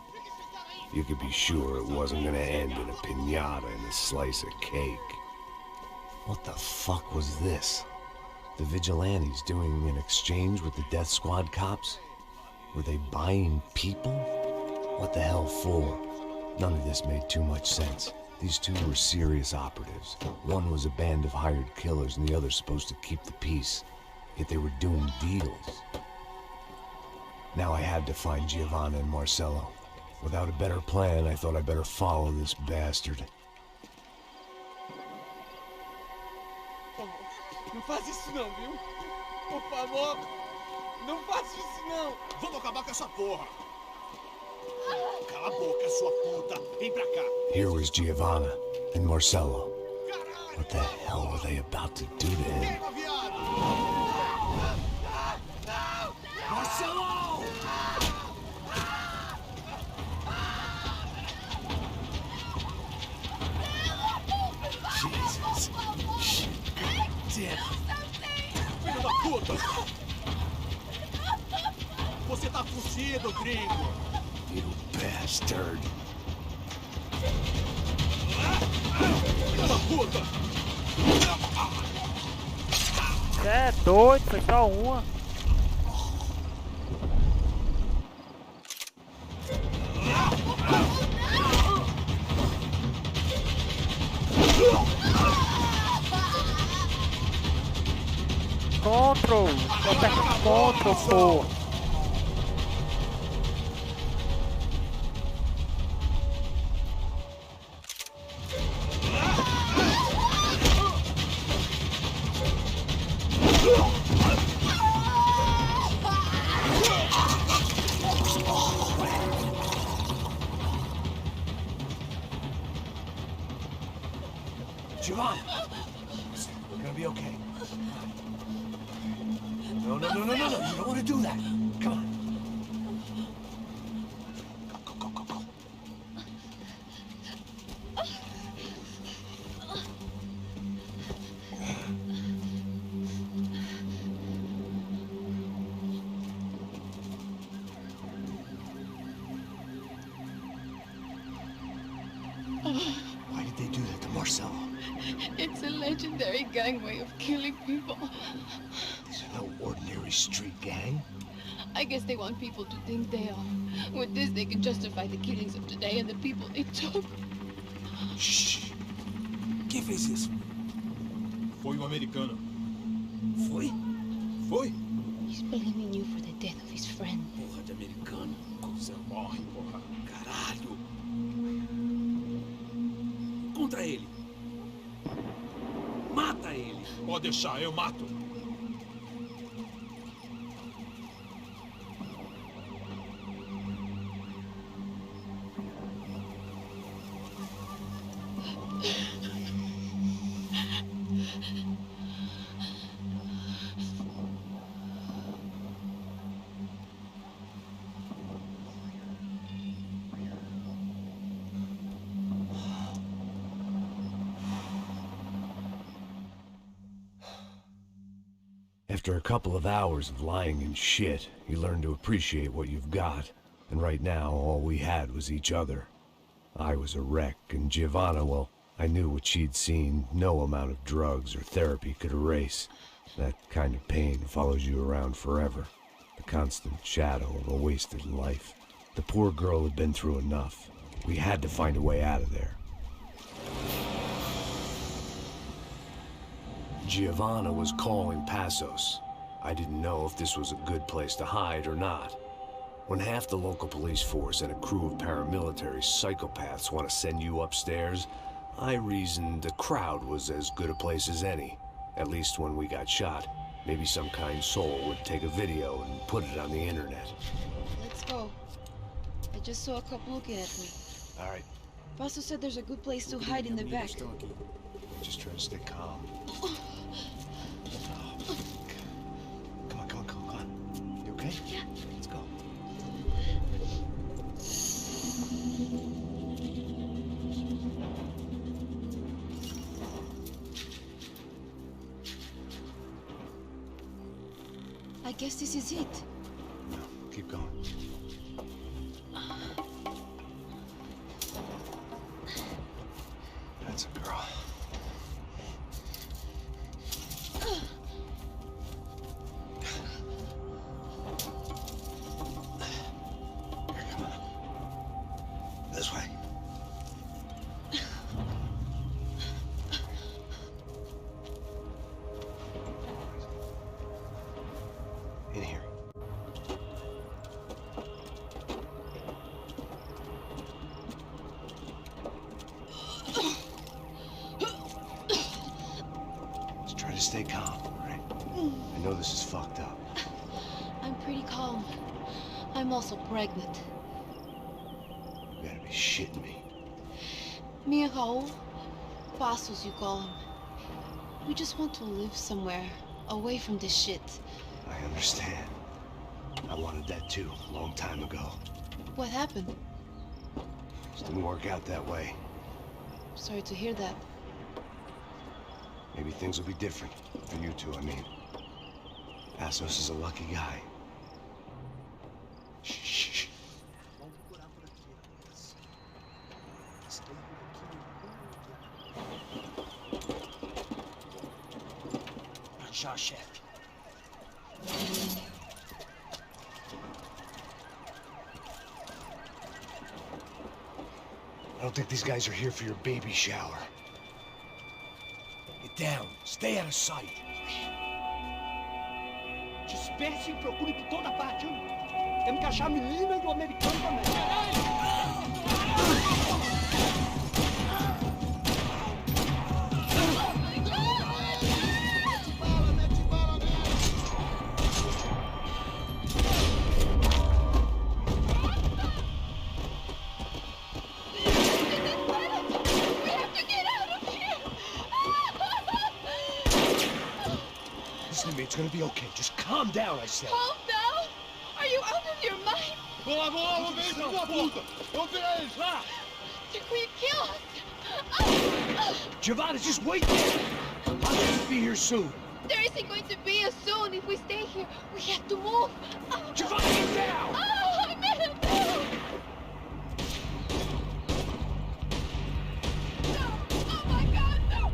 you could be sure it wasn't gonna end in a piñata and a slice of cake. What the fuck was this? The vigilantes doing an exchange with the death squad cops? Were they buying people? What the hell for? None of this made too much sense. These two were serious operatives. One was a band of hired killers and the other supposed to keep the peace. Yet they were doing deals. Now I had to find Giovanna and Marcelo. Without a better plan, I thought I'd better follow this bastard. Não faz isso não, viu? Por favor, não faça isso não. Vamos acabar com essa porra. Cala a boca, sua puta. Vem pra cá. Here was Giovanna and Marcelo. What the hell were they about to do to him? Marcelo! Jesus. Shit. Damn. Filho da puta! Você tá fugido, gringo! You bastard. Filho da puta! Cê é doido, foi só uma. Control! Aperta Control, pô! Giovanna! We're gonna be okay. No, no, no, no, no, no. You don't want to do that. Come on. Go, go, go, go, go. Why did they do that to Marcelo? It's a legendary gang way of killing people. These are no ordinary street gang. I guess they want people to think they are. With this, they can justify the killings of today and the people they took. Shh. Quem fez isso? Foi o americano. Foi? Foi? He's blaming you for the death of his friend. Porra de americano. Você morre, porra. Caralho. Contra ele. Mata ele. Pode deixar, eu mato. After a couple of hours of lying in shit, you learn to appreciate what you've got. And right now, all we had was each other. I was a wreck, and Giovanna, well, I knew what she'd seen no amount of drugs or therapy could erase. That kind of pain follows you around forever. The constant shadow of a wasted life. The poor girl had been through enough. We had to find a way out of there. Giovanna was calling Passos. I didn't know if this was a good place to hide or not. When half the local police force and a crew of paramilitary psychopaths want to send you upstairs, I reasoned the crowd was as good a place as any. At least when we got shot, maybe some kind soul would take a video and put it on the internet. Let's go. I just saw a cop looking at me. All right, Pasto said there's a good place to hide in the back. just try to stay calm. Come on. You okay? Yeah. Let's go. I guess this is it. No, keep going. That's a girl. Here, come on. This way. In here. Just try to stay calm, all right? I know this is fucked up. I'm pretty calm. I'm also pregnant. You gotta be shitting me. Me and Raul, Passos you call him. We just want to live somewhere, away from this shit. I understand. I wanted that too, a long time ago. What happened? Just didn't work out that way. Sorry to hear that. Maybe things will be different. For you two, I mean. Passos is a lucky guy. Shh. Já, chefe. I don't think these guys are here for your baby shower. Get down. Stay out of sight. Disperse e procure por toda parte. Temos que achar a menina e o americano também. Listen to me, it's gonna be okay. Just calm down, I said. Calm down? Are you out of your mind? Vamos lá, vamos ver esse filho da puta! Vamos virar eles, lá! They're going to kill us! Giovanna, just wait there! I'll just be here soon. There isn't going to be a soon if we stay here. We have to move. Giovanna, get down! Oh, I made a move! No! Oh my God, no!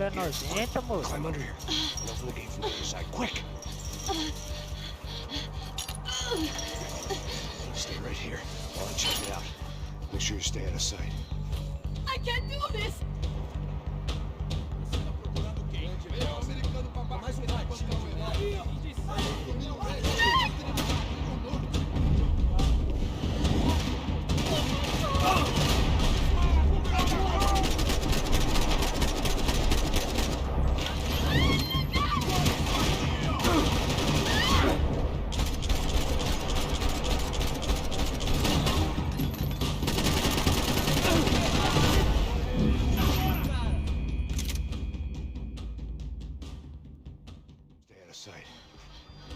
é nojenta, moço. Climb under here and open the gate from the other side. Quick! Stay right here while I check it out. Make sure you stay out of sight. I can't do this!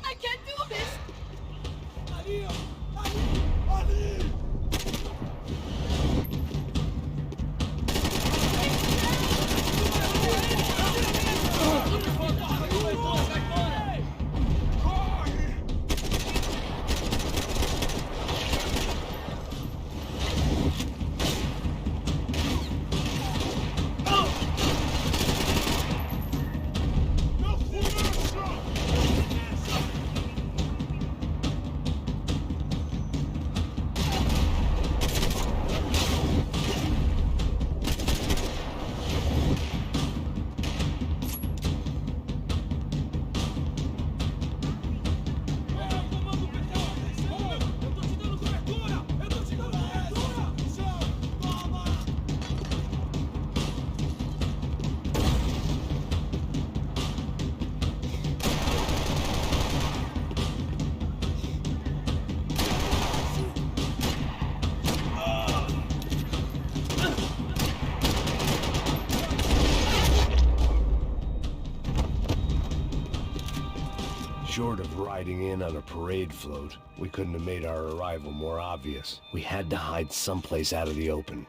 I can't do this! Short of riding in on a parade float, we couldn't have made our arrival more obvious. We had to hide someplace out of the open.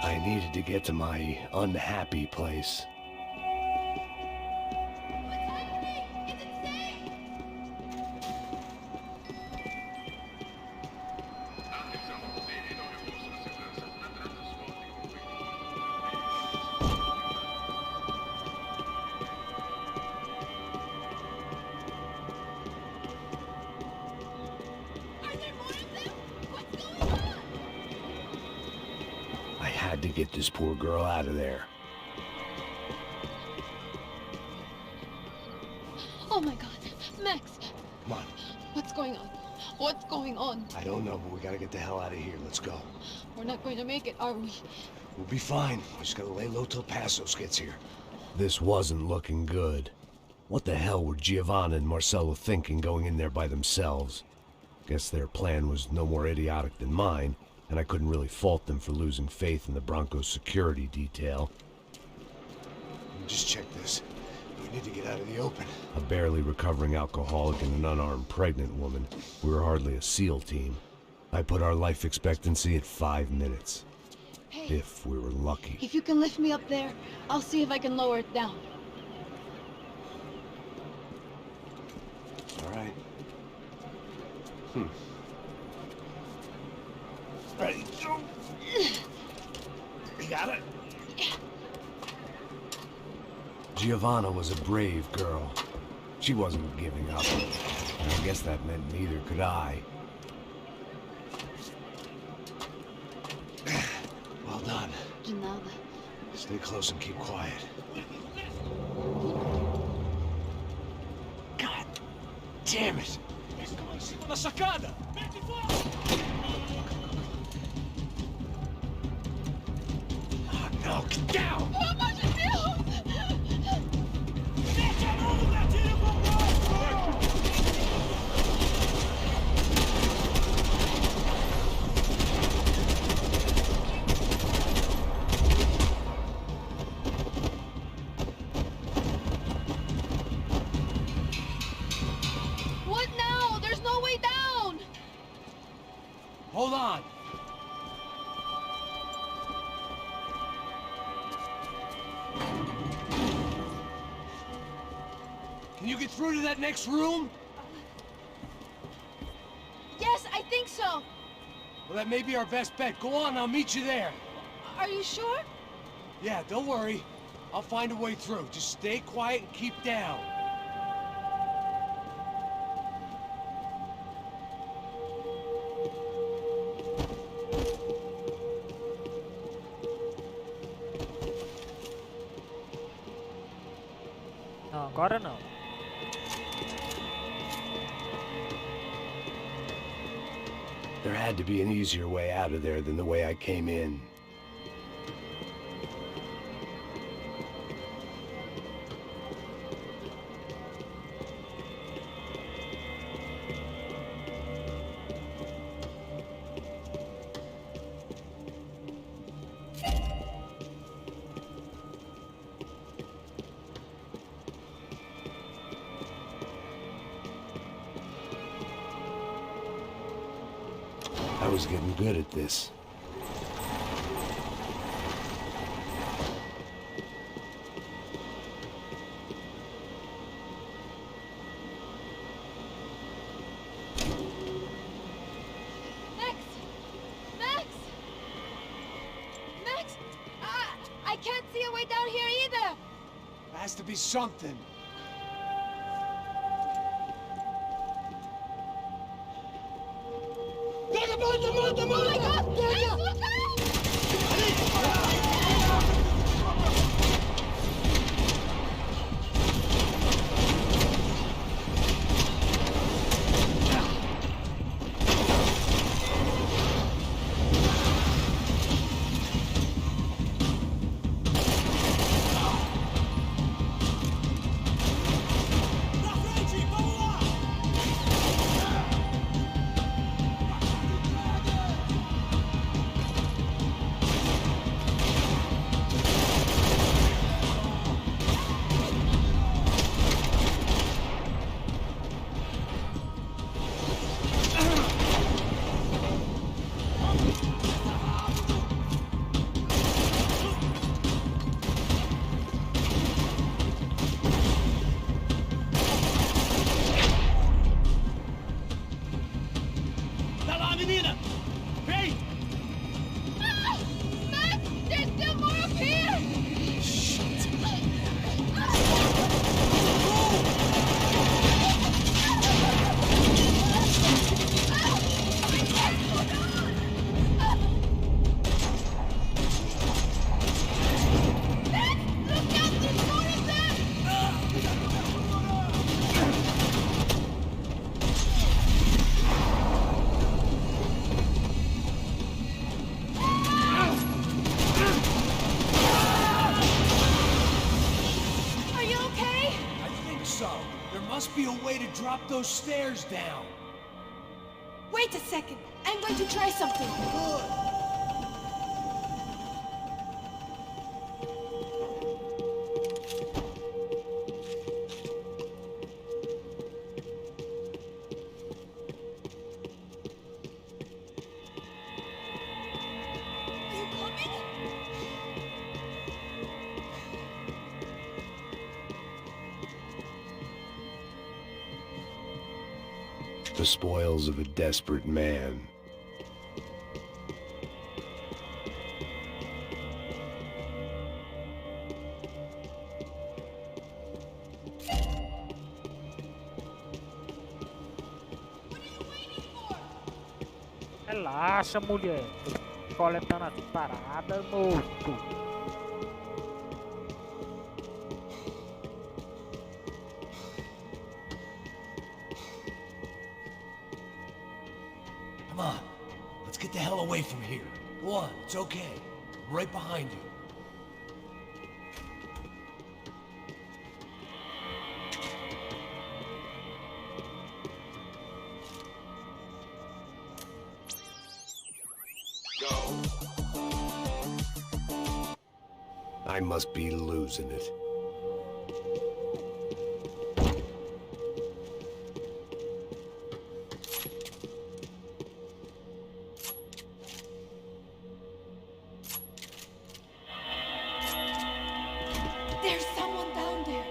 I needed to get to my unhappy place. I had to get this poor girl out of there. Oh my God, Max! Come on. What's going on? What's going on? I don't know, but we gotta get the hell out of here. Let's go. We're not going to make it, are we? We'll be fine. We just gotta lay low till Passos gets here. This wasn't looking good. What the hell were Giovanna and Marcello thinking going in there by themselves? Guess their plan was no more idiotic than mine, and I couldn't really fault them for losing faith in the Broncos security detail. Just check this. We need to get out of the open. A barely recovering alcoholic and an unarmed pregnant woman. We were hardly a SEAL team. I put our life expectancy at 5 minutes. Hey, if we were lucky. if you can lift me up there, I'll see if I can lower it down. All right. Ready, go. You got it? Giovanna was a brave girl. She wasn't giving up. And I guess that meant neither could I. Well done. De nada. Stay close and keep quiet. God damn it! Na sacada! Oh, no, get down! Pelo amor de Deus! Mete a mão no gatilho com What now? There's no way down! Hold on. Can you get through to that next room? Yes, I think so. Well, that may be our best bet. Go on, I'll meet you there. Are you sure? Yeah, don't worry. I'll find a way through. Just stay quiet and keep down. Não, agora não. There had to be an easier way out of there than the way I came in. I was getting good at this. Max! Max! Max! I can't see a way down here either! There has to be something. Oh my God! Max, look out! Tá lá, menina! Vem! Max! There's still more up here! Are you okay? I think so. There must be a way to drop those stairs down. Wait a second. I'm going to try something. Are you coming? The spoils of a desperate man. Relaxa, mulher. Tô coletando as paradas, moço. Come on. Let's get the hell away from here. Go on, it's okay. I'm right behind you. I must be losing it. There's someone down there.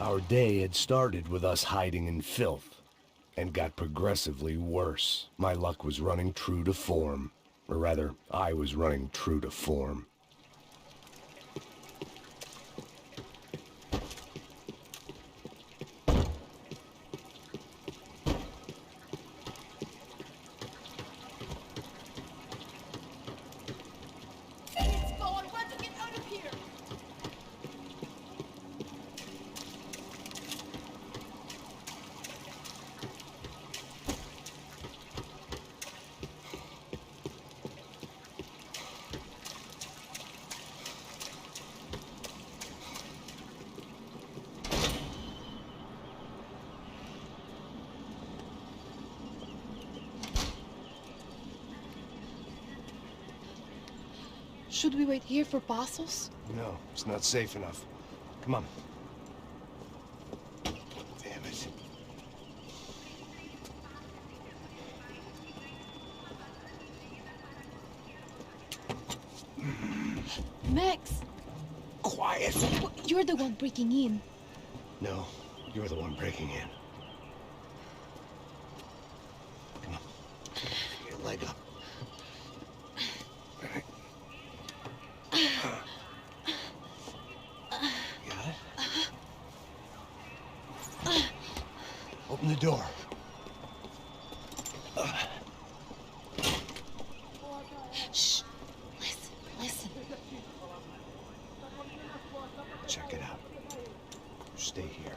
Our day had started with us hiding in filth, and got progressively worse. My luck was running true to form. Or rather, I was running true to form. Should we wait here for Passos? No, it's not safe enough. Come on. Damn it. Max! Quiet! You're the one breaking in. No, you're the one breaking in. Come on. Get your leg up. Got it? Open the door. Shh. Listen. Check it out. You stay here.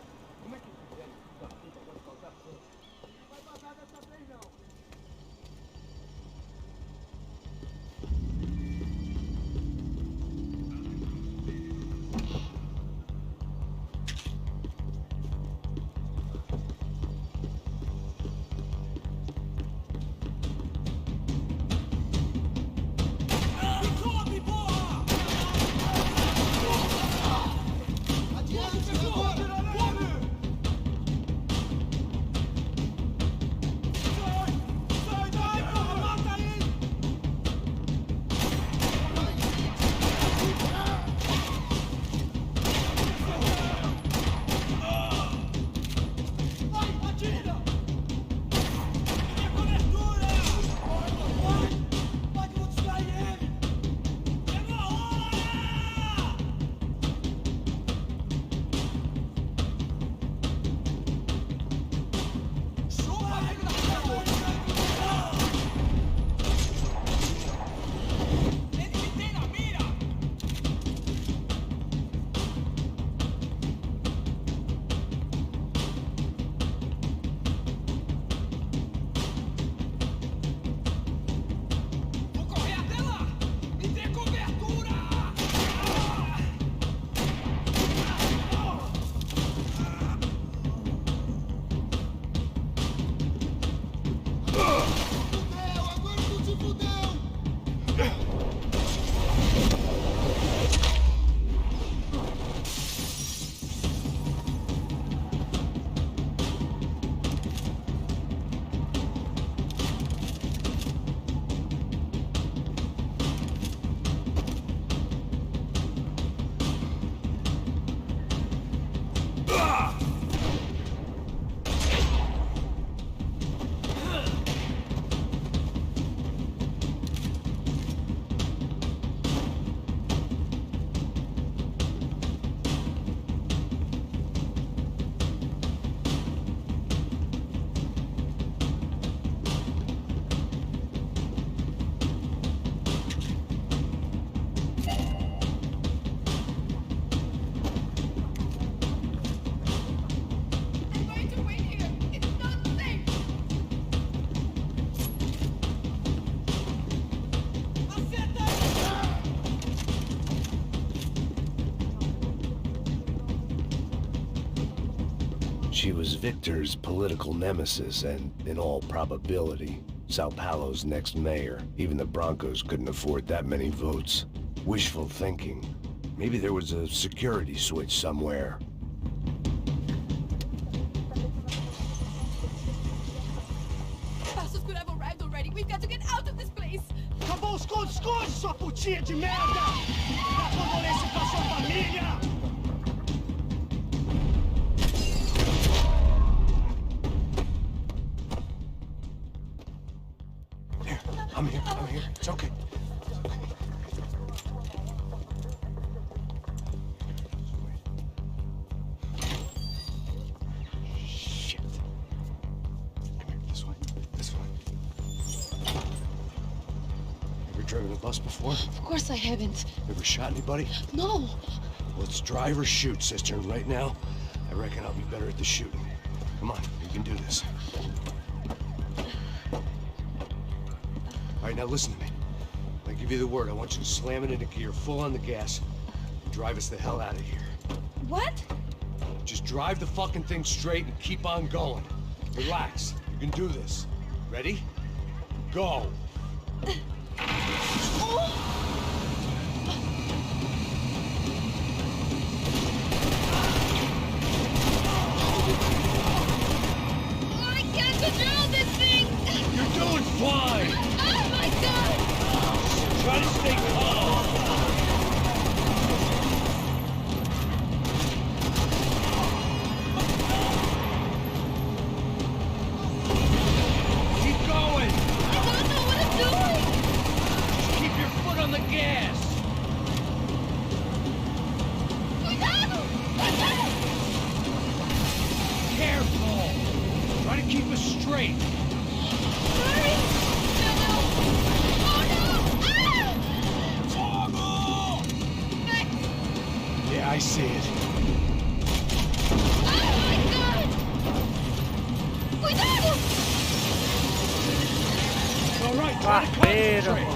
She was Victor's political nemesis and, in all probability, Sao Paulo's next mayor. Even the Broncos couldn't afford that many votes. Wishful thinking. Maybe there was a security switch somewhere. Passos could have arrived already. We've got to get out of this place. Acabou, esconde, sua putinha de merda! Dá condolência pra sua família! a bus before? Of course I haven't. Ever shot anybody? No. Let's drive or shoot, sister. And right now, I reckon I'll be better at the shooting. Come on, you can do this. All right, now listen to me. When I give you the word, I want you to slam it into gear, full on the gas, and drive us the hell out of here. What? Just drive the fucking thing straight and keep on going. Relax. You can do this. Ready? Go. I can't control this thing! You're doing fine! Oh my god! Try to stay calm! Keep going! I don't know what I'm doing! Just keep your foot on the gas! Cuidado! Cuidado! Careful! Try to keep us straight! Hurry! No, no! Oh no! Ah! Max! Yeah, I see it. Oh my god! Cuidado! All right, try to concentrate.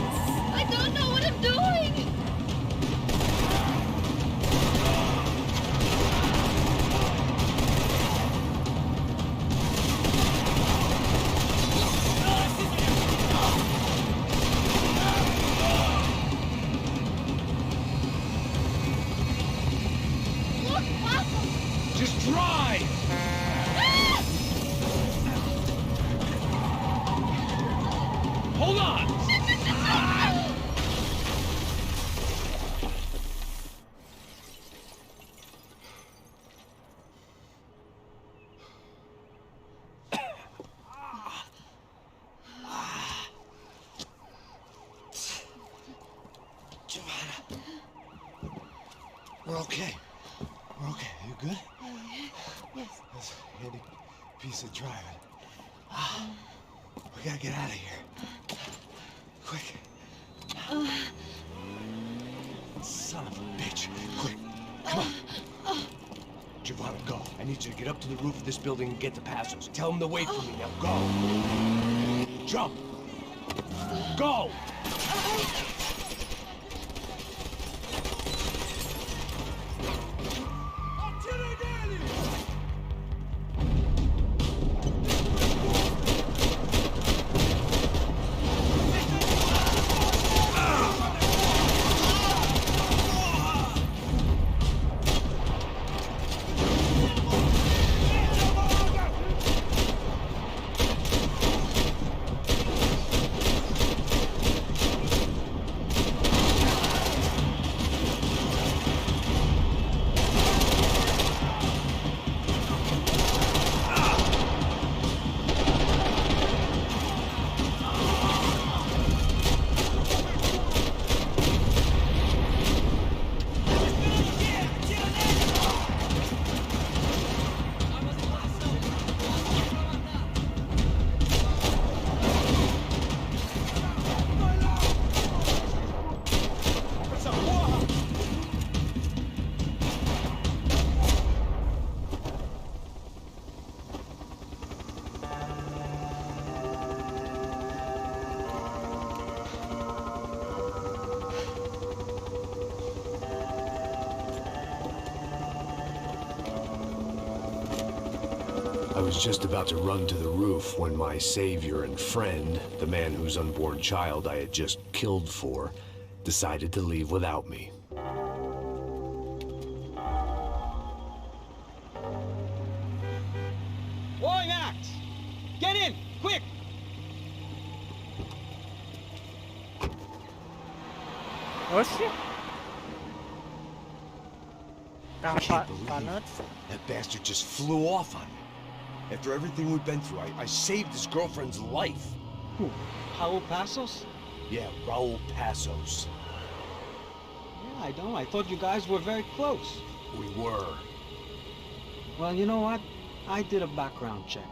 I don't know what I'm doing! Look, Papa! Just drive! Hold on! Giovanna. We're okay. We're okay. You good? Yes. That's a handy piece of driving. We gotta get out of here. Quick. Son of a bitch. Quick. Come on. Giovanna, go. I need you to get up to the roof of this building and get to Passos. Tell them to wait for me. Now go. Jump. Go. I was just about to run to the roof when my savior and friend, the man whose unborn child I had just killed for, decided to leave without me. Boy, Max! Get in! Quick! Oxi. I can't believe that bastard just flew off on me. After everything we've been through, I saved his girlfriend's life. Who? Raul Passos? Yeah, Raul Passos. Yeah, I know. I thought you guys were very close. We were. Well, you know what? I did a background check.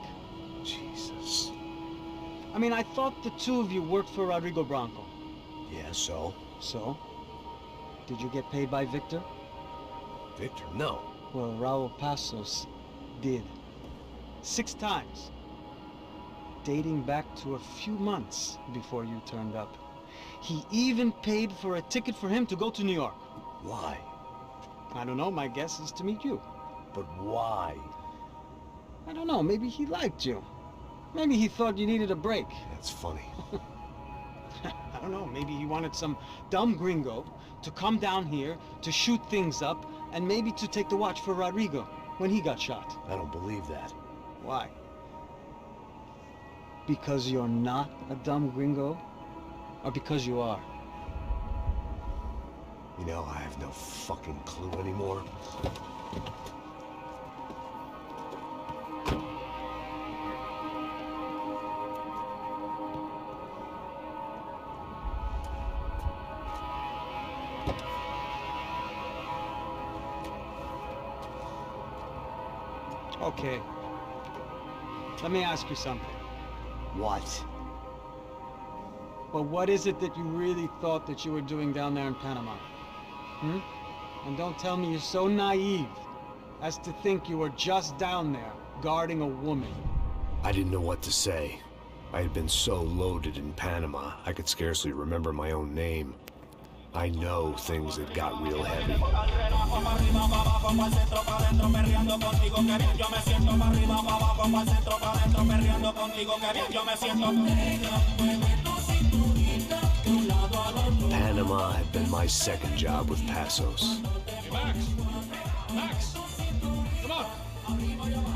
Jesus. I mean, I thought the two of you worked for Rodrigo Branco. Yeah, so? So? Did you get paid by Victor? Victor? No. Well, Raul Passos did. 6 times. Dating back to a few months before you turned up. He even paid for a ticket for him to go to New York. Why? I don't know, my guess is to meet you. But why? I don't know, maybe he liked you. Maybe he thought you needed a break. That's funny. I don't know, maybe he wanted some dumb gringo to come down here to shoot things up and maybe to take the watch for Rodrigo when he got shot. I don't believe that. Why? Because you're not a dumb gringo? Or because you are? You know, I have no fucking clue anymore. Okay. Let me ask you something. What? Well, what is it that you really thought that you were doing down there in Panama? Hmm? And don't tell me you're so naive as to think you were just down there guarding a woman. I didn't know what to say. I had been so loaded in Panama, I could scarcely remember my own name. I know things that got real heavy. Panama had been my second job with Passos. Hey, Max, come on.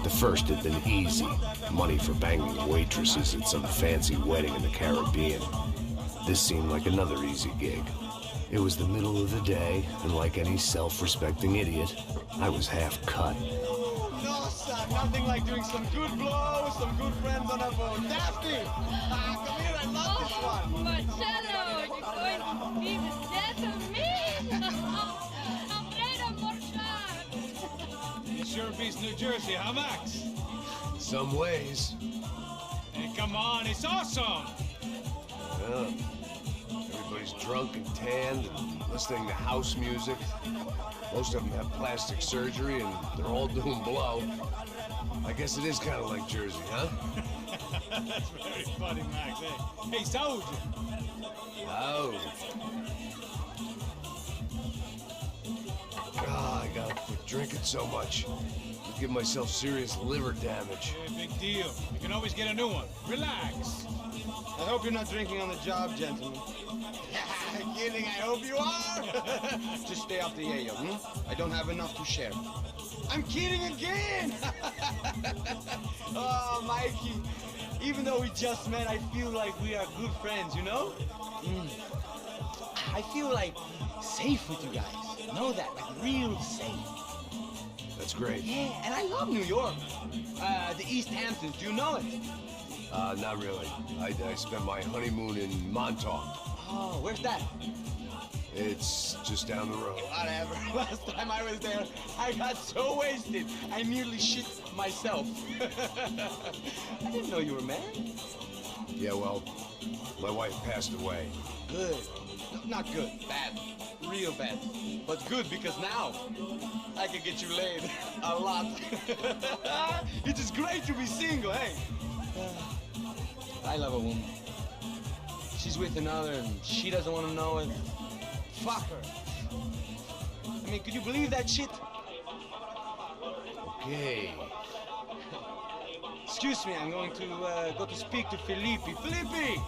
The first had been easy. Money for banging waitresses at some fancy wedding in the Caribbean. This seemed like another easy gig. It was the middle of the day, and like any self-respecting idiot, I was half cut. No, son, nothing like doing some good blow with some good friends on a boat. Daphne! Come here, I love this one. Marcello, you're going to be the death of me. I'm ready to marchar. It sure beats New Jersey, huh, Max? Some ways. Hey, come on, it's awesome. Yeah. Everybody's drunk and tanned and listening to house music. Most of them have plastic surgery and they're all doing blow. I guess it is kind of like Jersey, huh? That's very funny, Max. Hey, soldier. Oh. God, I gotta quit drinking so much. I'll give myself serious liver damage. Yeah, big deal. You can always get a new one. Relax. I hope you're not drinking on the job, gentlemen. Kidding, I hope you are. Just stay off the yayo, I don't have enough to share. I'm kidding again. Oh, Mikey. Even though we just met, I feel like we are good friends, you know? I feel like safe with you guys. Know that, like real safe. That's great. Yeah, and I love New York. The East Hamptons, do you know it? Not really. I spent my honeymoon in Montauk. Oh, where's that? It's just down the road. Whatever. Last time I was there, I got so wasted, I nearly shit myself. I didn't know you were married. Yeah, well, my wife passed away. Good. No, not good. Bad. Real bad. But good because now I can get you laid a lot. It is great to be single, hey? I love a woman. She's with another and she doesn't want to know it. Fuck her. I mean, could you believe that shit? Okay. Excuse me, I'm going to go to speak to Felipe. Felipe!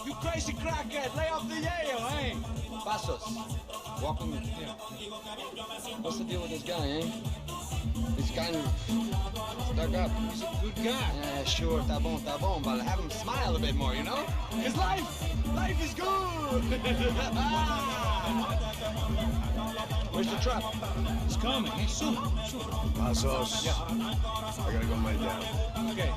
You crazy crackhead, lay off the yayo, eh? Passos, welcome. Yeah. What's the deal with this guy, eh? He's kind of stuck up. He's a good guy. Yeah, sure, tá bom, but have him smile a bit more, you know? His life is good! Where's the truck? It's coming. Hey, soon. Passos. Yeah. I gotta go lay down. Okay.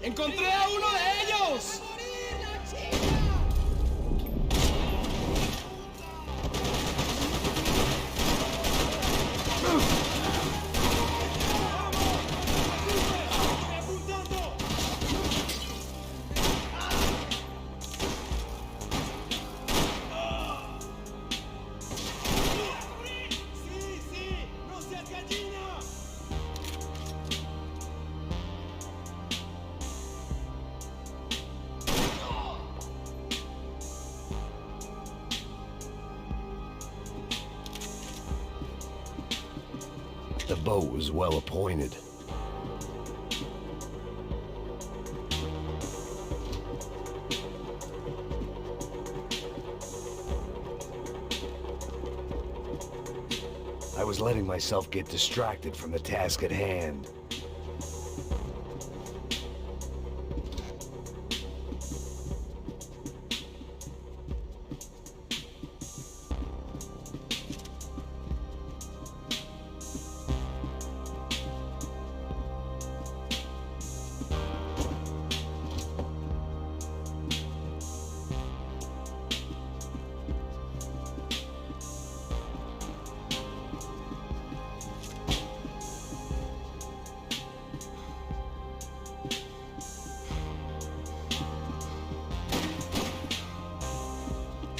¡Encontré a uno de ellos! The boat was well appointed. I was letting myself get distracted from the task at hand.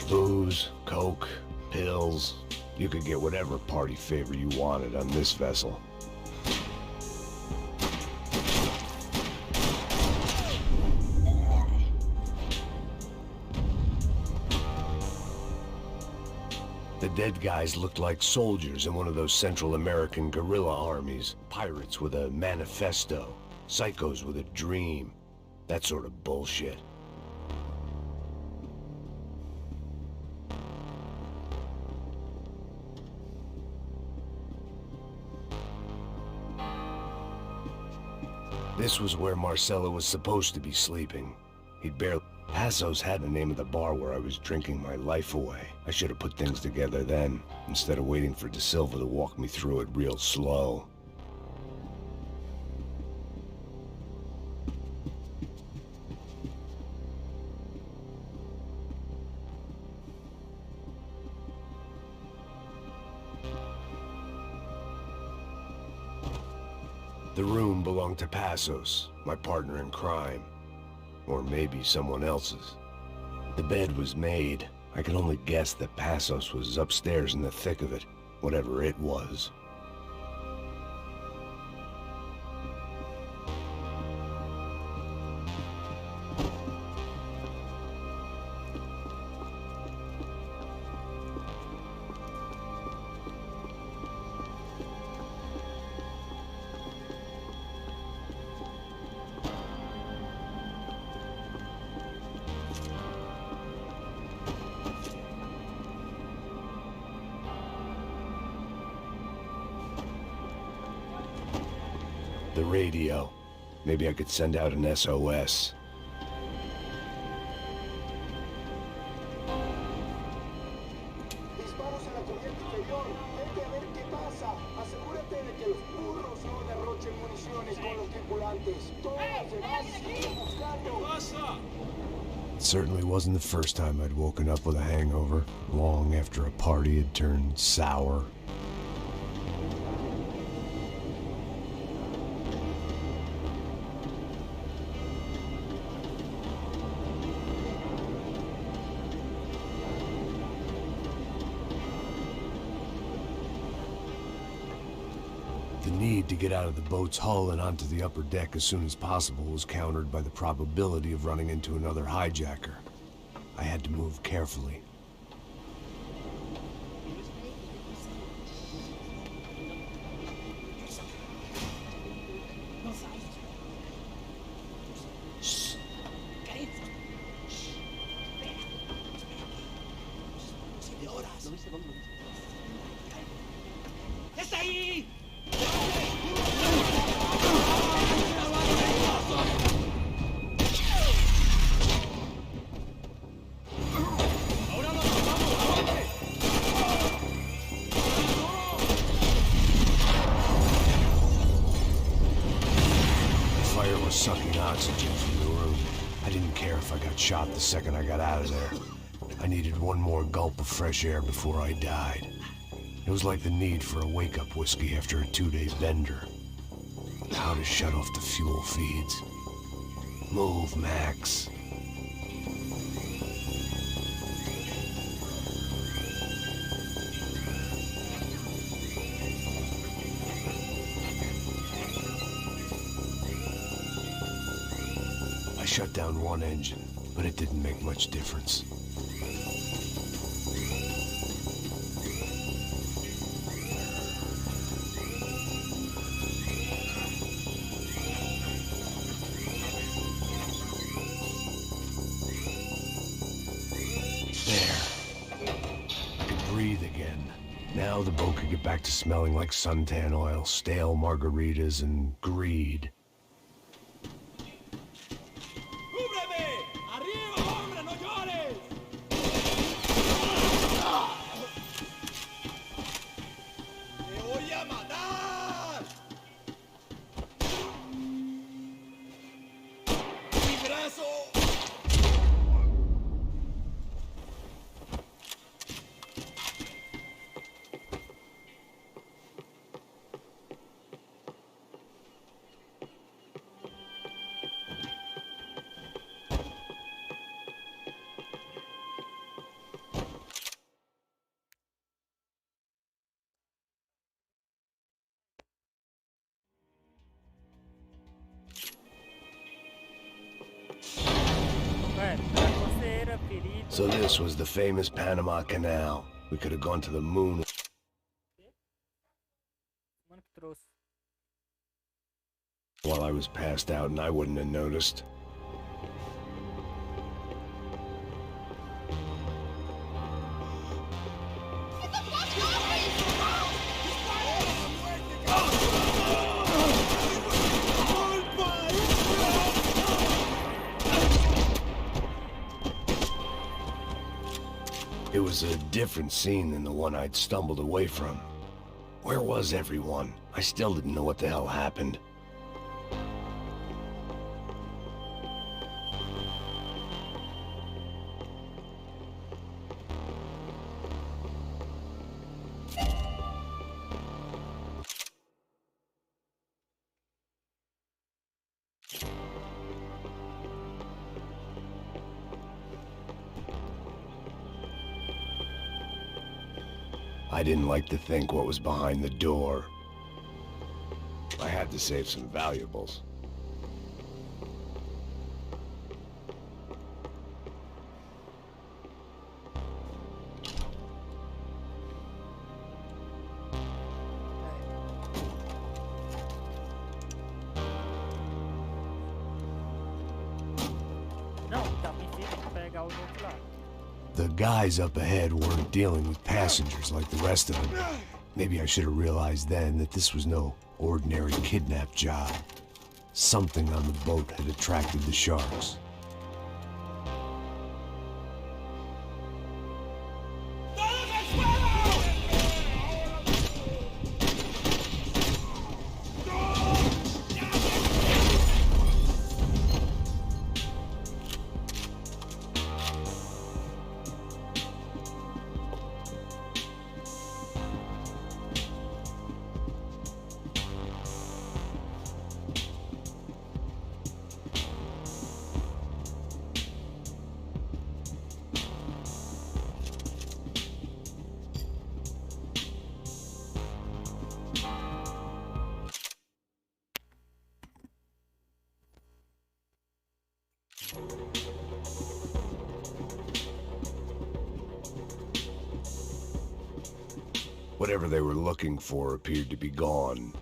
Booze, coke, pills. You could get whatever party favor you wanted on this vessel. The dead guys looked like soldiers in one of those Central American guerrilla armies. Pirates with a manifesto. Psychos with a dream. That sort of bullshit. This was where Marcelo was supposed to be sleeping. He'd barely... Passos had the name of the bar where I was drinking my life away. I should have put things together then, instead of waiting for De Silva to walk me through it real slow. The room belonged to Passos, my partner in crime. Or maybe someone else's. The bed was made. I could only guess that Passos was upstairs in the thick of it, whatever it was. The radio. Maybe I could send out an SOS. Disparos en la corriente inferior. Vete a ver qué pasa. Asegúrate de que los burros no derrochen municiones con los tripulantes. Todos los demás siguen buscando. It certainly wasn't the first time I'd woken up with a hangover, long after a party had turned sour. The need to get out of the boat's hull and onto the upper deck as soon as possible was countered by the probability of running into another hijacker. I had to move carefully. ¡Está ahí! The fire was sucking oxygen if I got shot the second I got out of there. I needed one more gulp of fresh air before I died. It was like the need for a wake-up whiskey after a 2-day bender. How to shut off the fuel feeds. Move, Max. I shut down one engine, but it didn't make much difference. Breathe again. Now the boat could get back to smelling like suntan oil, stale margaritas, and greed. So this was the famous Panama Canal. We could have gone to the moon. While I was passed out and I wouldn't have noticed. It was a different scene than the one I'd stumbled away from. Where was everyone? I still didn't know what the hell happened. I didn't like to think what was behind the door. I had to save some valuables. The guys up ahead weren't dealing with passengers like the rest of them. Maybe I should have realized then that this was no ordinary kidnap job. Something on the boat had attracted the sharks. Whatever they were looking for appeared to be gone.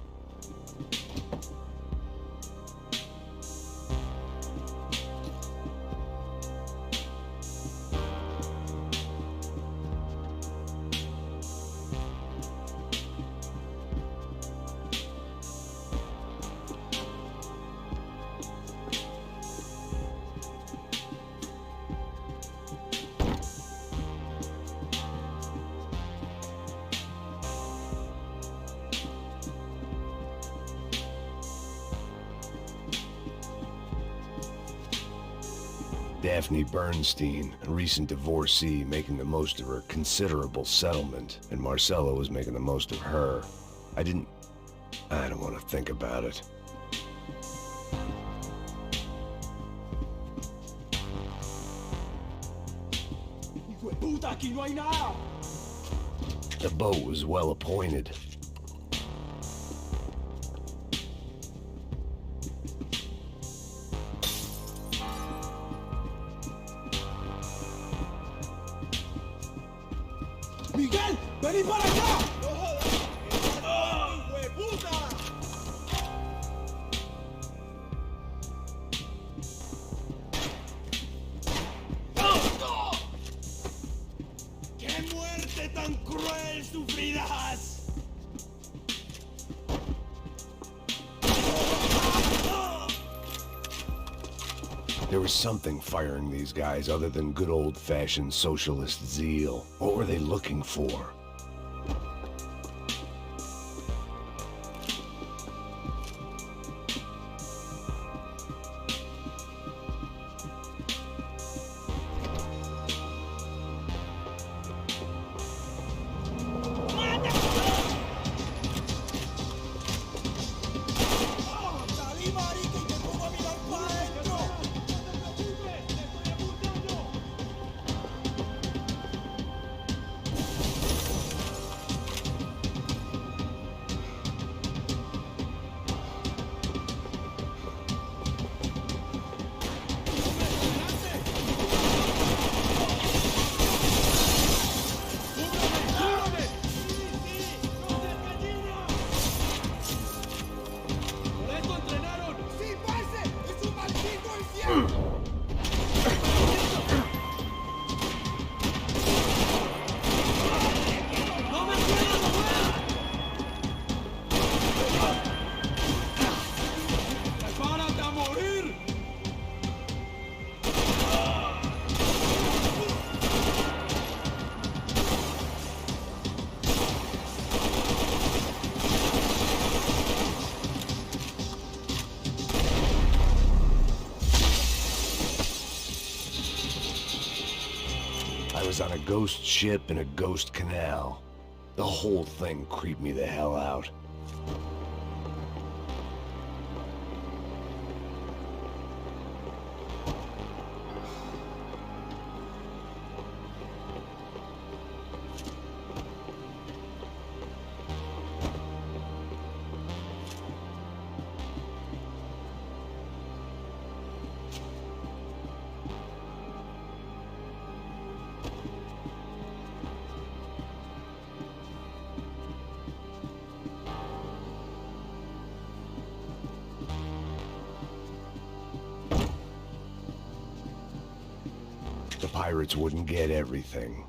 Daphne Bernstein, a recent divorcee, making the most of her considerable settlement, and Marcelo was making the most of her. I don't want to think about it. The boat was well appointed. Miguel, vení para acá. ¡Qué muerte tan cruel sufrirás! There was something firing these guys other than good old-fashioned socialist zeal. What were they looking for? I was on a ghost ship in a ghost canal. The whole thing creeped me the hell out. The pirates wouldn't get everything.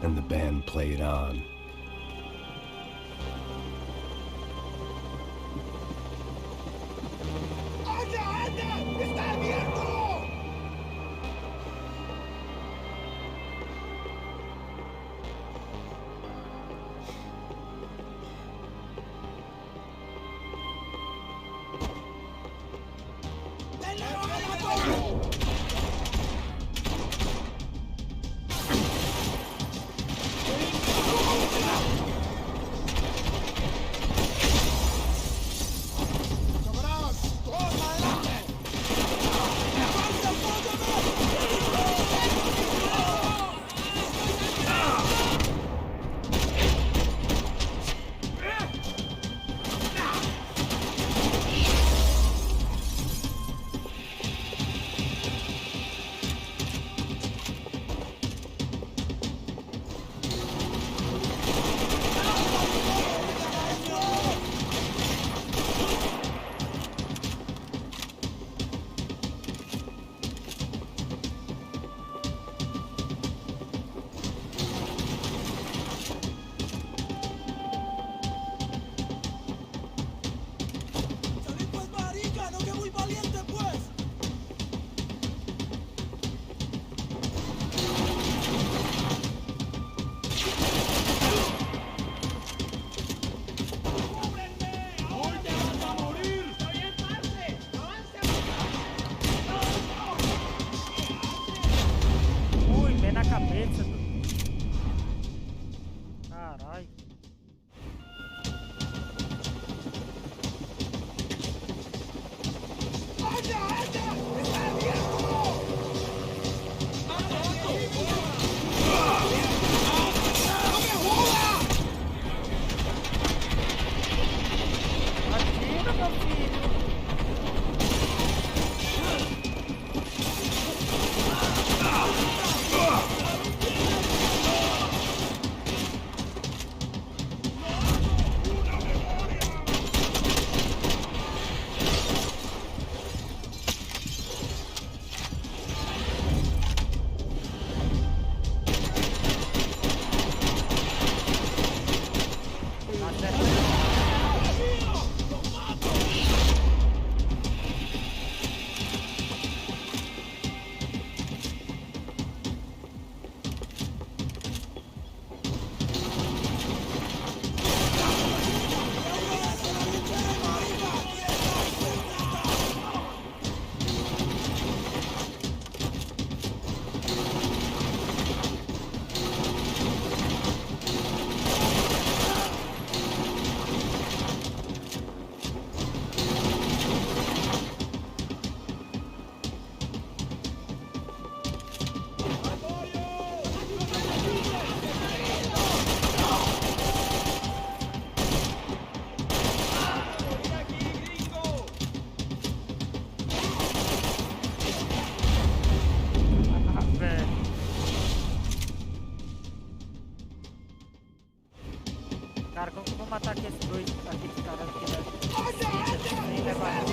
And the band played on. Cara, como que eu vou matar aqueles caras que nem levar.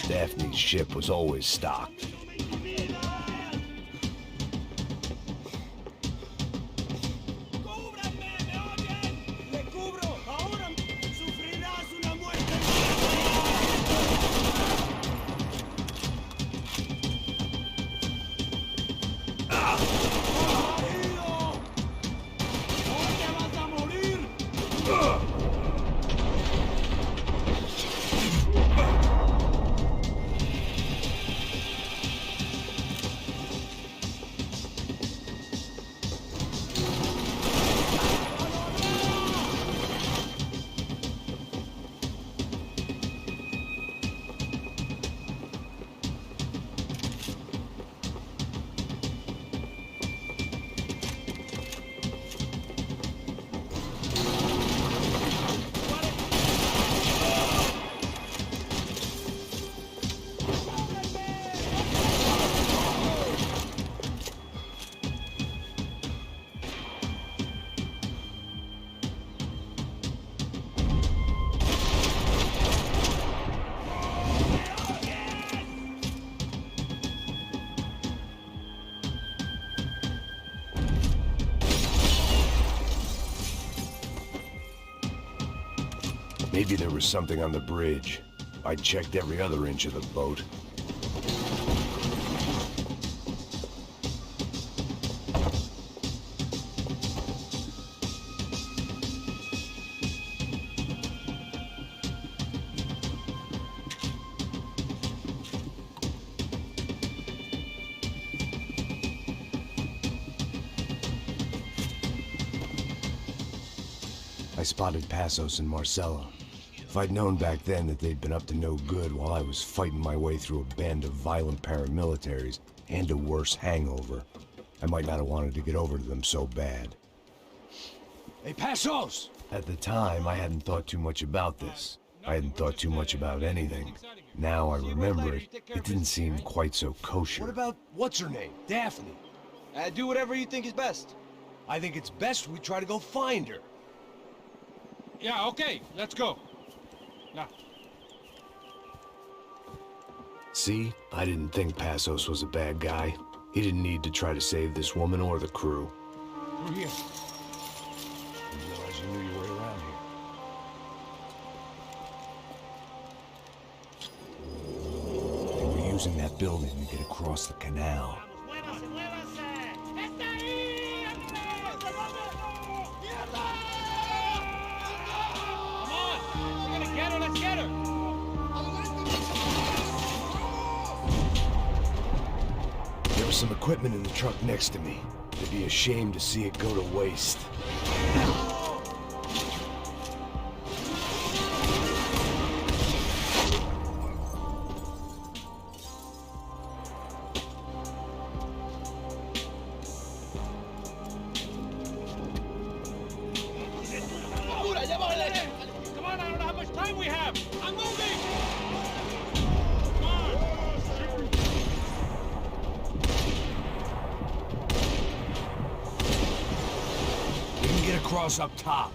Daphne's ship was always stocked. Maybe there was something on the bridge. I checked every other inch of the boat. I spotted Passos and Marcella. If I'd known back then that they'd been up to no good while I was fighting my way through a band of violent paramilitaries and a worse hangover, I might not have wanted to get over to them so bad. Hey, Passos! At the time, I hadn't thought too much about this. I hadn't thought too much about anything. Now I remember it, it didn't seem quite so kosher. What about, what's her name? Daphne? Do whatever you think is best. I think it's best we try to go find her. Yeah, okay, let's go. Now. See? I didn't think Passos was a bad guy. He didn't need to try to save this woman or the crew. Through here. I didn't realize you knew you were around here. They were using that building to get across the canal. Let's get her! There was some equipment in the truck next to me. It'd be a shame to see it go to waste. Come on, I don't know how much time we have! I'm moving! We can get across up top.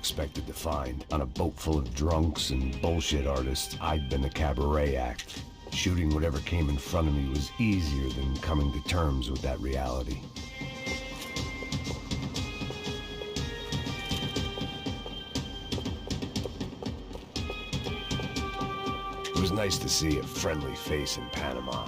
expected to find. On a boat full of drunks and bullshit artists, I'd been a cabaret act. Shooting whatever came in front of me was easier than coming to terms with that reality. It was nice to see a friendly face in Panama.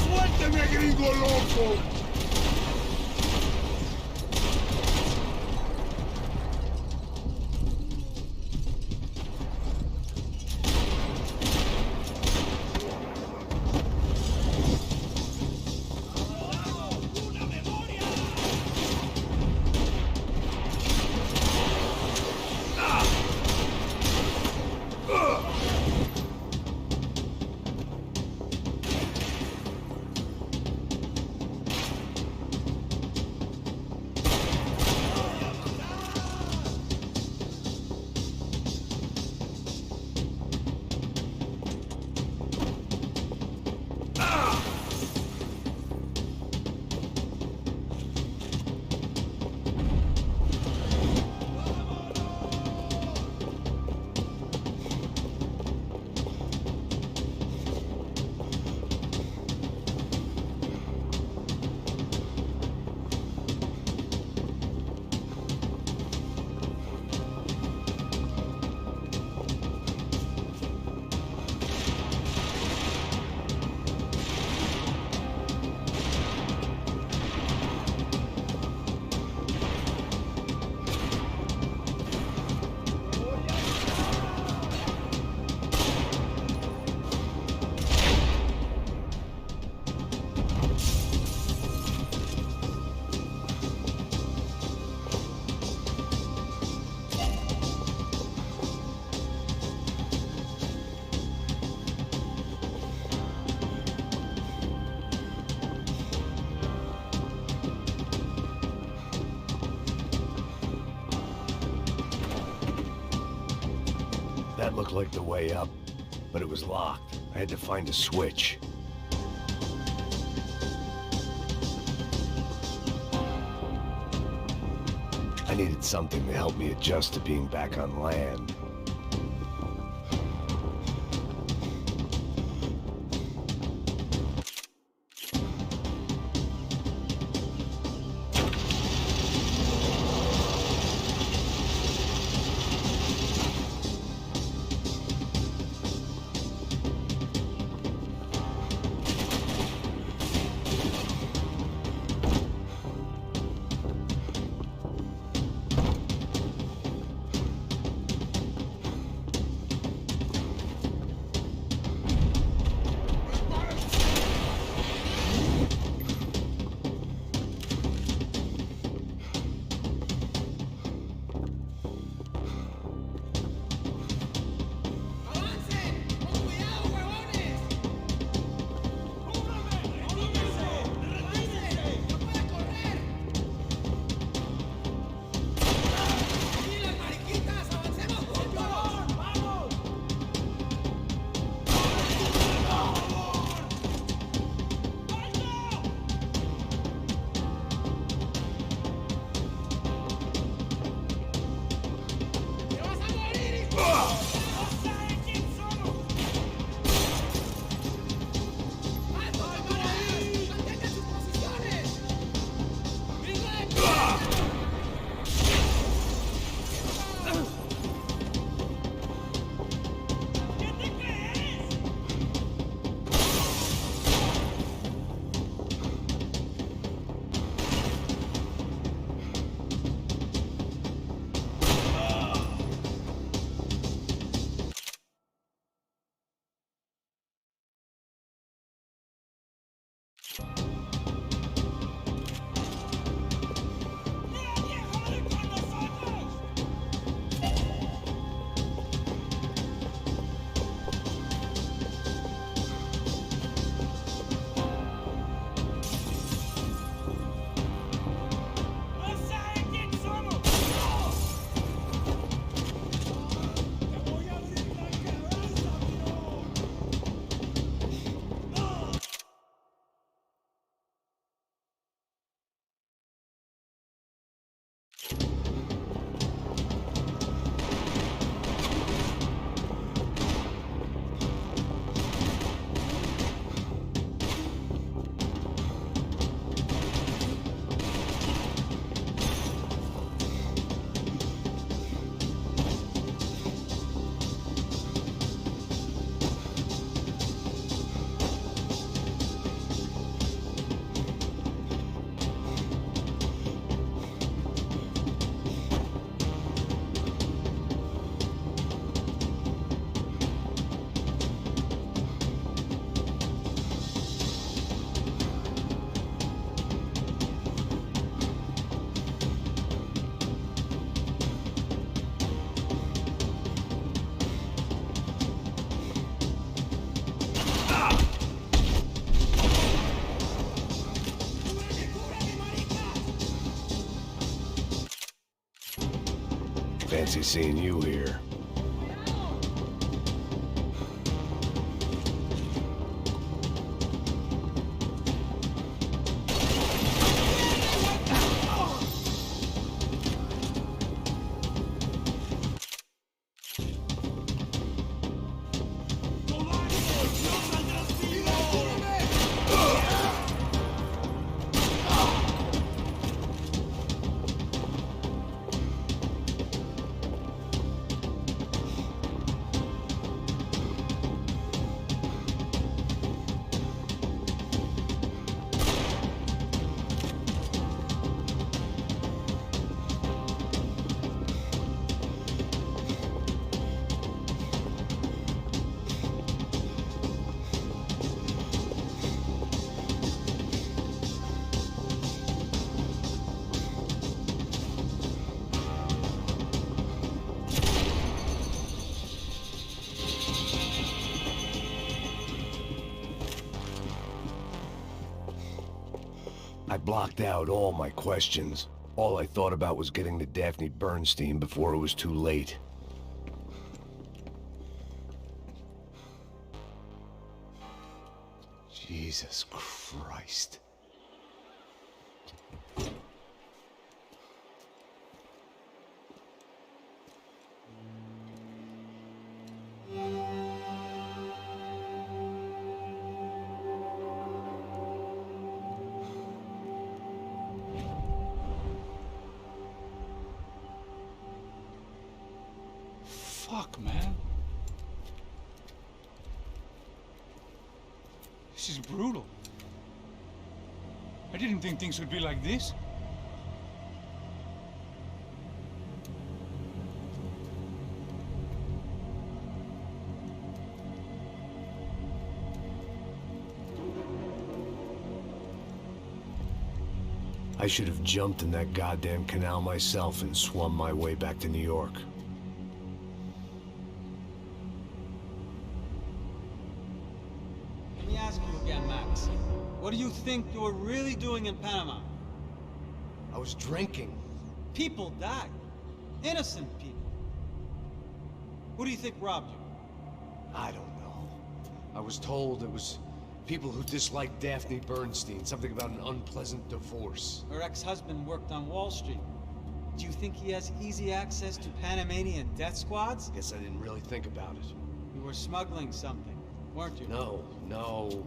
¡Suélteme, gringo loco! That looked like the way up, but it was locked. I had to find a switch. I needed something to help me adjust to being back on land. crazy seeing you here. I blocked out all my questions. All I thought about was getting to Daphne Bernstein before it was too late. Jesus Christ. Fuck, man. This is brutal. I didn't think things would be like this. I should have jumped in that goddamn canal myself and swum my way back to New York. Let me ask you again, Max. What do you think you were really doing in Panama? I was drinking. People died. Innocent people. Who do you think robbed you? I don't know. I was told it was people who disliked Daphne Bernstein, something about an unpleasant divorce. Her ex-husband worked on Wall Street. Do you think he has easy access to Panamanian death squads? Guess I didn't really think about it. You were smuggling something, weren't you? No.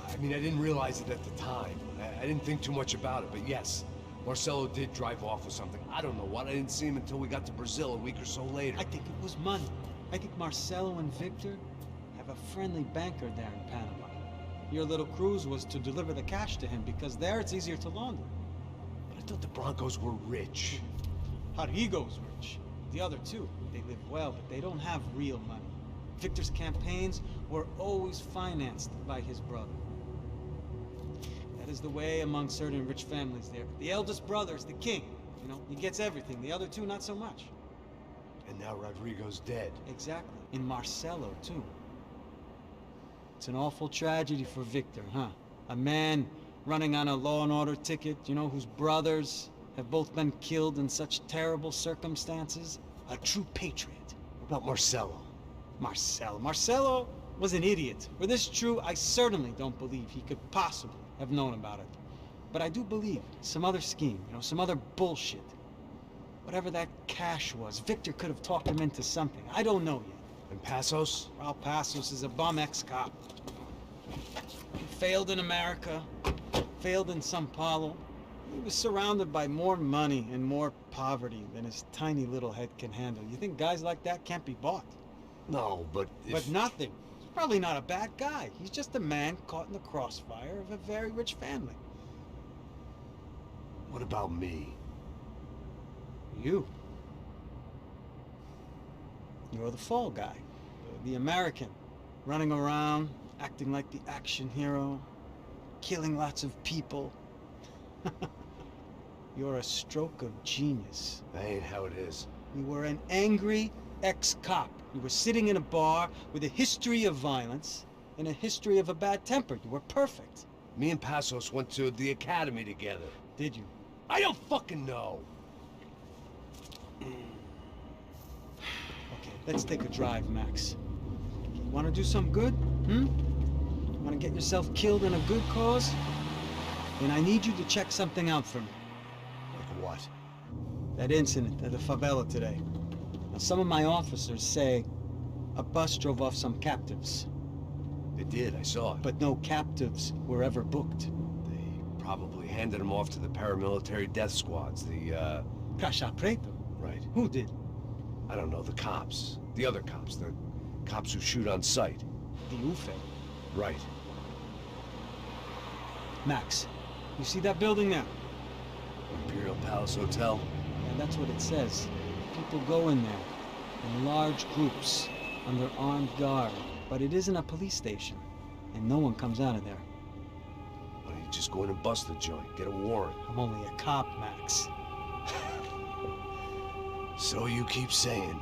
I mean, I didn't realize it at the time. I didn't think too much about it, but yes, Marcelo did drive off with something. I don't know what. I didn't see him until we got to Brazil a week or so later. I think it was money. I think Marcelo and Victor have a friendly banker there in Panama. Your little cruise was to deliver the cash to him because there it's easier to launder. But I thought the Broncos were rich. Rodrigo's rich. The other two, they live well, but they don't have real money. Victor's campaigns were always financed by his brother. That is the way among certain rich families there. The eldest brother's the king. You know, he gets everything. The other two, not so much. And now Rodrigo's dead. Exactly. And Marcelo, too. It's an awful tragedy for Victor, huh? A man running on a law and order ticket, you know, whose brothers have both been killed in such terrible circumstances. A true patriot. What about Marcelo? Marcelo was an idiot. Were this true, I certainly don't believe he could possibly have known about it. But I do believe some other scheme, you know, some other bullshit. Whatever that cash was, Victor could have talked him into something. I don't know yet. And Passos? Well, Passos is a bum ex-cop. He failed in America, failed in Sao Paulo. He was surrounded by more money and more poverty than his tiny little head can handle. You think guys like that can't be bought? No, but But nothing. He's probably not a bad guy. He's just a man caught in the crossfire of a very rich family. What about me? You. You're the fall guy. The American. Running around, acting like the action hero. Killing lots of people. You're a stroke of genius. That ain't how it is. You were an angry ex-cop. You were sitting in a bar with a history of violence and a history of a bad temper. You were perfect. Me and Passos went to the academy together. Did you? I don't fucking know. Okay, let's take a drive, Max. Want to do some good? Want to get yourself killed in a good cause? Then I need you to check something out for me. Like what? That incident at the favela today. Now, some of my officers say a bus drove off some captives. They did, I saw it. But no captives were ever booked. They probably handed them off to the paramilitary death squads, the, Caixa Preto? Right. Who did? I don't know, the cops. The other cops, the cops who shoot on sight. The UFE? Right. Max, you see that building there? Imperial Palace Hotel? Yeah, that's what it says. People go in there, in large groups, under armed guard. But it isn't a police station, and no one comes out of there. Why don't you just go in and bust the joint, get a warrant? I'm only a cop, Max. So you keep saying.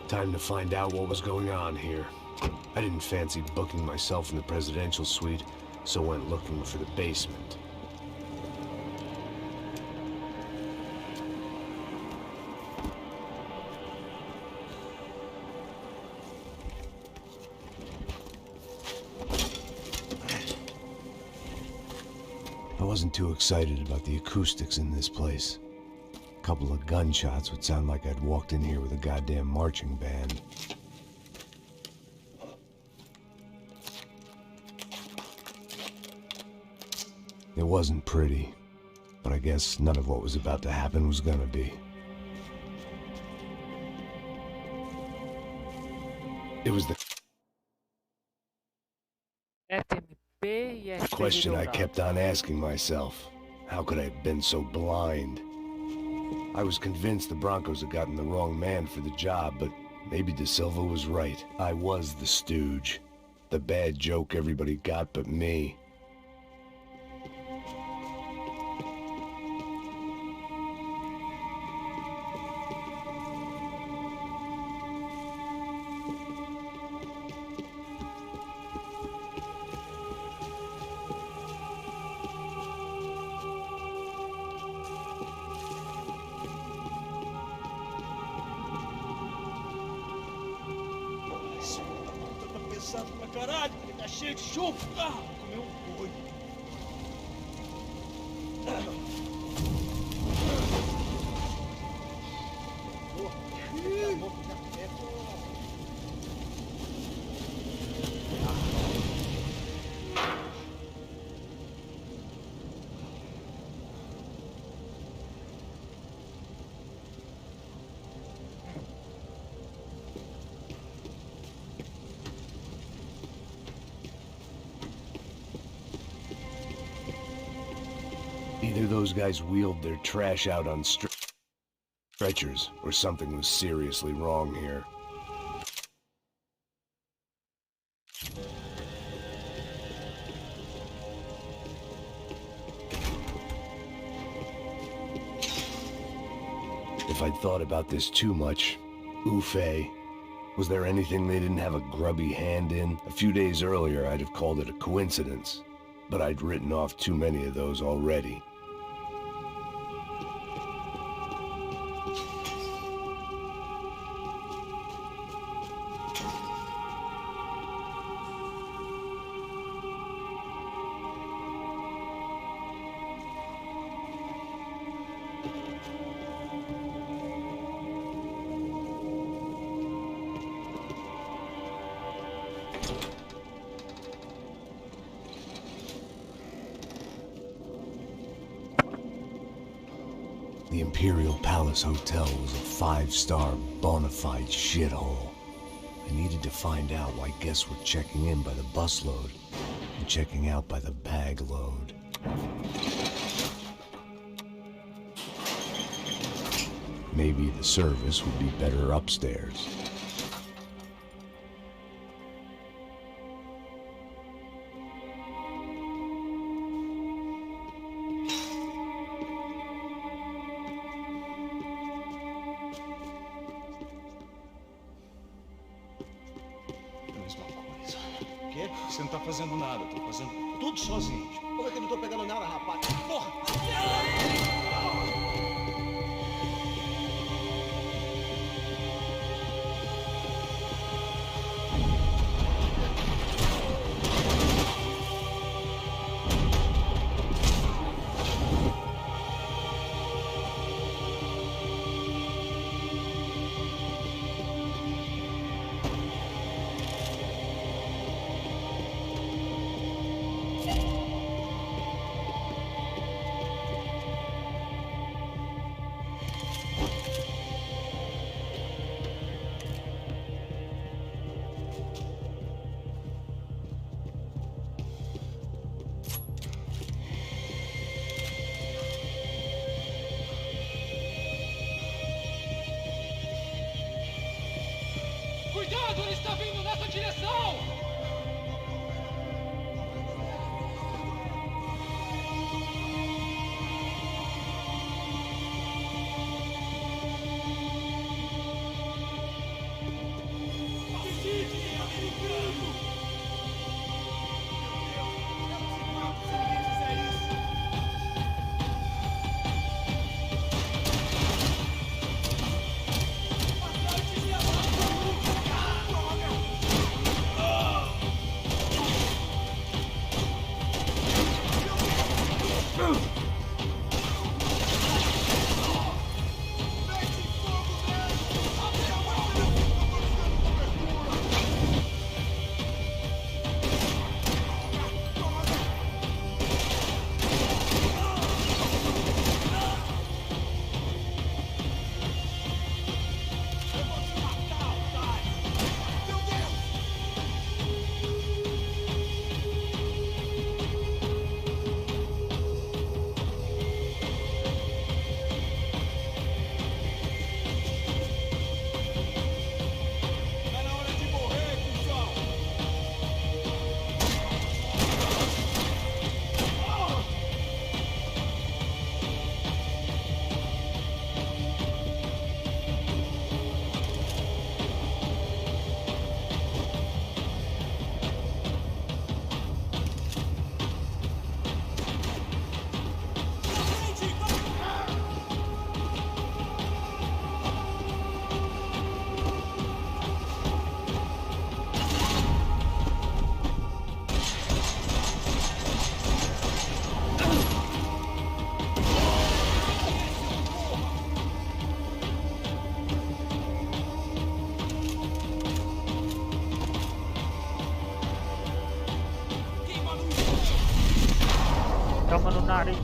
Time to find out what was going on here. I didn't fancy booking myself in the presidential suite, so went looking for the basement. I wasn't too excited about the acoustics in this place. A couple of gunshots would sound like I'd walked in here with a goddamn marching band. It wasn't pretty, but I guess none of what was about to happen was gonna be. It was the question I kept on asking myself. How could I have been so blind? I was convinced the Broncos had gotten the wrong man for the job, but maybe De Silva was right. I was the stooge. The bad joke everybody got but me. Pra caralho, porque tá cheio de chumbo. Comeu um boi. Either those guys wheeled their trash out on stretchers, or something was seriously wrong here. If I'd thought about this too much, UFE, was there anything they didn't have a grubby hand in? A few days earlier, I'd have called it a coincidence, but I'd written off too many of those already. The Imperial Palace Hotel was a five-star, bona fide shithole. I needed to find out why guests were checking in by the busload and checking out by the bag load. Maybe the service would be better upstairs. Quê? Você não tá fazendo nada, tô fazendo tudo sozinho. Como é que eu não tô pegando nada, rapaz? Porra! Cuidado, ele está vindo nessa direção! Toma no nariz.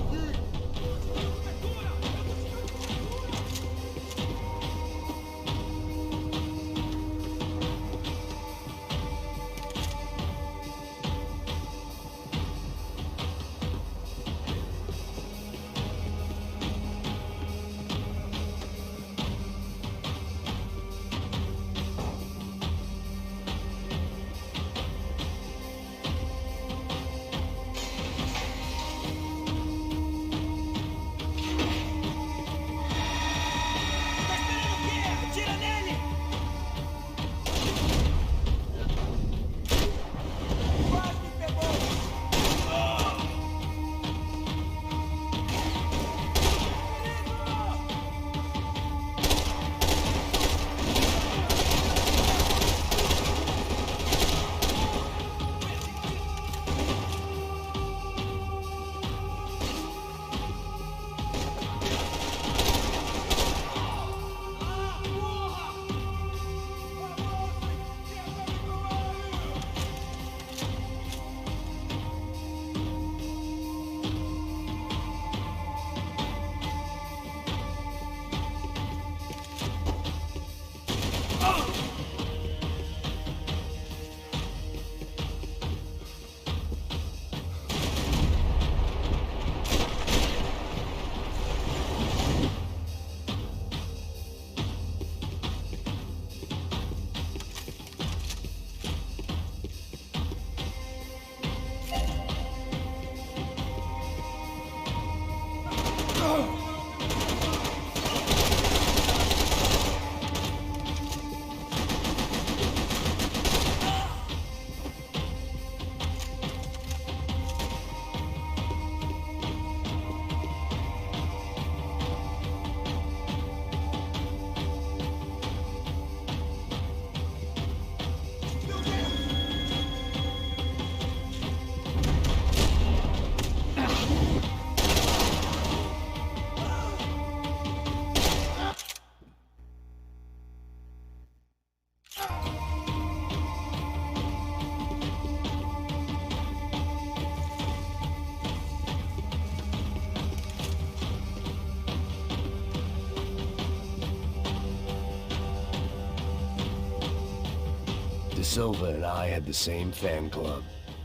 De Silva and I had the same fan club.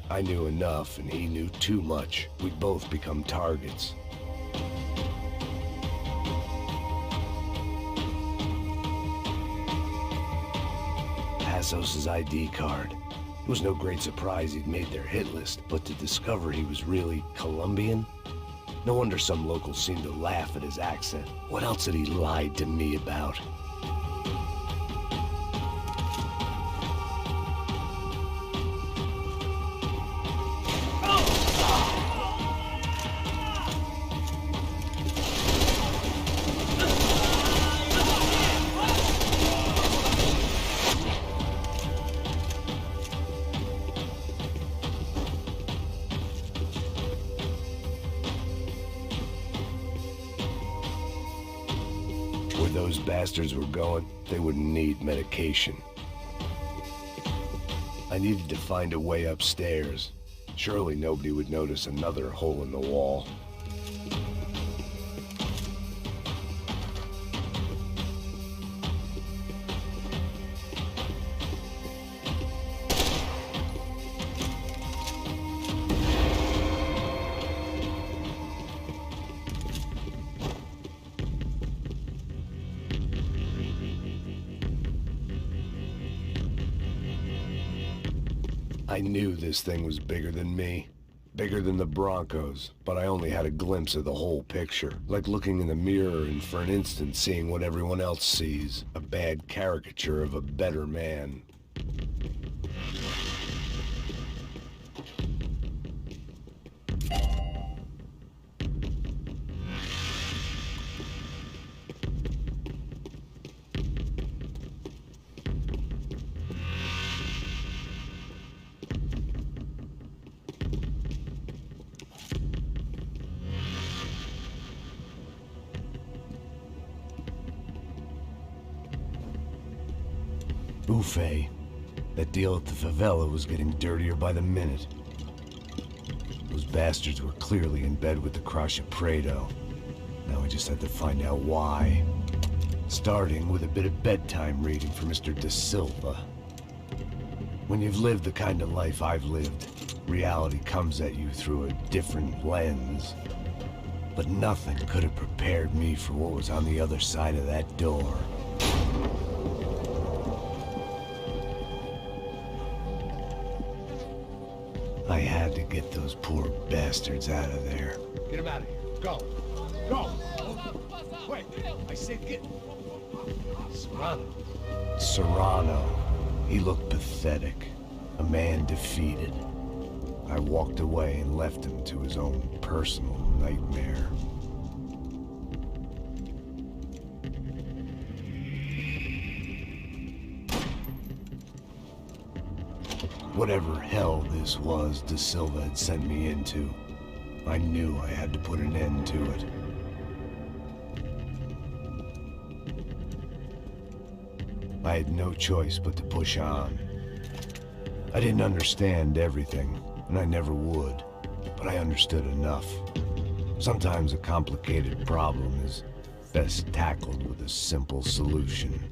I knew enough and he knew too much. We'd both become targets. Passos' ID card. It was no great surprise he'd made their hit list, but to discover he was really Colombian? No wonder some locals seemed to laugh at his accent. What else had he lied to me about? Where those bastards were going, they wouldn't need medication. I needed to find a way upstairs. Surely nobody would notice another hole in the wall. I knew this thing was bigger than me. Bigger than the Broncos, but I only had a glimpse of the whole picture. Like looking in the mirror and for an instant seeing what everyone else sees. A bad caricature of a better man. Buffet. That deal at the favela was getting dirtier by the minute. Those bastards were clearly in bed with the Crash Prado. Now we just had to find out why. Starting with a bit of bedtime reading for Mr. De Silva. When you've lived the kind of life I've lived, reality comes at you through a different lens. But nothing could have prepared me for what was on the other side of that door. I had to get those poor bastards out of there. Get him out of here. Go. Go. Wait. I said get. Serrano. Serrano. He looked pathetic. A man defeated. I walked away and left him to his own personal nightmare. Whatever hell this was De Silva had sent me into, I knew I had to put an end to it. I had no choice but to push on. I didn't understand everything, and I never would, but I understood enough. Sometimes a complicated problem is best tackled with a simple solution.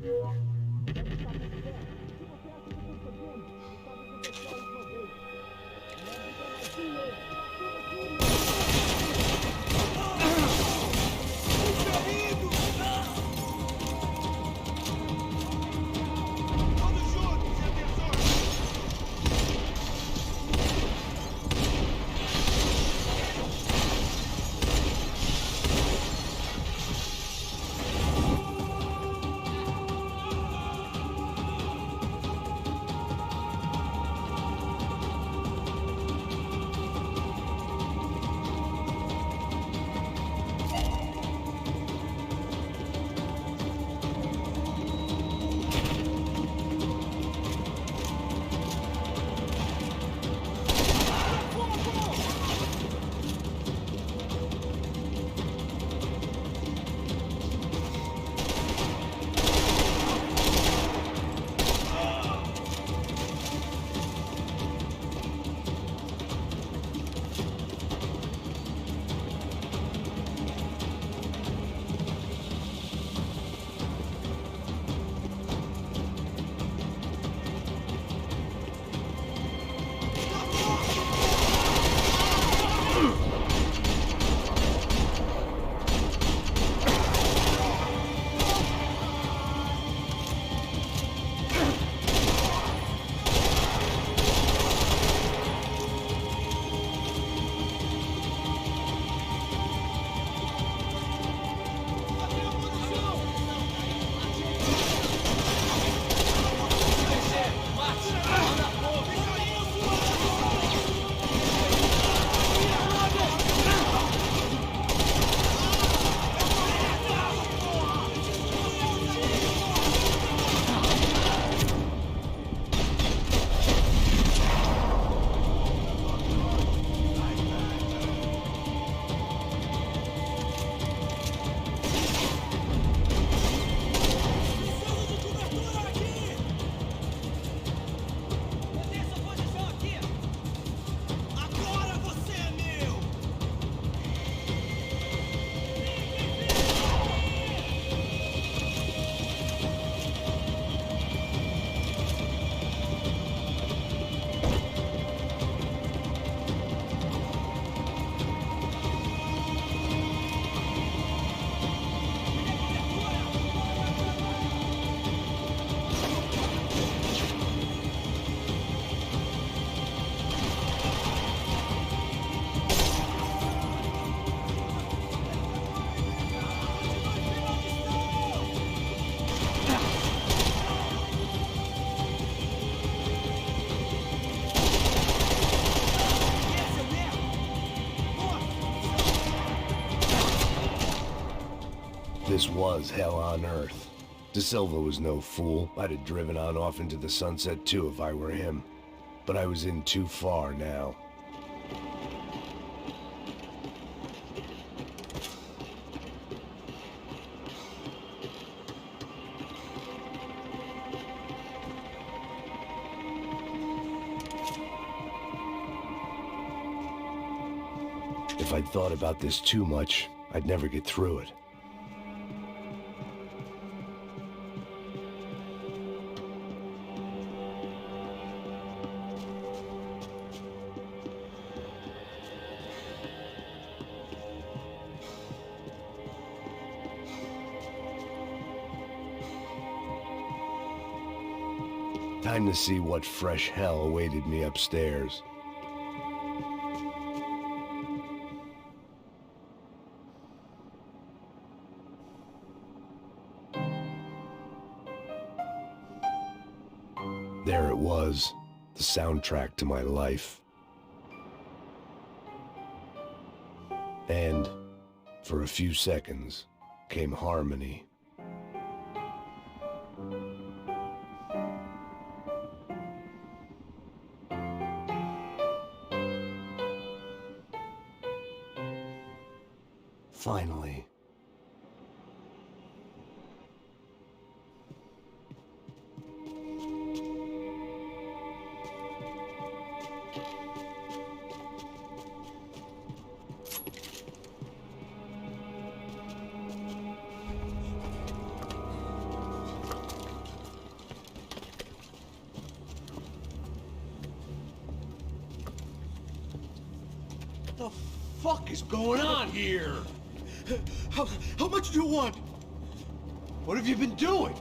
This was hell on earth. De Silva was no fool. I'd have driven on off into the sunset too if I were him. But I was in too far now. If I'd thought about this too much, I'd never get through it. Time to see what fresh hell awaited me upstairs. There it was, the soundtrack to my life. And, for a few seconds, came harmony. Finally. What the fuck is going on here? How much do you want? What have you been doing?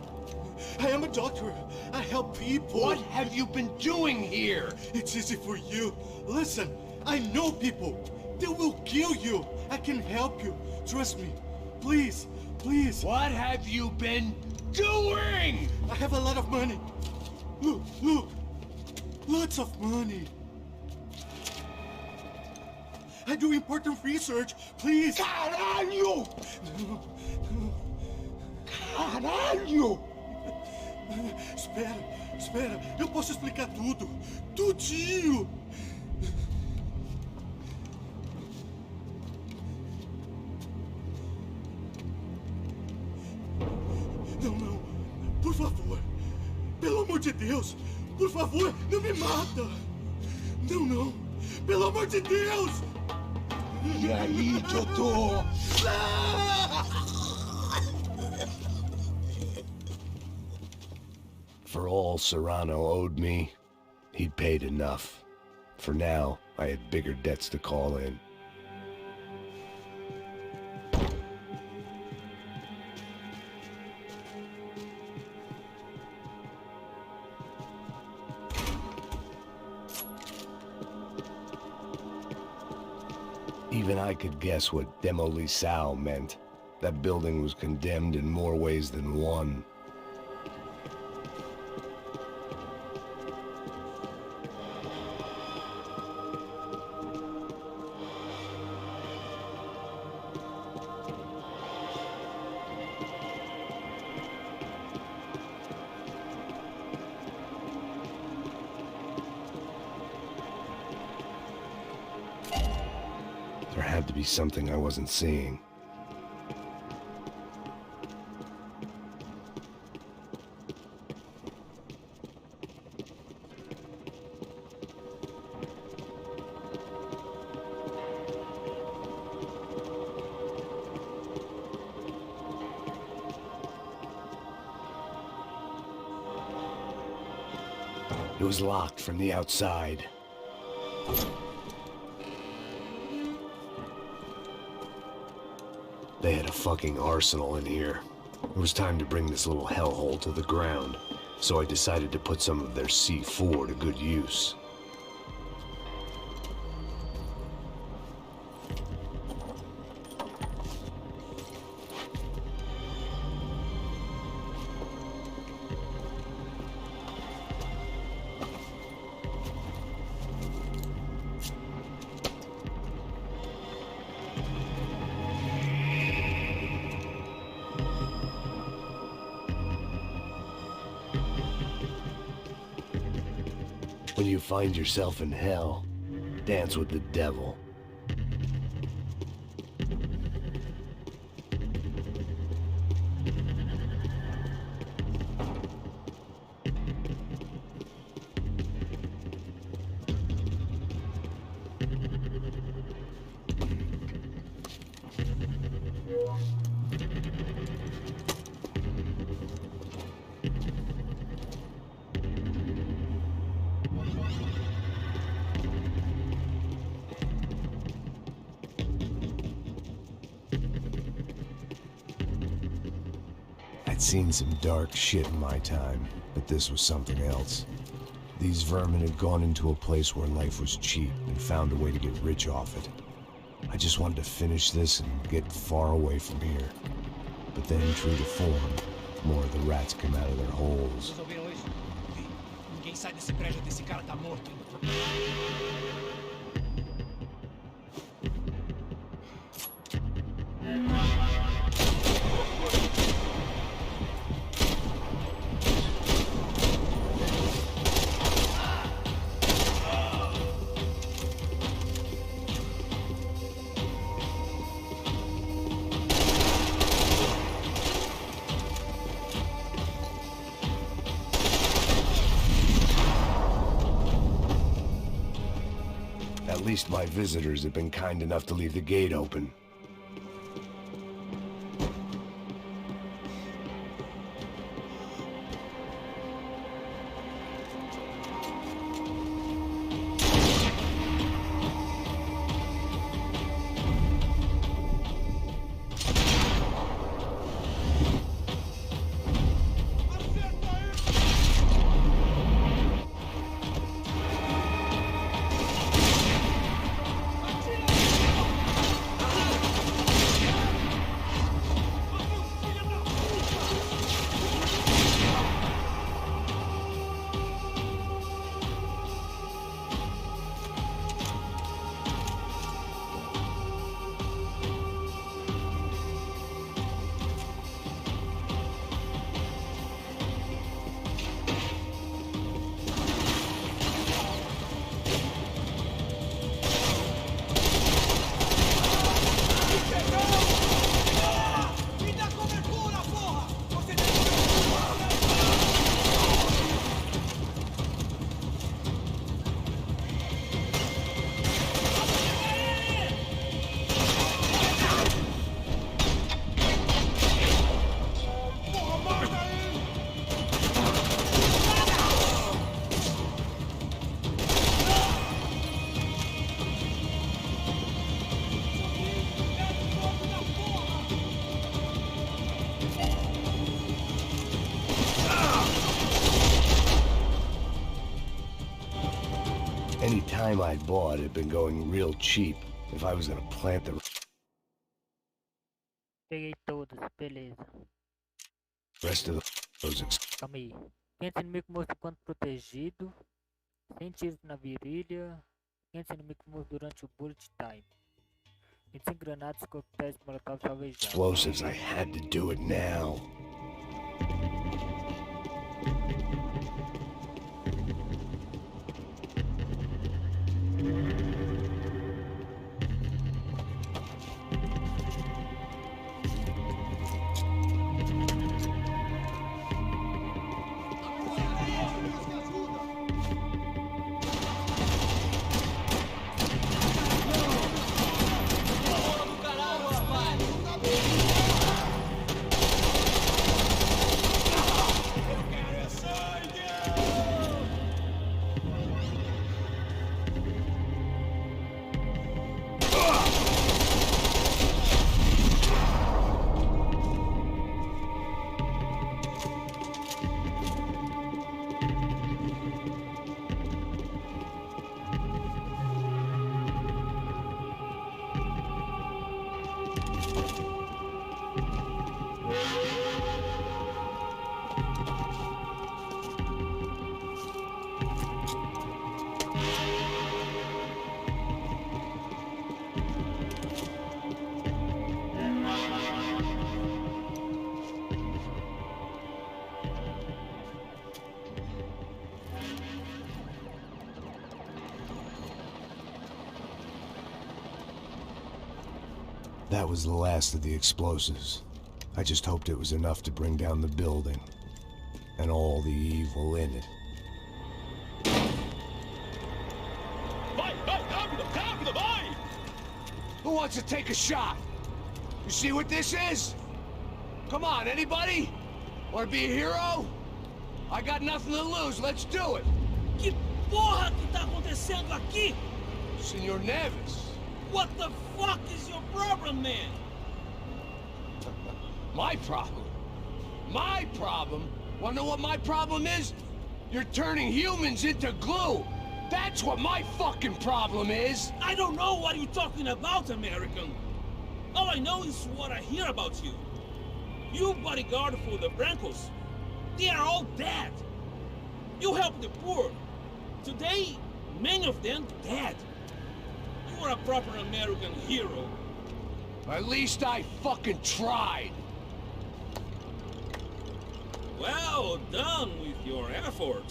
I am a doctor. I help people. What have you been doing here? It's easy for you. Listen, I know people. They will kill you. I can help you. Trust me. Please, please. What have you been doing? I have a lot of money. Look, look. Lots of money. I do important research. Please. Caralho! Caralho! Espera, espera. Eu posso explicar tudo. Tudinho. Não, não. Por favor. Pelo amor de Deus. Por favor, não me mata. Não, não. Pelo amor de Deus. E aí, doutor? For all Serrano owed me, he'd paid enough. For now, I had bigger debts to call in. Even I could guess what Demolição meant. That building was condemned in more ways than one. There had to be something I wasn't seeing. It was locked from the outside. They had a fucking arsenal in here. It was time to bring this little hellhole to the ground, so I decided to put some of their C4 to good use. When you find yourself in hell, dance with the devil. I'd seen some dark shit in my time, but this was something else. These vermin had gone into a place where life was cheap and found a way to get rich off it. I just wanted to finish this and get far away from here. But then, true to form, more of the rats came out of their holes. Vocês ouviram isso? Ninguém sai desse prédio até esse cara tá morto. At least my visitors have been kind enough to leave the gate open. Any time I'd bought had been going real cheap. If I was gonna plant the Peguei todos, beleza. rest of those Calma aí. 500 inimigos mortos enquanto protegido. 100 tiros na virilha. 500 inimigos mortos durante o bullet time. 25 granadas, coquetéis, molotov alvejados. explosives, I had to do it now. That was the last of the explosives. I just hoped it was enough to bring down the building. And all the evil in it. Who wants to take a shot? You see what this is? Come on, anybody? Want to be a hero? I got nothing to lose, let's do it! Que porra que tá acontecendo aqui? Senor Neves. What the fuck is your problem, man? My problem? My problem? Wanna know what my problem is? You're turning humans into glue! That's what my fucking problem is! I don't know what you're talking about, American. All I know is what I hear about you. You bodyguard for the Brancos. They are all dead. You help the poor. Today, many of them dead. You are a proper American hero. At least I fucking tried. Well done with your effort.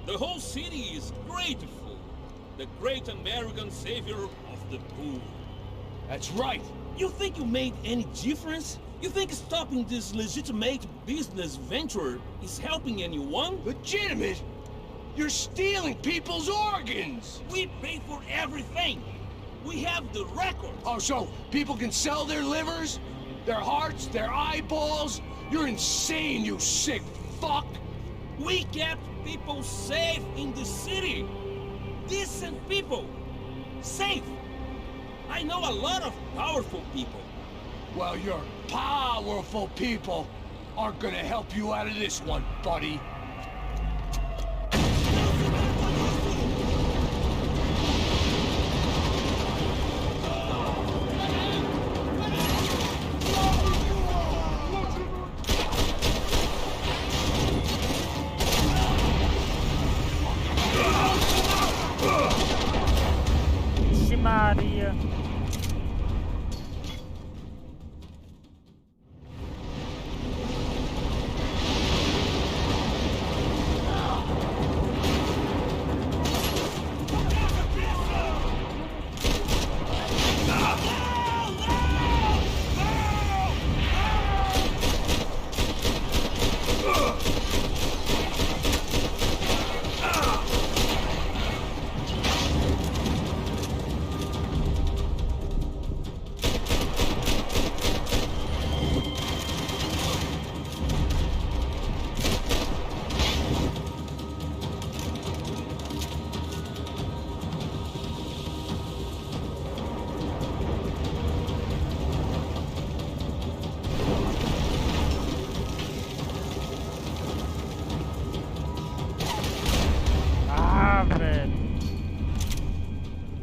The whole city is grateful. The great American savior of the poor. That's right. You think you made any difference? You think stopping this legitimate business venture is helping anyone? Legitimate? You're stealing people's organs! We pay for everything! We have the record! Oh, so people can sell their livers? Their hearts? Their eyeballs? You're insane, you sick fuck! We kept people safe in the city! Decent people! Safe! I know a lot of powerful people. Well, your powerful people aren't gonna help you out of this one, buddy. Maria.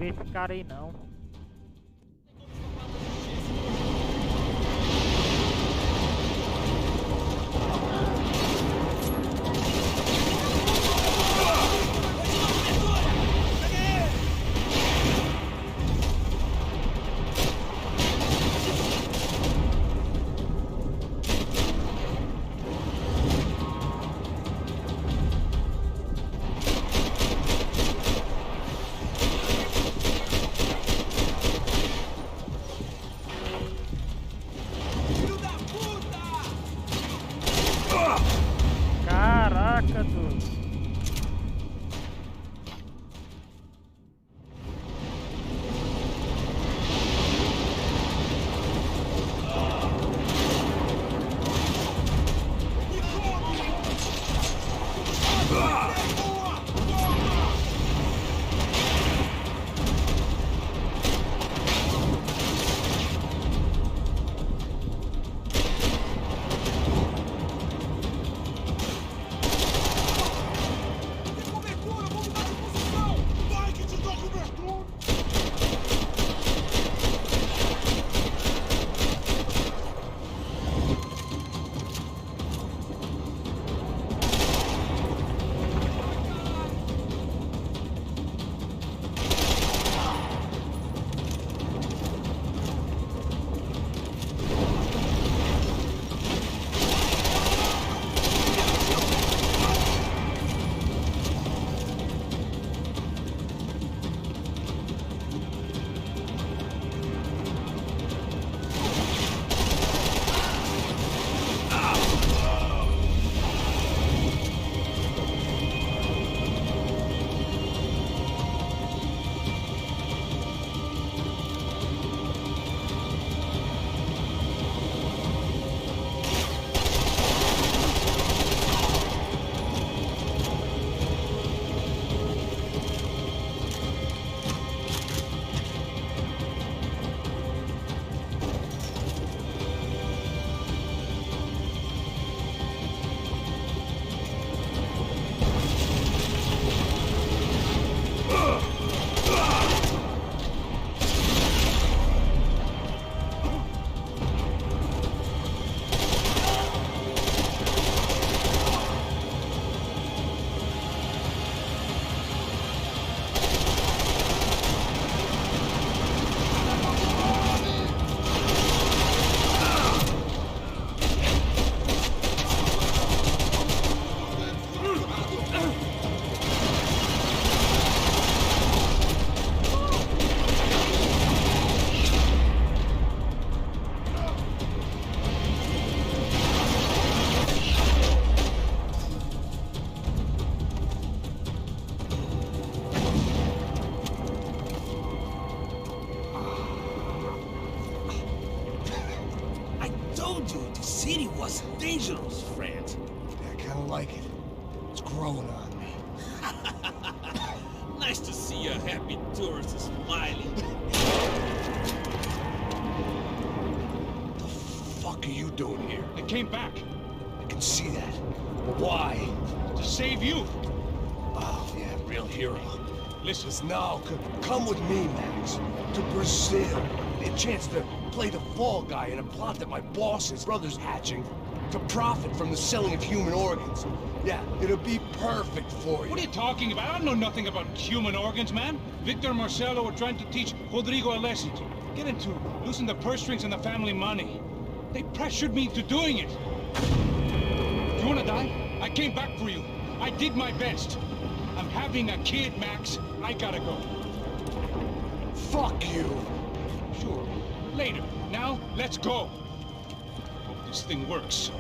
Esse cara aí não. was dangerous, friend. I kind of like it. It's growing on me. Nice to see a happy tourist smiling. The fuck are you doing here? I came back. I can see that. But why? To save you. Oh, yeah, real hero. Listen. No, come with me, Max. To Brazil. A chance to play the fall guy in a plot that my boss's brother's hatching to profit from the selling of human organs. Yeah, it'll be perfect for you. What are you talking about? I don't know nothing about human organs, man. Victor and Marcelo were trying to teach Rodrigo a lesson to get him to loosen the purse strings and the family money. They pressured me into doing it. You wanna die? I came back for you. I did my best. I'm having a kid, Max. I gotta go. Fuck you. Sure. Later. Now, let's go. Hope this thing works.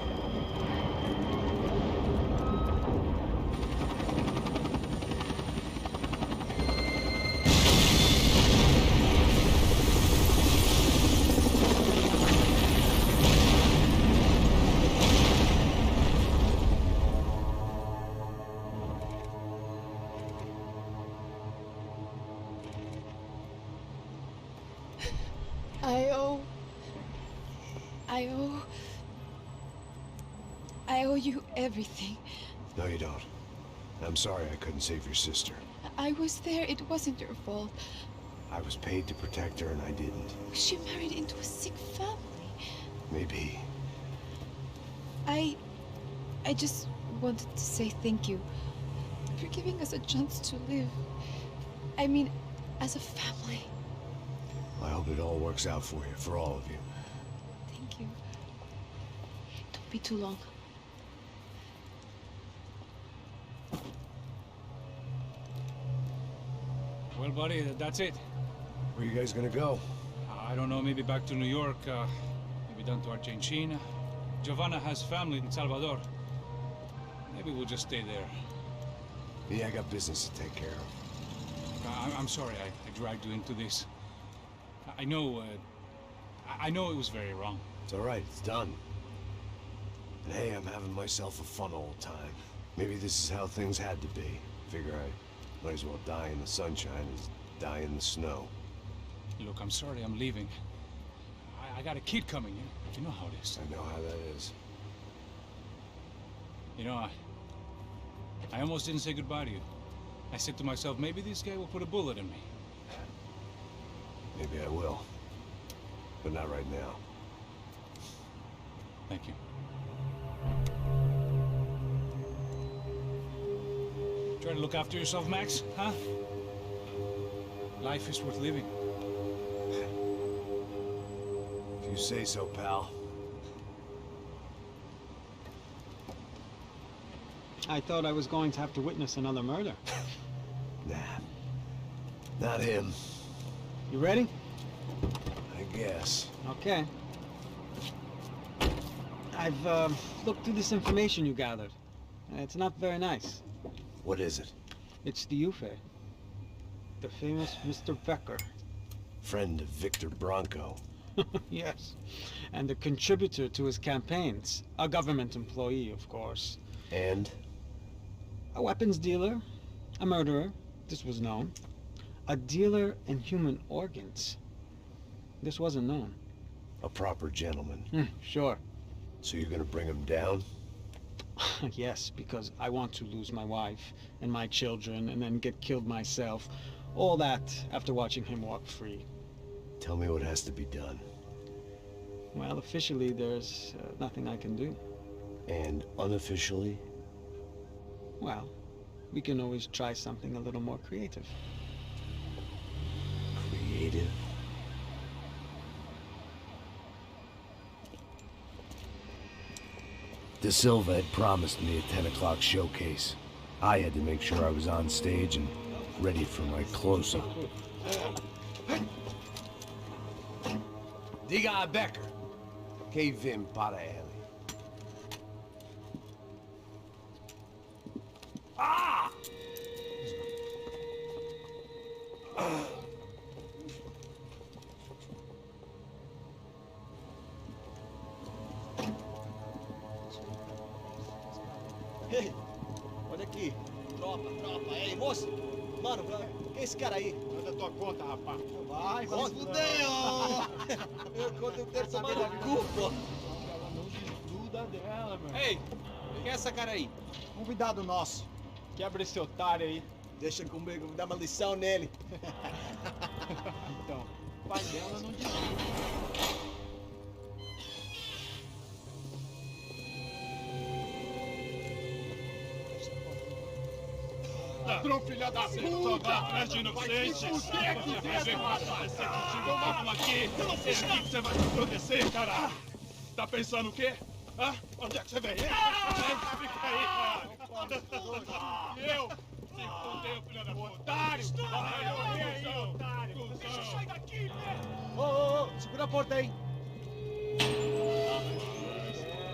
I owe you everything. No, you don't. I'm sorry I couldn't save your sister. I was there. It wasn't your fault. I was paid to protect her and I didn't. She married into a sick family. Maybe. I just wanted to say thank you for giving us a chance to live. I mean, as a family. I hope it all works out for you, for all of you. Thank you. Don't be too long. Well, buddy, that's it. Where you guys gonna go? I don't know, maybe back to New York, maybe down to Argentina. Giovanna has family in Salvador. Maybe we'll just stay there. Yeah, I got business to take care of. I'm sorry I dragged you into this. I know it was very wrong. It's all right, it's done. And hey, I'm having myself a fun old time. Maybe this is how things had to be. Figure I might as well die in the sunshine as die in the snow. Look, I'm sorry I'm leaving. I got a kid coming, you know how it is. I know how that is. You know, I almost didn't say goodbye to you. I said to myself, maybe this guy will put a bullet in me. Maybe I will. But not right now. Thank you. Try to look after yourself, Max, huh? Life is worth living. If you say so, pal. I thought I was going to have to witness another murder. Nah. Not him. You ready? I guess. Okay. I've looked through this information you gathered. It's not very nice. What is it? It's the Ufe. The famous Mr. Becker. Friend of Victor Bronco. Yes. And a contributor to his campaigns. A government employee, of course. And? A weapons dealer. A murderer. This was known. A dealer in human organs. This wasn't known. A proper gentleman. Sure. So you're gonna bring him down? Yes, because I want to lose my wife and my children and then get killed myself. All that after watching him walk free. Tell me what has to be done. Well, officially there's nothing I can do. And unofficially? Well, we can always try something a little more creative. Creative? De Silva had promised me a 10 o'clock showcase. I had to make sure I was on stage and ready for my close-up. Diga a Becker. Que vim para ele. Ah! tropa. Ei, moço. Mano, quem é esse cara aí? Manda tua conta, rapaz. Vai fudeu! Eu conto inteiro saber da culpa. Ela não desgruda dela, meu. Ei, quem é essa cara aí? Convidado nosso. Quebra esse otário aí. Deixa comigo, vou dar uma lição nele. Então, o pai dela não desgruda. Ladrão, filha da puta! Vai atrás de inocente! Vai ver mais parecer contigo, vamos aqui! Eu não fiz nada! O que você vai acontecer, cara? Tá pensando o quê? Hã? Onde é que você vem? Fica aí, cara! Eu? Se fodeu, filha da puta! Otário! Vai, aí, otário! Deixa eu sair daqui, velho! Ô, segura a porta aí!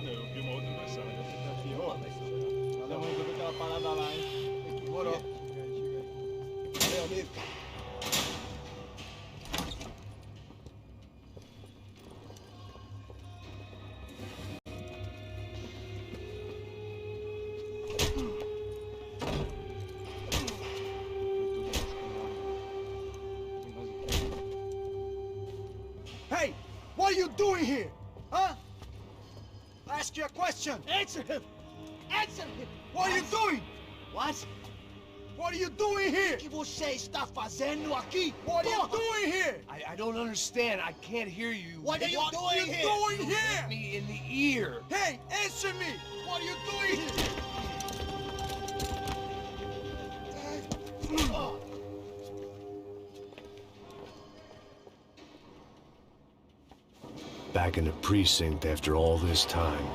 Eu vi uma outra mensagem. Valeu, mãe, vou aquela parada lá, hein? Demorou. Valeu, amigo. Hey, what are you doing here? Huh? I ask you a question. Answer him! Answer him! What are you doing? What? What are you doing here? O que você está fazendo aqui? What are you doing here? I don't understand. I can't hear you. What are you doing here? Doing here? Me in the ear. Hey, answer me. What are you doing here? Back in the precinct after all this time.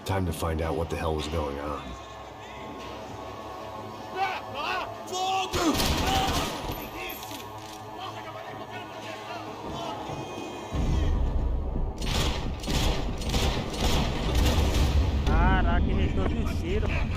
Time to find out what the hell was going on. Caraca, ele entrou no tiro, mano.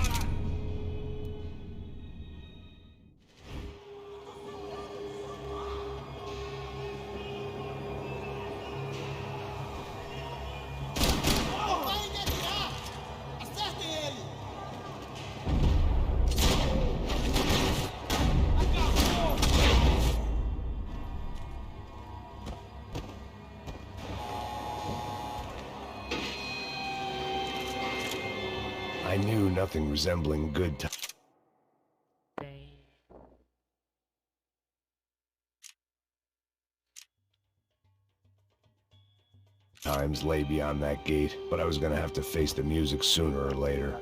I knew nothing resembling good times lay beyond that gate, but I was gonna have to face the music sooner or later.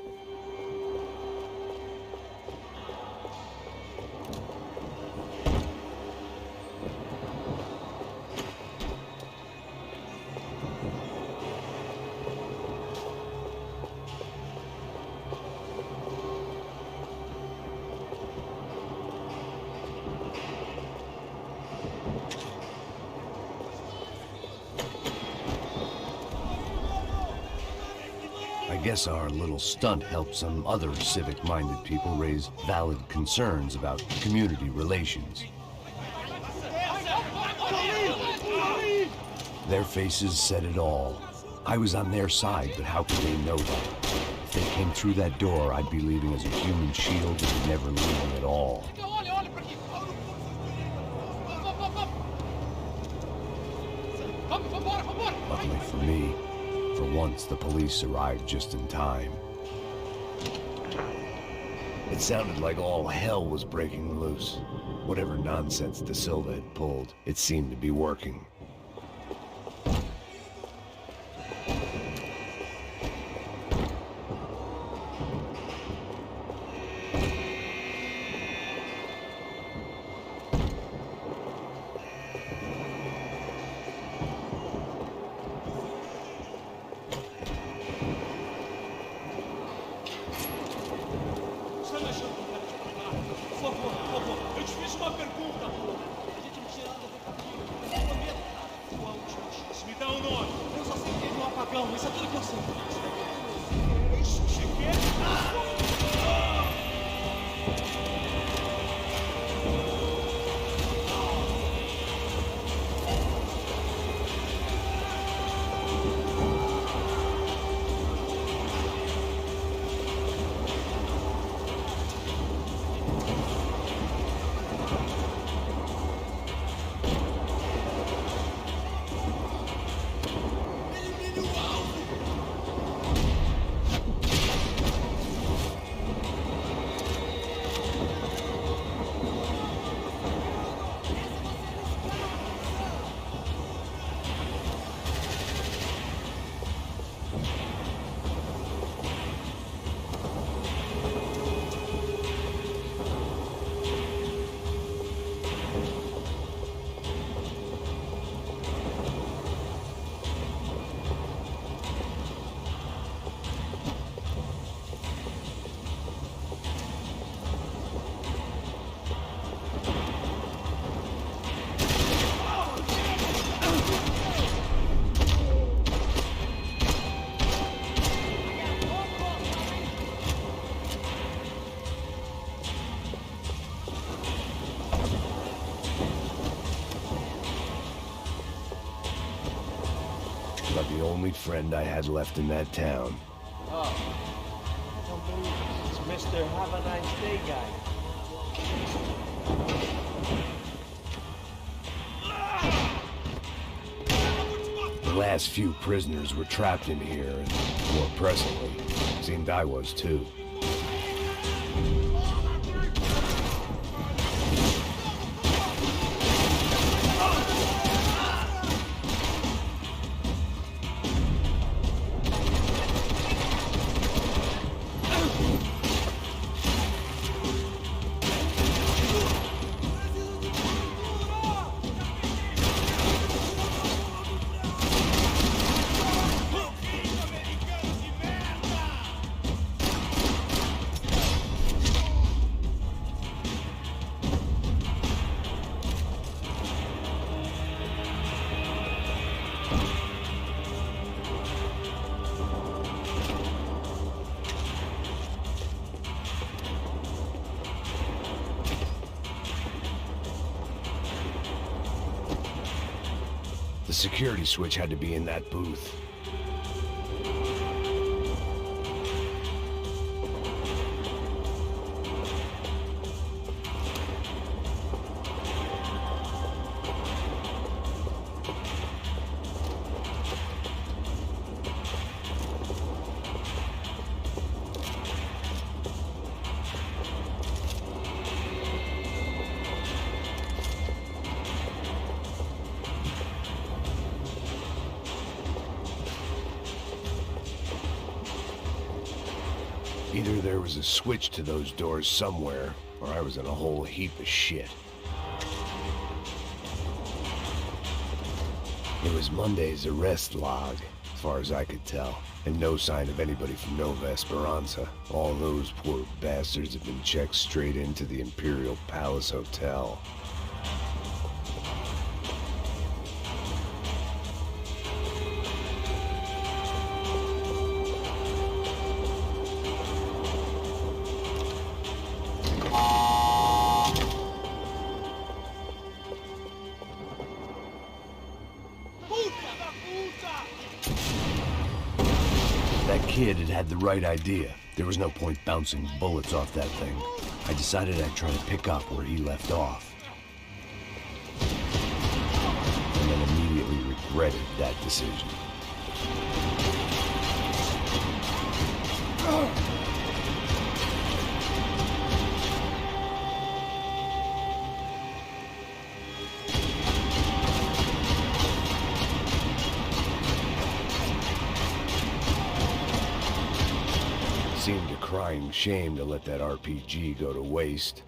I guess our little stunt helped some other civic-minded people raise valid concerns about community relations. Their faces said it all. I was on their side, but how could they know that? If they came through that door, I'd be leaving as a human shield that would never leave at all. Luckily for me, for once the police arrived just in time. It sounded like all hell was breaking loose. Whatever nonsense De Silva had pulled, it seemed to be working. Eu te fiz uma pergunta, pô. A gente não tinha nada a ver com aquilo. Eu prometo, cara. Tu é o último X. Me dá um nome. Eu só sei que teve um apagão. Isso é tudo que eu sei. Isso, Chiqueiro. the only friend I had left in that town. Oh, I don't believe it. It's Mr. Have a Nice Day guy. The last few prisoners were trapped in here, and more presently, seemed I was too. The security switch had to be in that booth. Either there was a switch to those doors somewhere, or I was in a whole heap of shit. It was Monday's arrest log, as far as I could tell, and no sign of anybody from Nova Esperanza. All those poor bastards had been checked straight into the Imperial Palace Hotel. That kid had the right idea. There was no point bouncing bullets off that thing. I decided I'd try to pick up where he left off. And then immediately regretted that decision. Seemed a crying shame to let that RPG go to waste.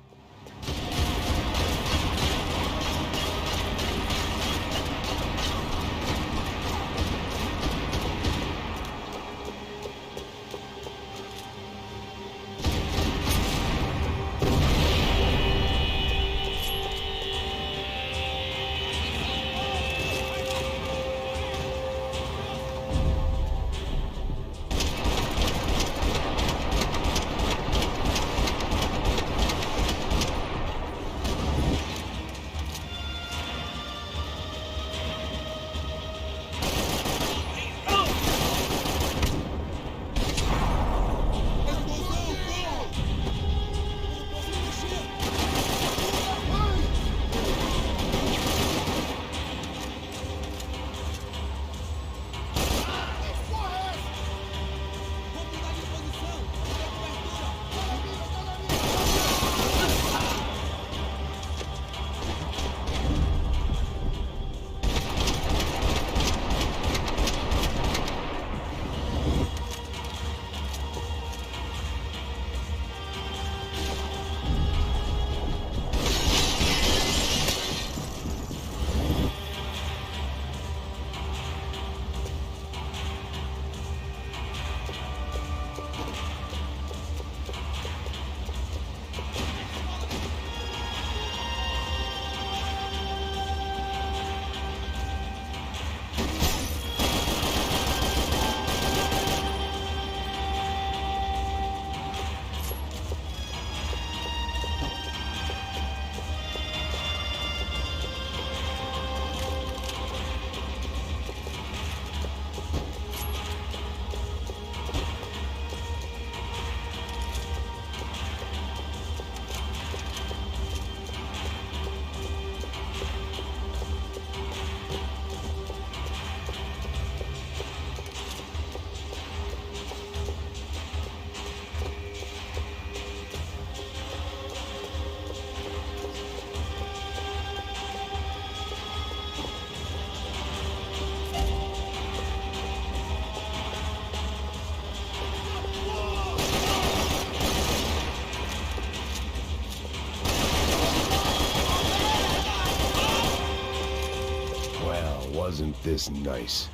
wasn't this nice.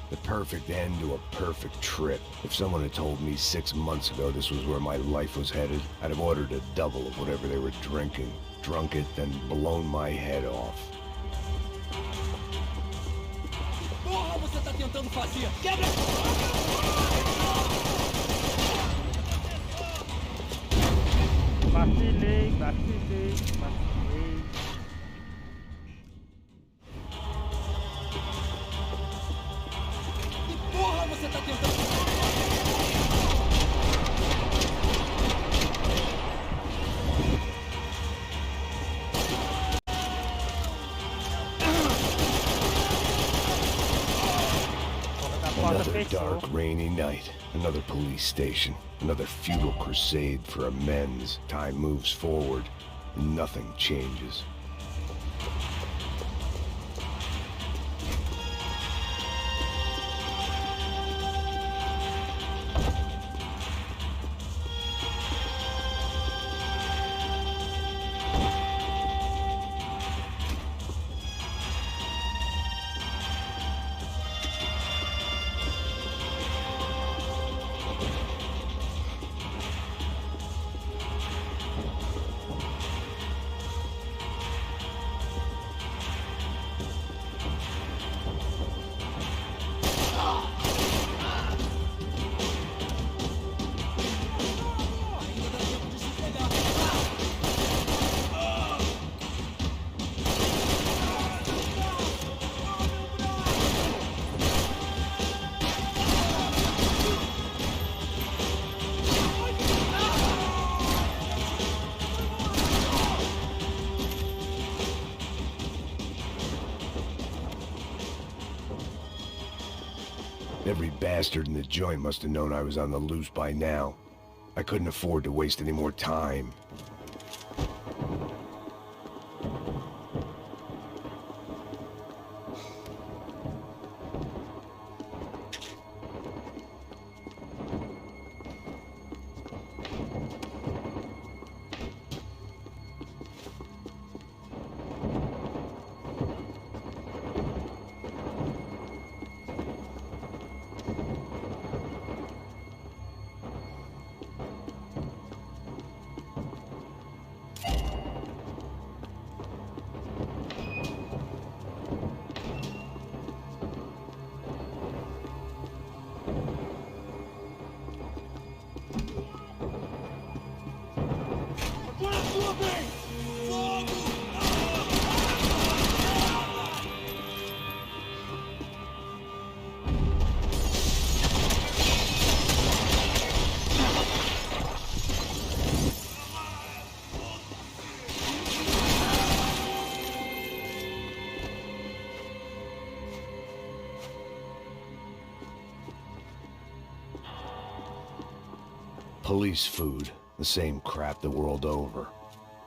The perfect end to a perfect trip. If someone had told me 6 months ago this was where my life was headed, I'd have ordered a double of whatever they were drinking, drunk it, then blown my head off. Porra, você tá tentando fazer? Quebra! Vacilei. Que porra você tá tentando? Another dark, rainy night. Another police station. Another futile crusade for amends. Time moves forward, and nothing changes. Every bastard in the joint must have known I was on the loose by now. I couldn't afford to waste any more time. Police food, the same crap the world over.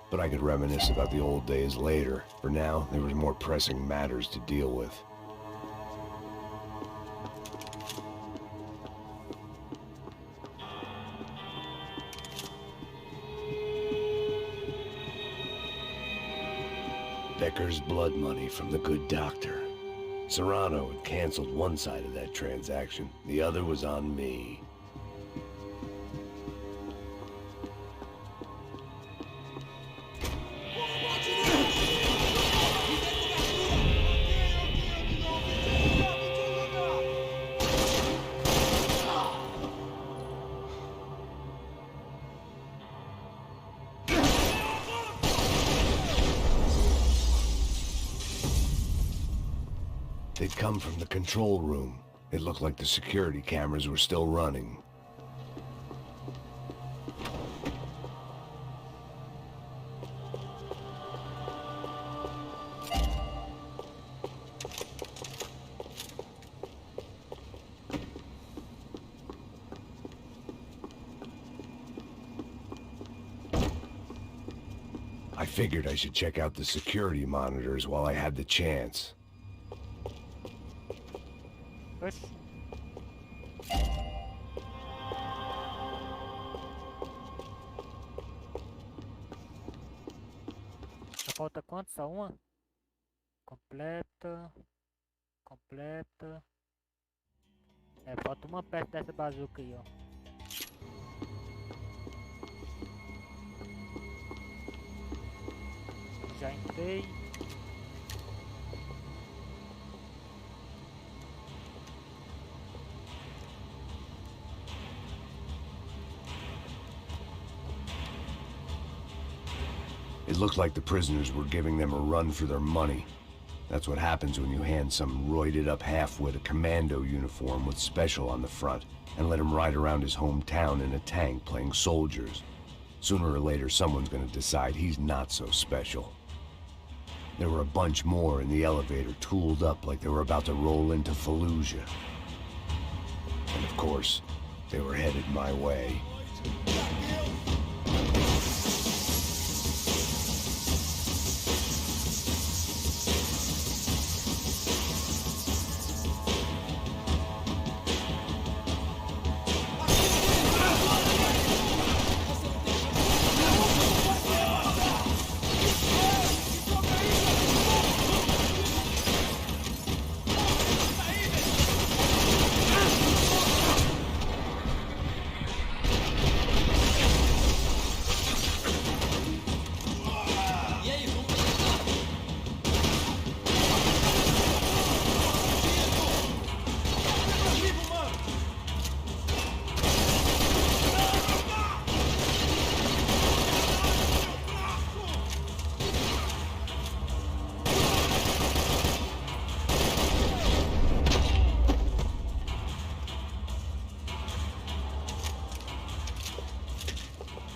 But I could reminisce about the old days later. For now, there was more pressing matters to deal with. Becker's blood money from the good doctor. Serrano had canceled one side of that transaction. The other was on me. They'd come from the control room. It looked like the security cameras were still running. I figured I should check out the security monitors while I had the chance. Falta quanto? Só uma? Completa. completa. É, falta uma peça dessa bazuca aí, ó. Já entrei. It looked like the prisoners were giving them a run for their money. That's what happens when you hand some roided-up half-wit a commando uniform with special on the front and let him ride around his hometown in a tank playing soldiers. Sooner or later, someone's gonna decide he's not so special. There were a bunch more in the elevator, tooled up like they were about to roll into Fallujah. And of course, they were headed my way.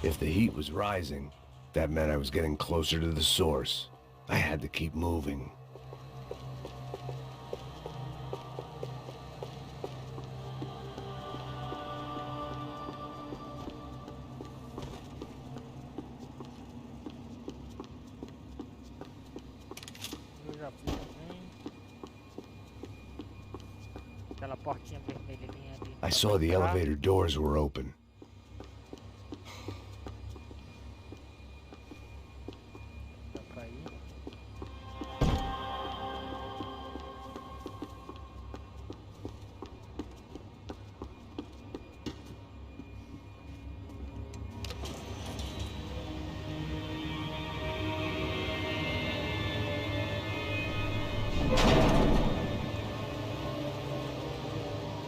If the heat was rising, that meant I was getting closer to the source. I had to keep moving. Eu já fui também. Aquela portinha vermelhinha ali. I saw the elevator doors were open. Dá pra ir.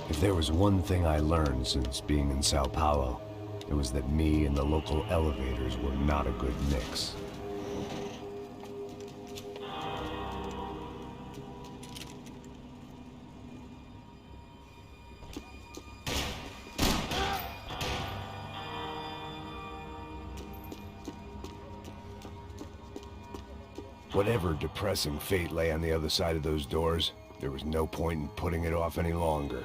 If there was one thing I learned since being in Sao Paulo, it was that me and the local elevators were not a good mix. Whatever depressing fate lay on the other side of those doors, there was no point in putting it off any longer.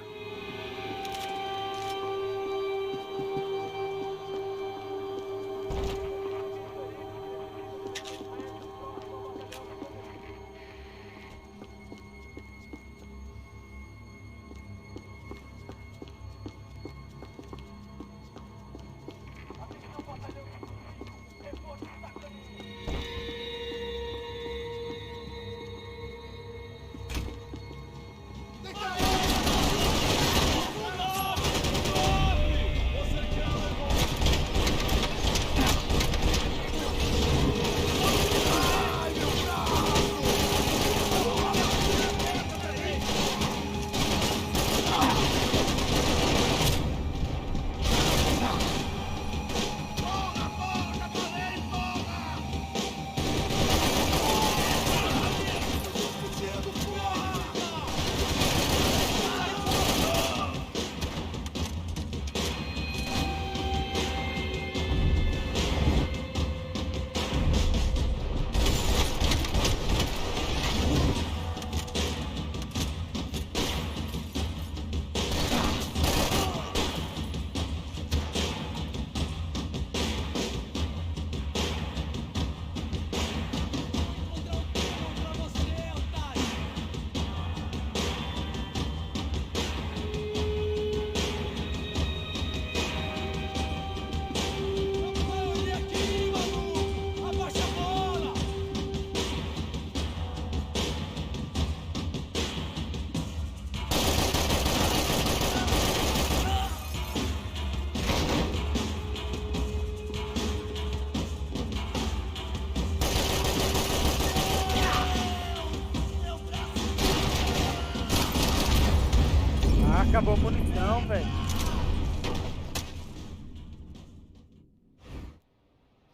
acabou a munição, velho.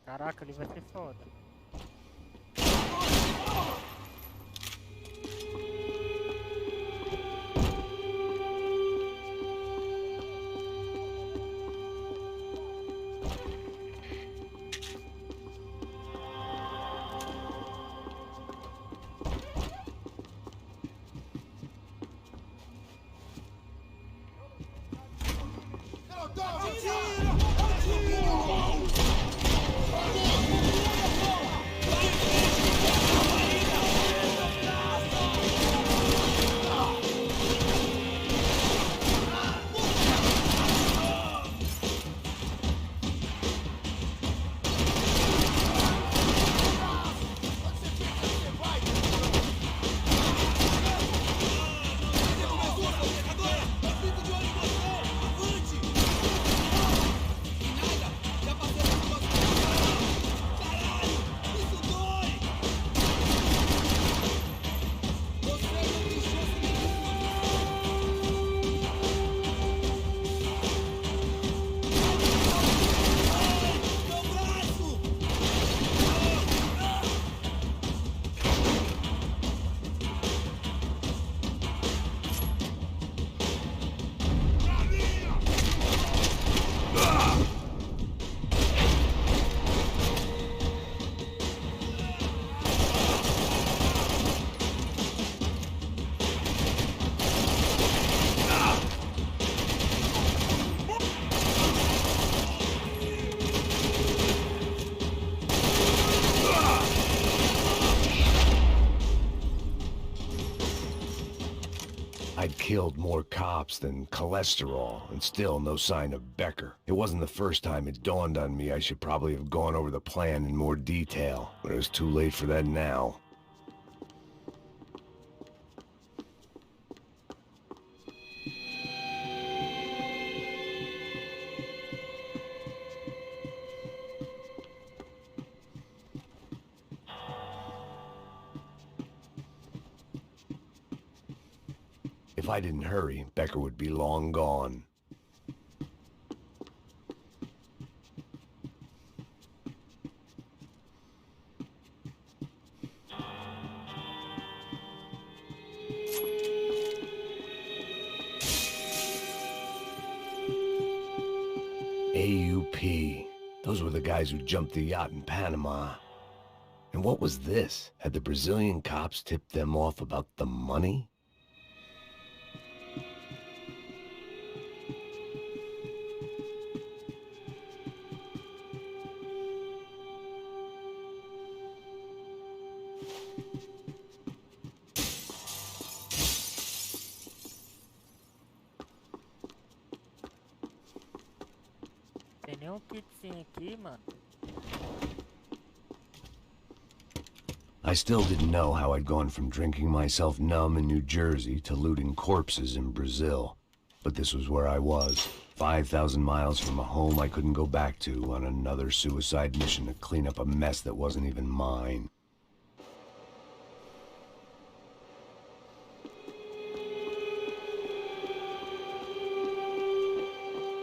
Caraca, ali vai ser foda. I'd killed more cops than cholesterol, and still no sign of Becker. It wasn't the first time it dawned on me I should probably have gone over the plan in more detail, but it was too late for that now. If I didn't hurry, Becker would be long gone. AUP. Those were the guys who jumped the yacht in Panama. And what was this? Had the Brazilian cops tipped them off about the money? Tem nenhum kitzinho aqui, mano. I still didn't know how I'd gone from drinking myself numb in New Jersey to looting corpses in Brazil. But this was where I was, 5,000 miles from a home I couldn't go back to, on another suicide mission to clean up a mess that wasn't even mine.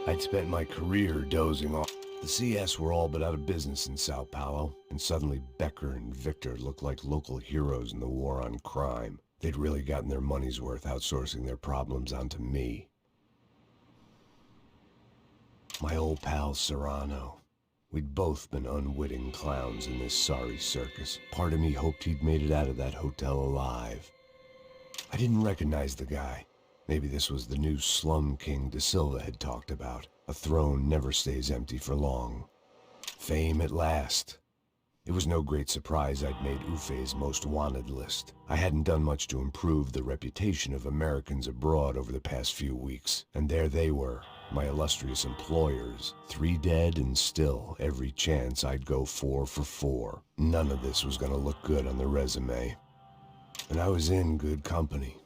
I'd spent my career dozing off. The CS were all but out of business in Sao Paulo, and suddenly Becker and Victor looked like local heroes in the war on crime. They'd really gotten their money's worth outsourcing their problems onto me. My old pal Serrano. We'd both been unwitting clowns in this sorry circus. Part of me hoped he'd made it out of that hotel alive. I didn't recognize the guy. Maybe this was the new slum king De Silva had talked about. A throne never stays empty for long. Fame at last. It was no great surprise I'd made Ufe's most wanted list. I hadn't done much to improve the reputation of Americans abroad over the past few weeks, and there they were, my illustrious employers, 3 dead and still every chance I'd go 4 for 4. None of this was gonna look good on the resume. And I was in good company.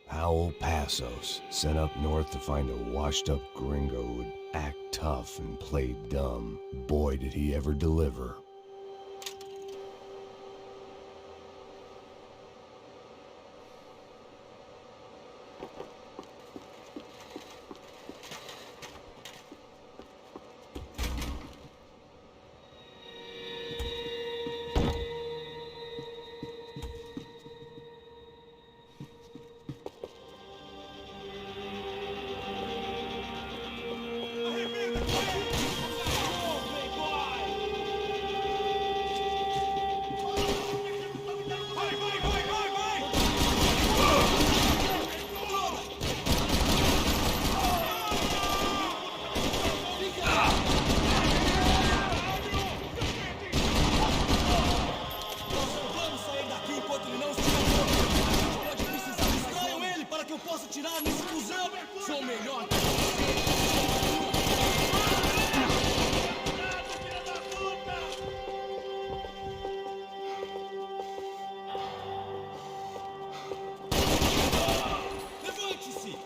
Howell Passos, sent up north to find a washed-up gringo who'd act tough and play dumb. Boy, did he ever deliver. atirar nesse cuzão? Sou melhor. Levante-se!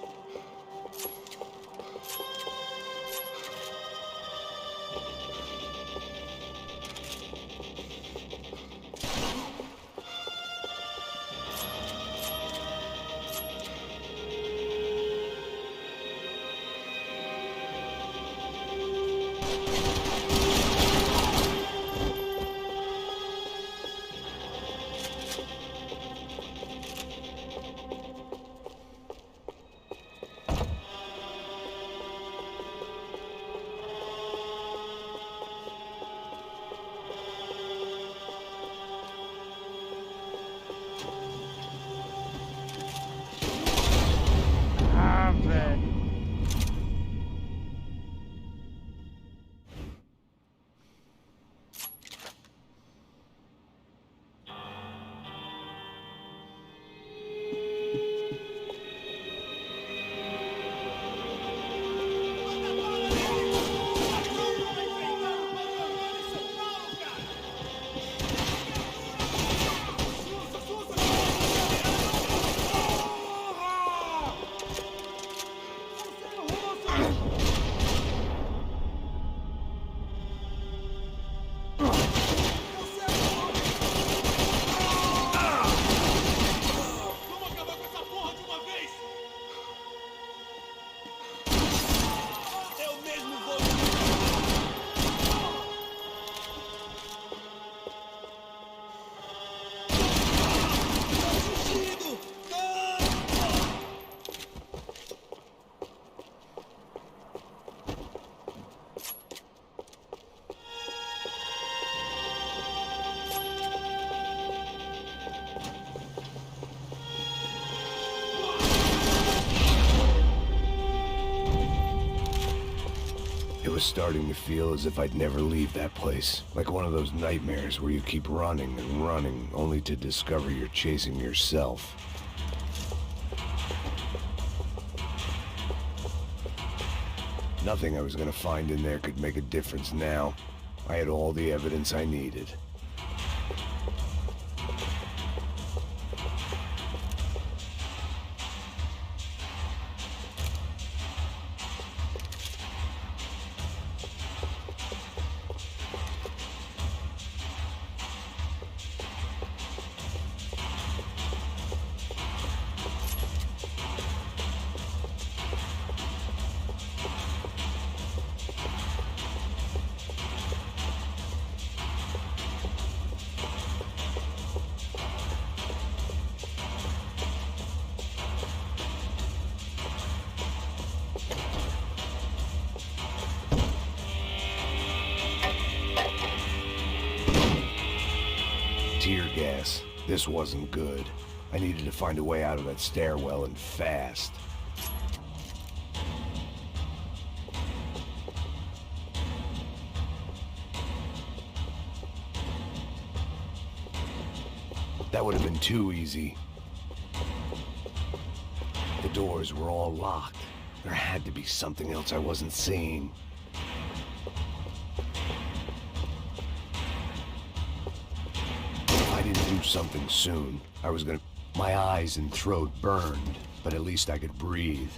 Ah, velho. Vamos acabar com essa porra de uma vez! Eu mesmo vou... Fugido! It was starting to feel as if I'd never leave that place. Like one of those nightmares where you keep running and running, only to discover you're chasing yourself. Nothing I was gonna find in there could make a difference now. I had all the evidence I needed. Tear gas. This wasn't good. I needed to find a way out of that stairwell and fast. That would have been too easy. The doors were all locked. There had to be something else I wasn't seeing. If I didn't do something soon, I was gonna... My eyes and throat burned, but at least I could breathe.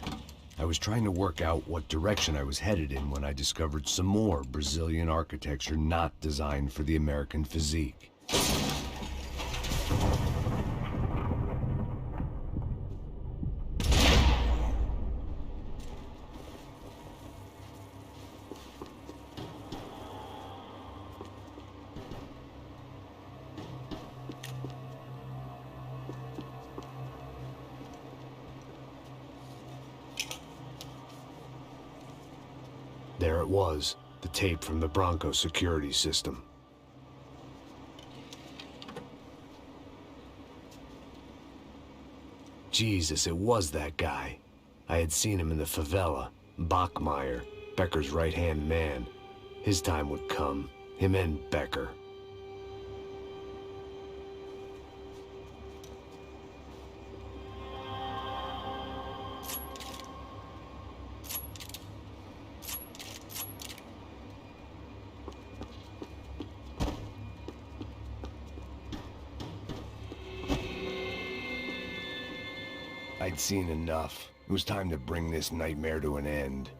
I was trying to work out what direction I was headed in when I discovered some more Brazilian architecture not designed for the American physique. There it was, the tape from the Bronco security system. Jesus, it was that guy. I had seen him in the favela. Bachmeyer, Becker's right-hand man. His time would come. Him and Becker. I'd seen enough. It was time to bring this nightmare to an end.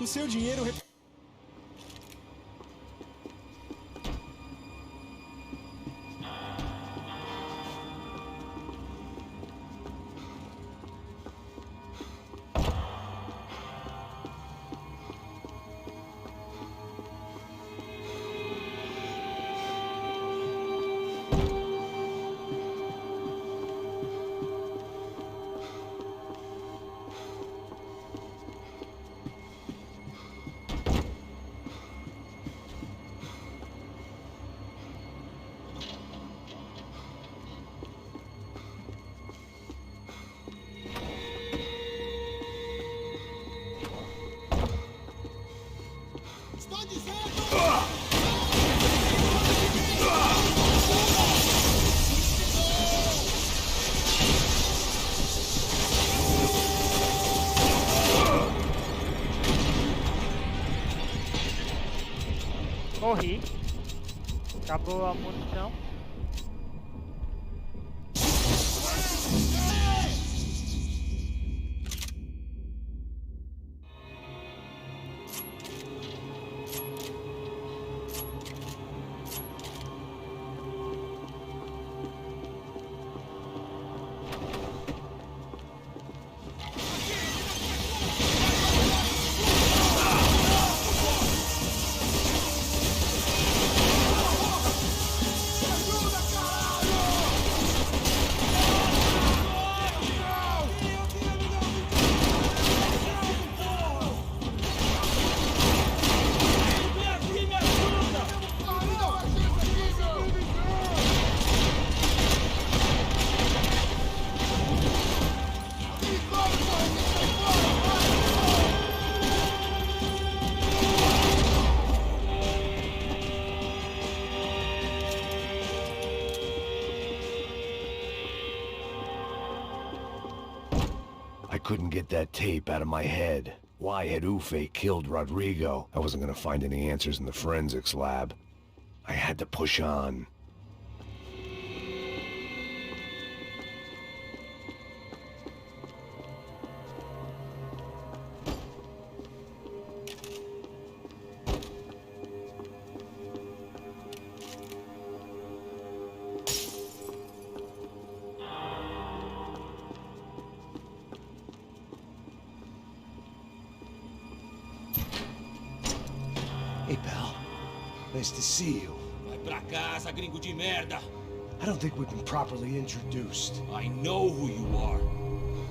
O seu dinheiro... Morri. Acabou a munição. I couldn't get that tape out of my head. Why had Ufe killed Rodrigo? I wasn't gonna find any answers in the forensics lab. I had to push on. Hey, pal. Nice to see you. Vai pra casa, gringo de merda. I don't think we've been properly introduced. I know who you are.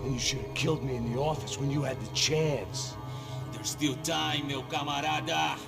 And you should have killed me in the office when you had the chance. There's still time, meu camarada.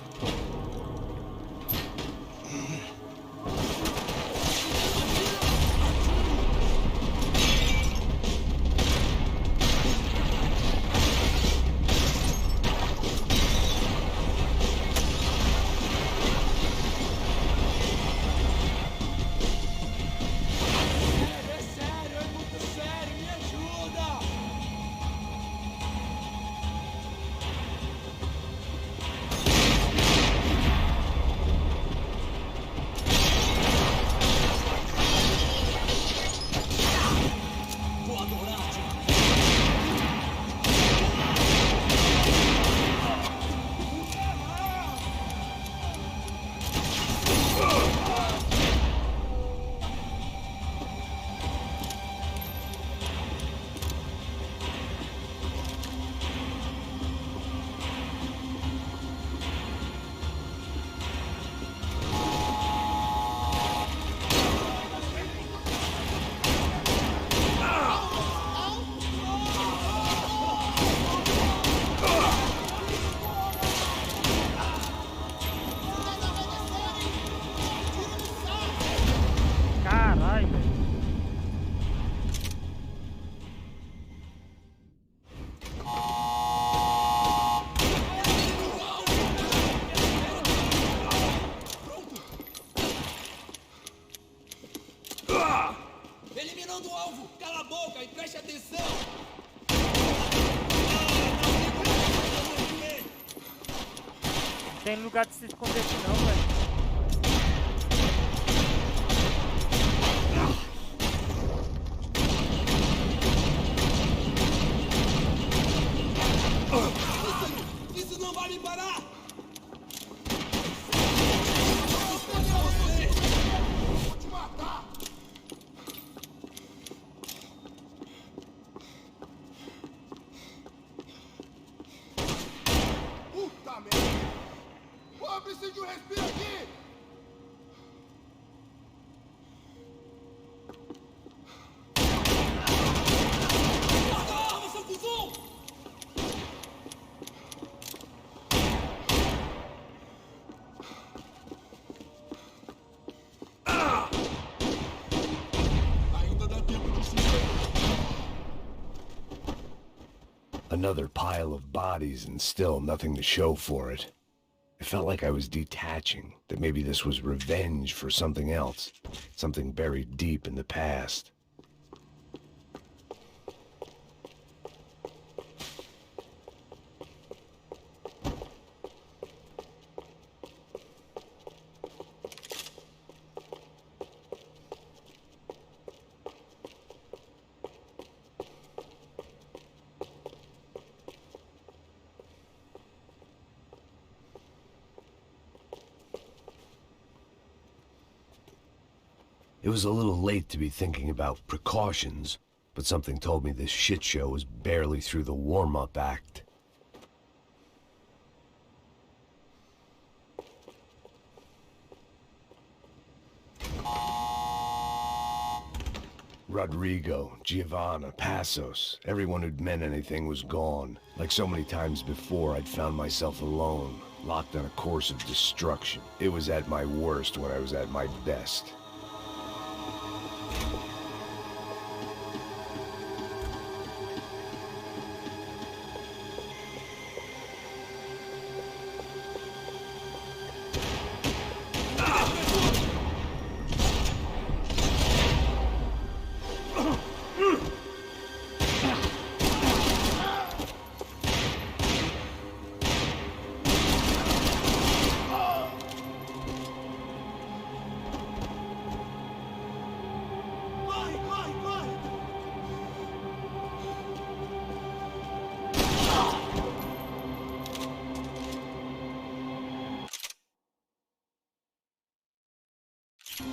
Tem lugar de se esconder aqui não, velho. Isso não vai me parar! Vou te matar! Puta merda! Pô, eu preciso de um respiro aqui! Seu cuzão! Ainda dá tempo de se Another pile of bodies and still nothing to show for it. It felt like I was detaching, that maybe this was revenge for something else, something buried deep in the past. It was a little late to be thinking about precautions, but something told me this shit show was barely through the warm-up act. Rodrigo, Giovanna, Passos, everyone who'd meant anything was gone. Like so many times before, I'd found myself alone, locked on a course of destruction. It was at my worst when I was at my best.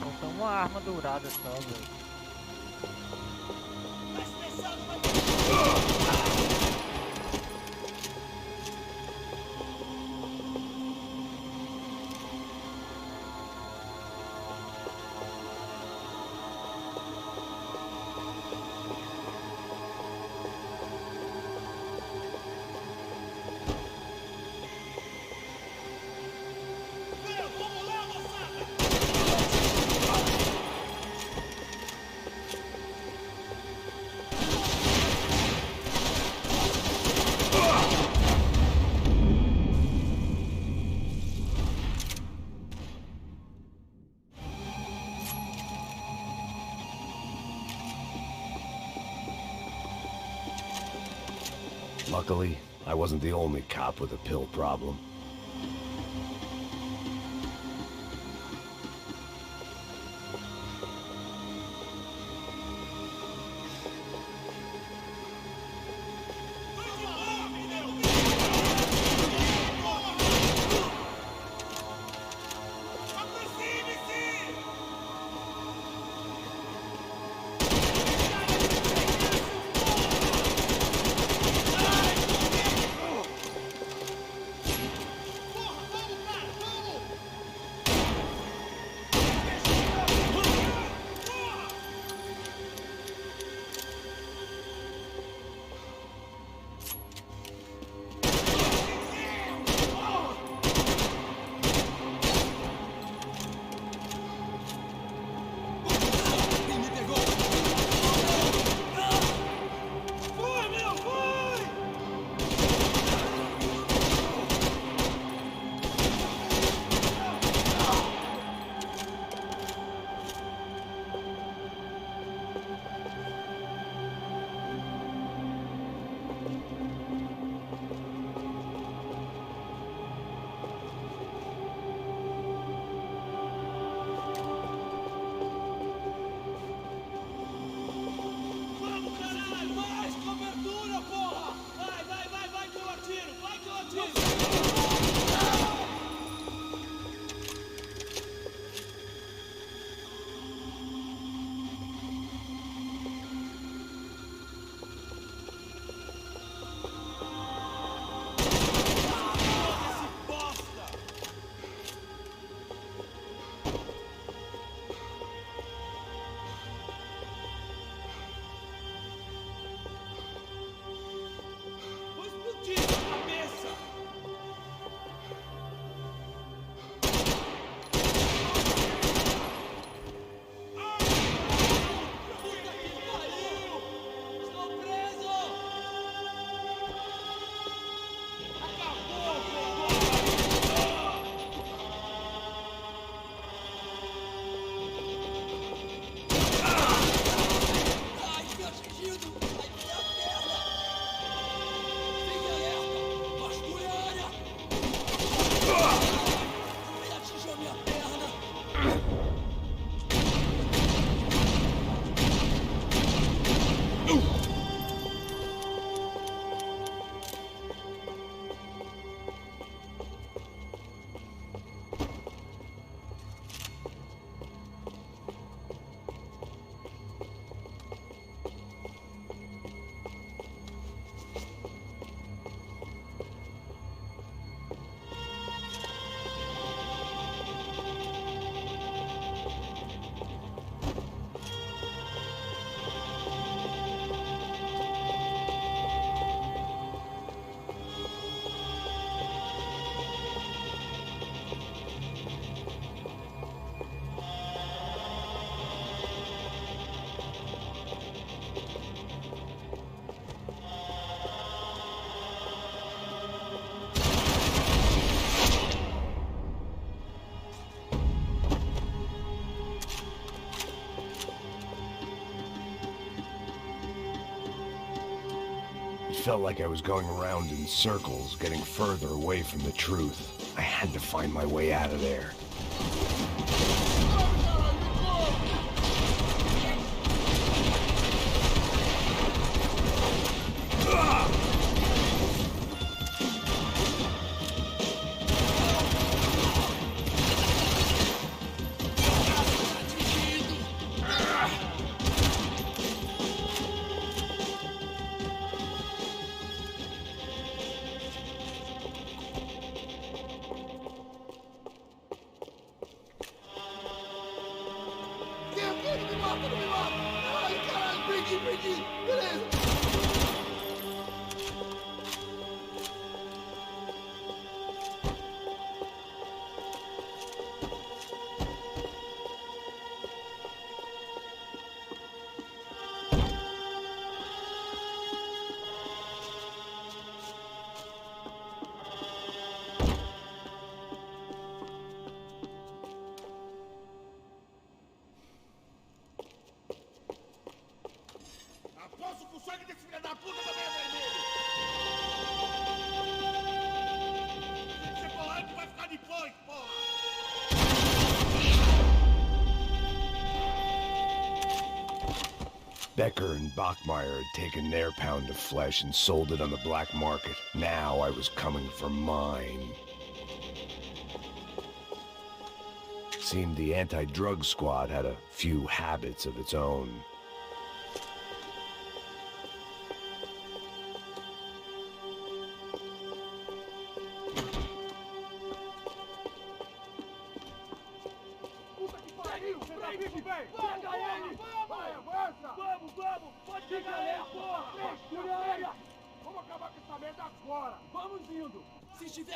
Falta uma arma dourada só, velho. Luckily, I wasn't the only cop with a pill problem. It felt like I was going around in circles, getting further away from the truth. I had to find my way out of there. Aposto com o sangue desse filho da puta também é vermelho! Se você for antes, vai ficar depois, porra! Becker and Bachmeyer had taken their pound of flesh and sold it on the black market. Now I was coming for mine. Seemed the anti-drug squad had a few habits of its own.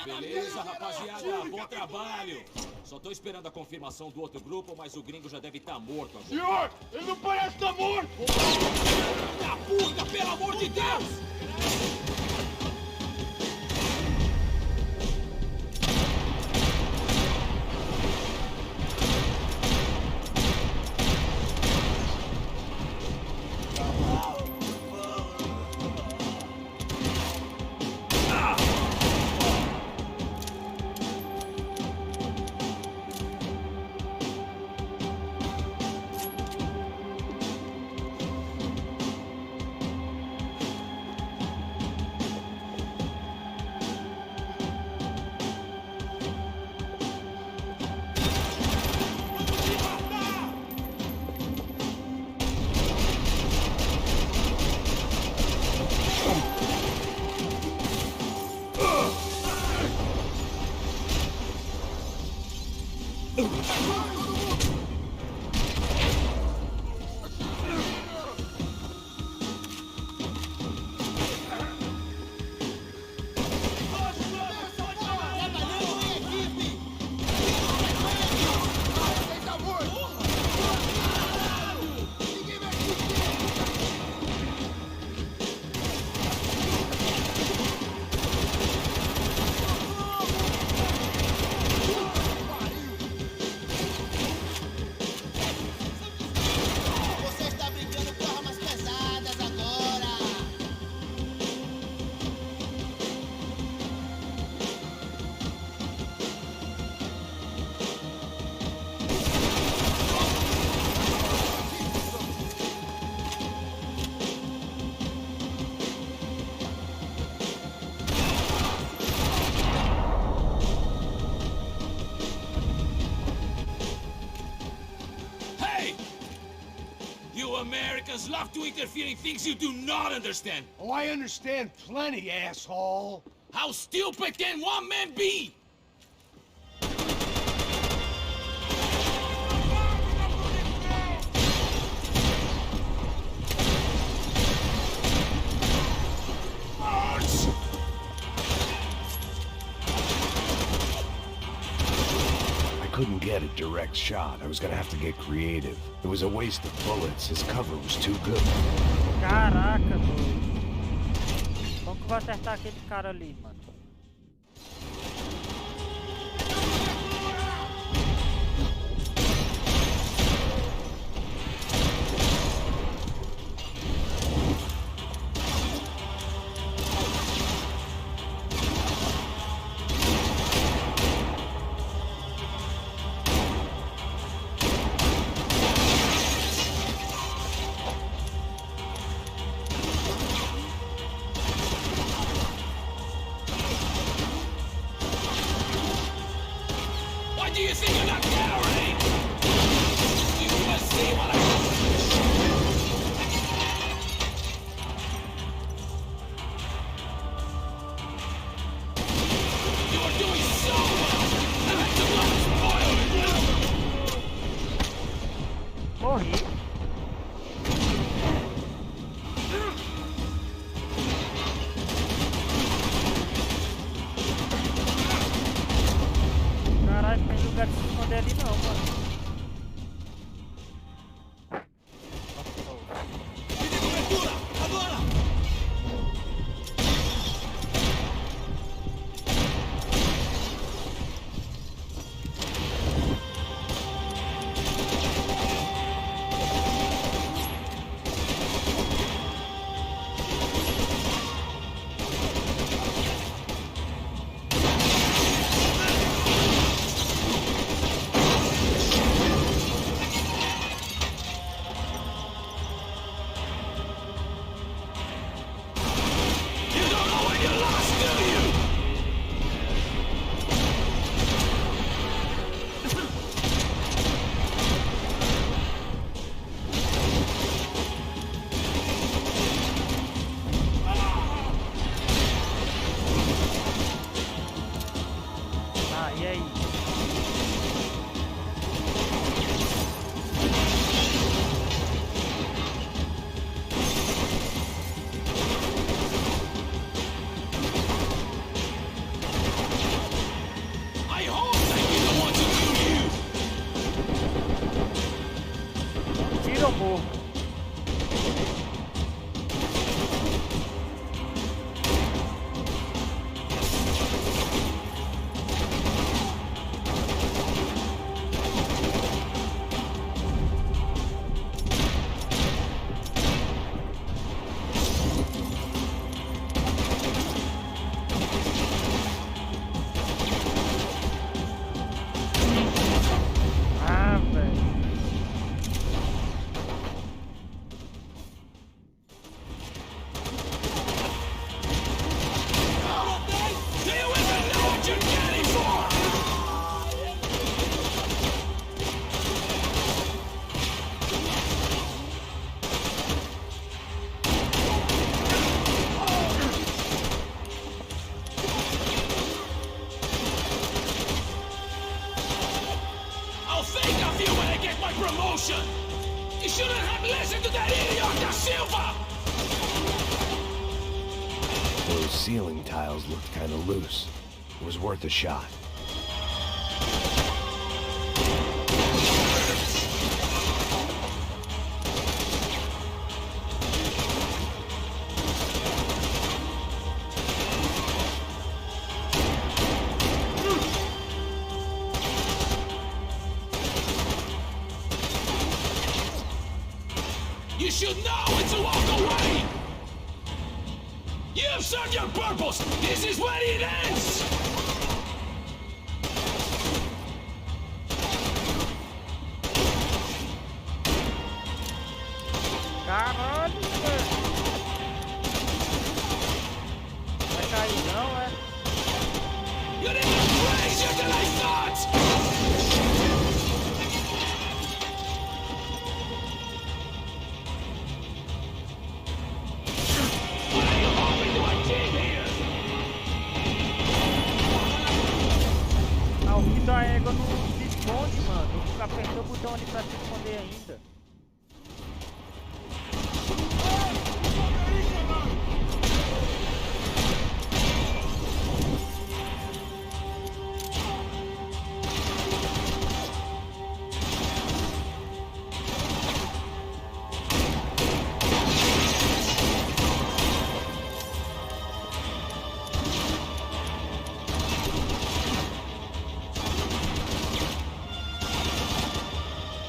Beleza, rapaziada, bom trabalho. Só tô esperando a confirmação do outro grupo, mas o gringo já deve estar morto agora. Senhor, ele não parece estar morto! Da puta, pelo amor de Deus! Americans love to interfere in things you do not understand. Oh, I understand plenty, asshole. How stupid can one man be? Couldn't get a direct shot. I was gonna have to get creative. It was a waste of bullets. His cover was too good. Caraca, doido. Como que eu vou acertar aquele cara ali, mano? you think you're not gathering? Do you even see what I... You are doing so well! I had to blow spoil it! Morri. Caralho, tem lugar de se esconder ali não, mano. E aí? I hope that you don't want to do you. Tira o morro. Promotion! You shouldn't have listened to that idiot da Silva! Those ceiling tiles looked kind of loose. It was worth a shot. You should know when to walk away! You have served your purpose! This is where it ends! Caralho, velho! Vai cair não, é? You didn't crazier than I thought! A égua não se esconde, mano. Eu fico apertando o botão ali pra se esconder ainda.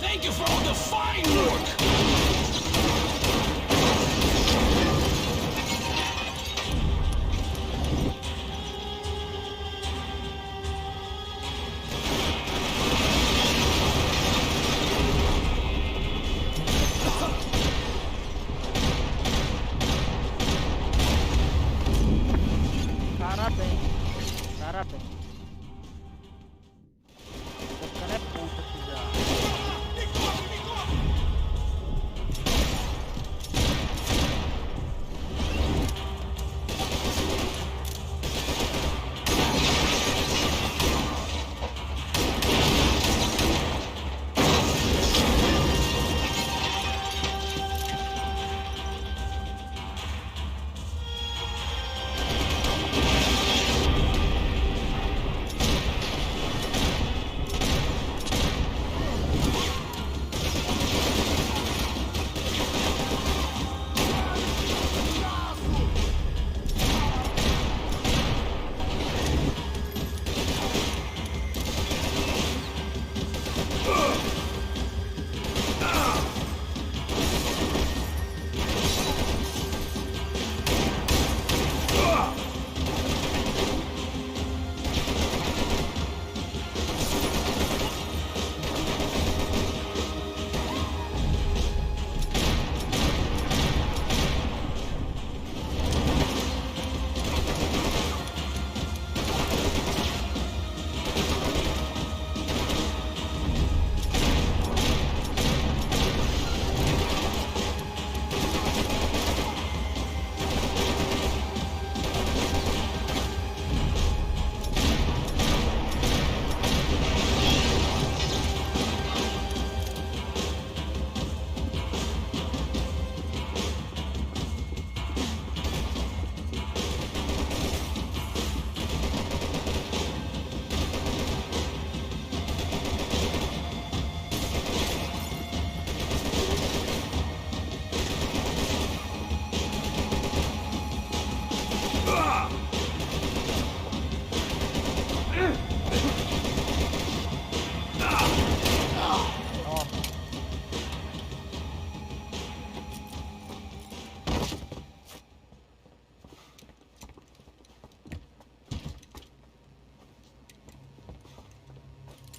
Thank you for all the fine work! Parabéns. Parabéns.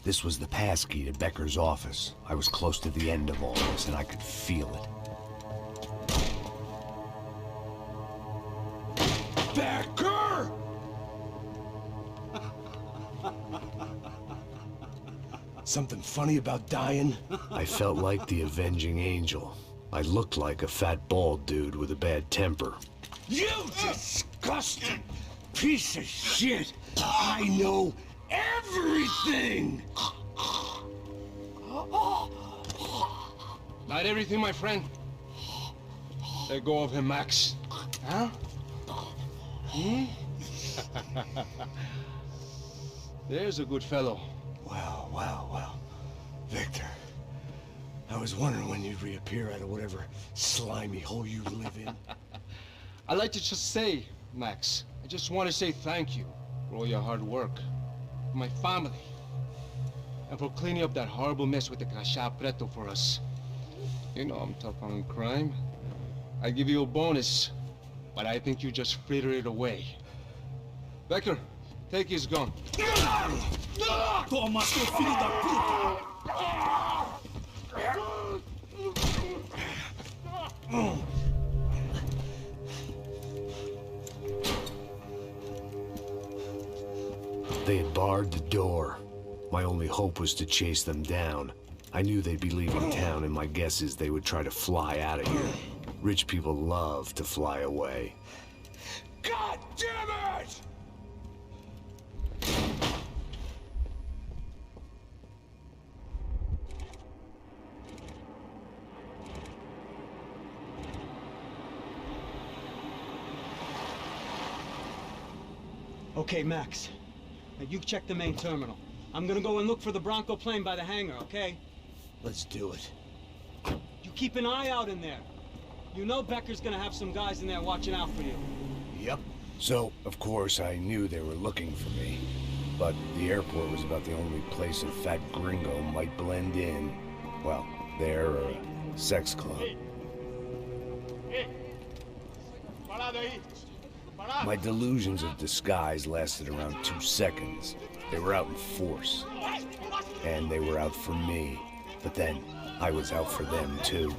This was the passkey to Becker's office. I was close to the end of all this, and I could feel it. Becker! Something funny about dying? I felt like the avenging angel. I looked like a fat bald dude with a bad temper. You disgusting piece of shit! I know everything! Not everything, my friend. Let go of him, Max. Huh? There's a good fellow. Wow, wow, wow. Victor, I was wondering when you'd reappear out of whatever slimy hole you live in. I'd like to just say, Max, I just want to say thank you for all your hard work, for my family, and for cleaning up that horrible mess with the Crachá Preto for us. You know I'm tough on crime. I give you a bonus, but I think you just frittered it away. Becker, take his gun. Toma, seu filho da puta! They had barred the door. My only hope was to chase them down. I knew they'd be leaving town, and my guess is they would try to fly out of here. Rich people love to fly away. God damn it! Okay, Max. Now you check the main terminal. I'm gonna go and look for the Bronco plane by the hangar, okay? Let's do it. You keep an eye out in there. You know Becker's gonna have some guys in there watching out for you. Yep. So, of course, I knew they were looking for me. But the airport was about the only place a fat gringo might blend in. Well, there or a sex club. My delusions of disguise lasted around 2 seconds. They were out in force. And they were out for me. But then, I was out for them, too.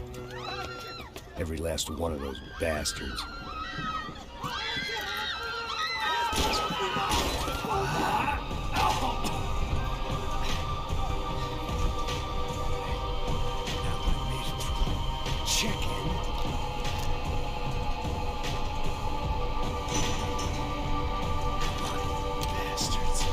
Every last one of those bastards. Chicken. Bastards.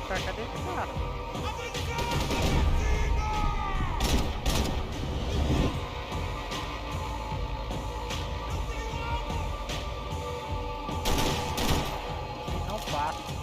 Tá, cadê esse cara? Não passa.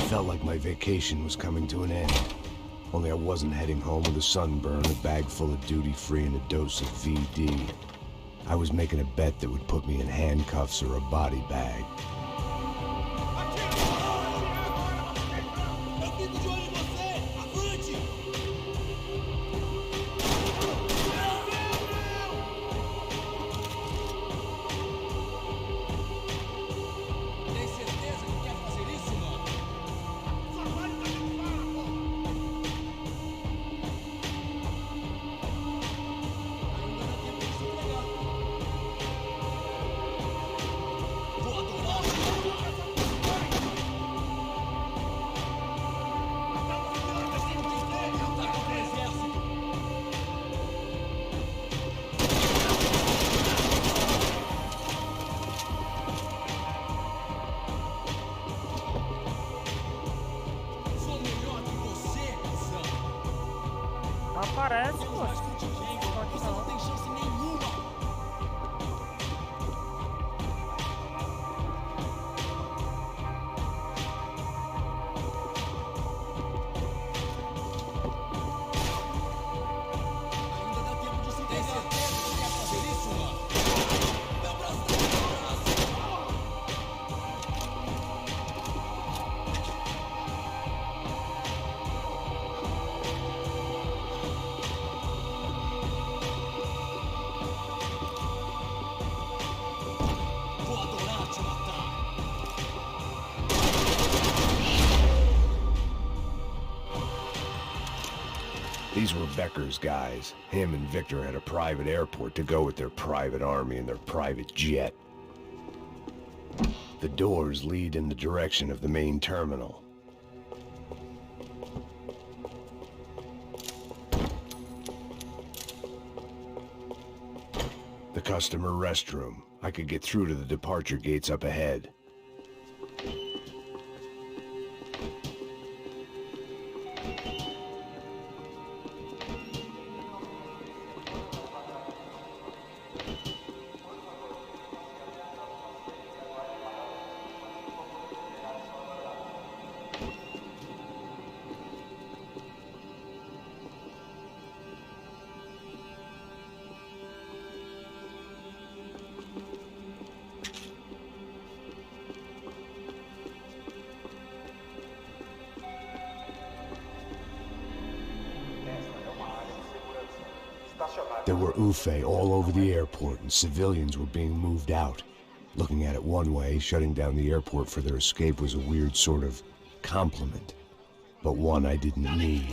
Felt like my vacation was coming to an end. Only I wasn't heading home with a sunburn, a bag full of duty-free, and a dose of VD. I was making a bet that would put me in handcuffs or a body bag. Eu fico de olho em você! Avante! Tem certeza que quer fazer isso, mano? Vou adorar Sou melhor que você, cuzão! Não aparece, pô. Você não tem chance nenhuma! Ainda dá tempo de se tem certeza que quer fazer isso, mano? Meu braço tá Vou adorar te matar! These were Becker's guys. Him and Victor had a private airport to go with their private army and their private jet. The doors lead in the direction of the main terminal. The customer restroom. I could get through to the departure gates up ahead. There were UFE all over the airport, and civilians were being moved out. Looking at it one way, shutting down the airport for their escape was a weird sort of compliment, but one I didn't need.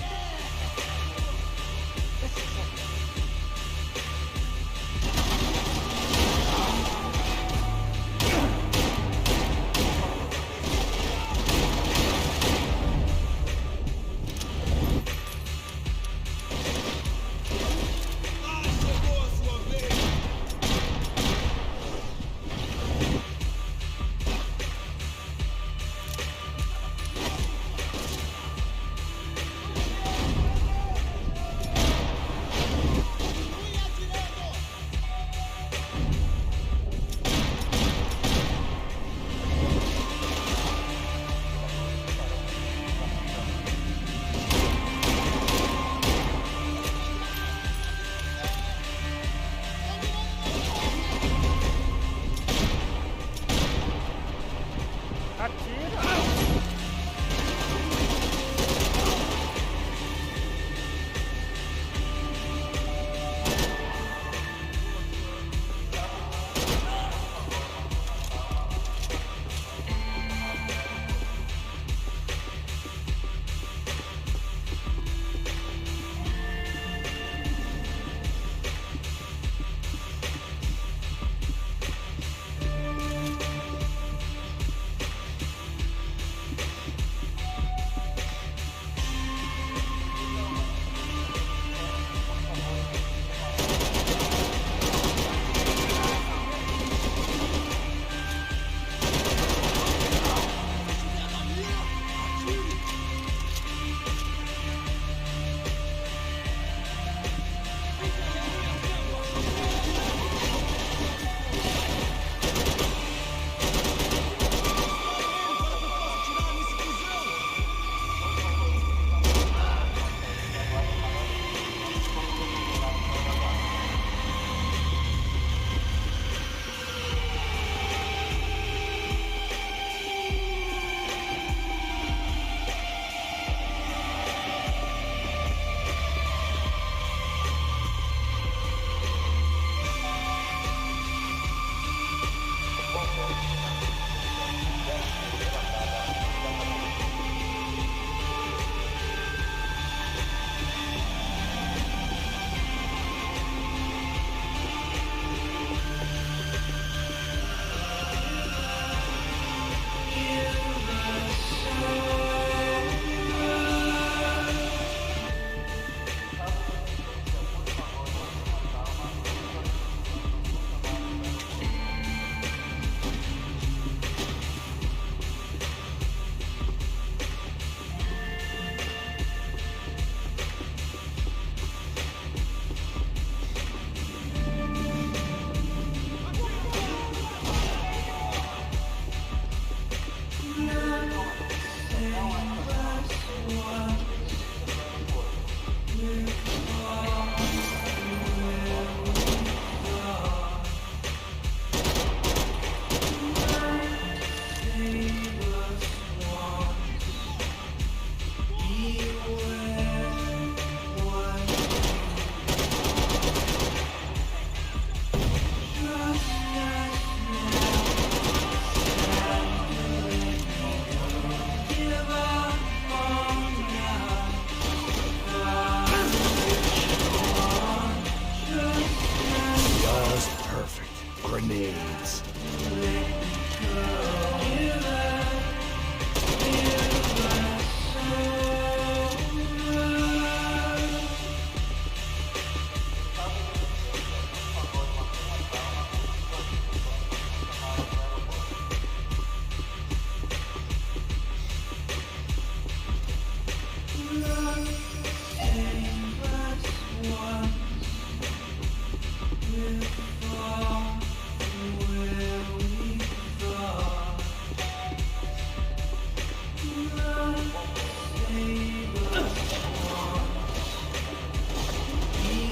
grenades.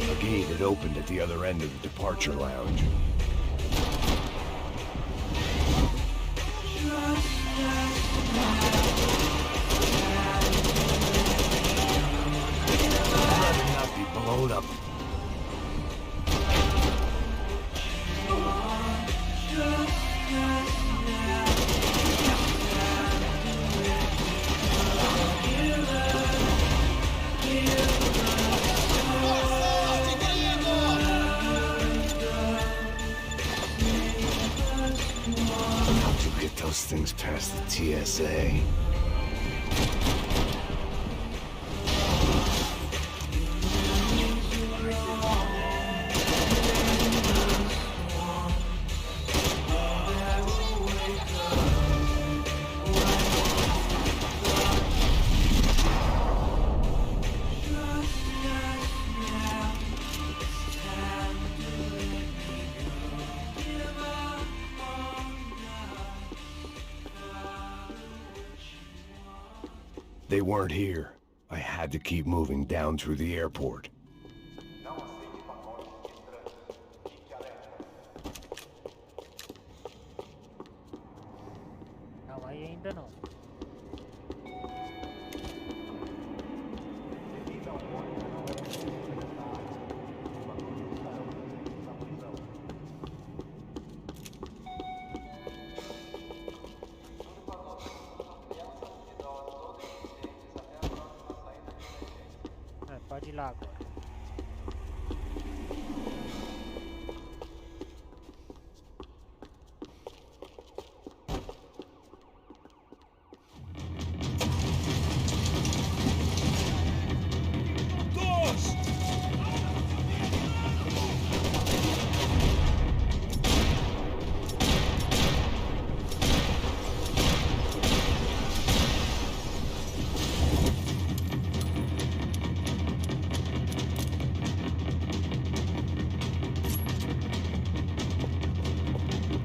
A gate had opened at the other end of the departure lounge. I'd rather not be blown up. How'd you get those things past the TSA? They weren't here. I had to keep moving down through the airport. Não, aí ainda não. Pode ir lá agora.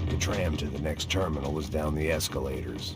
The tram to the next terminal was down the escalators.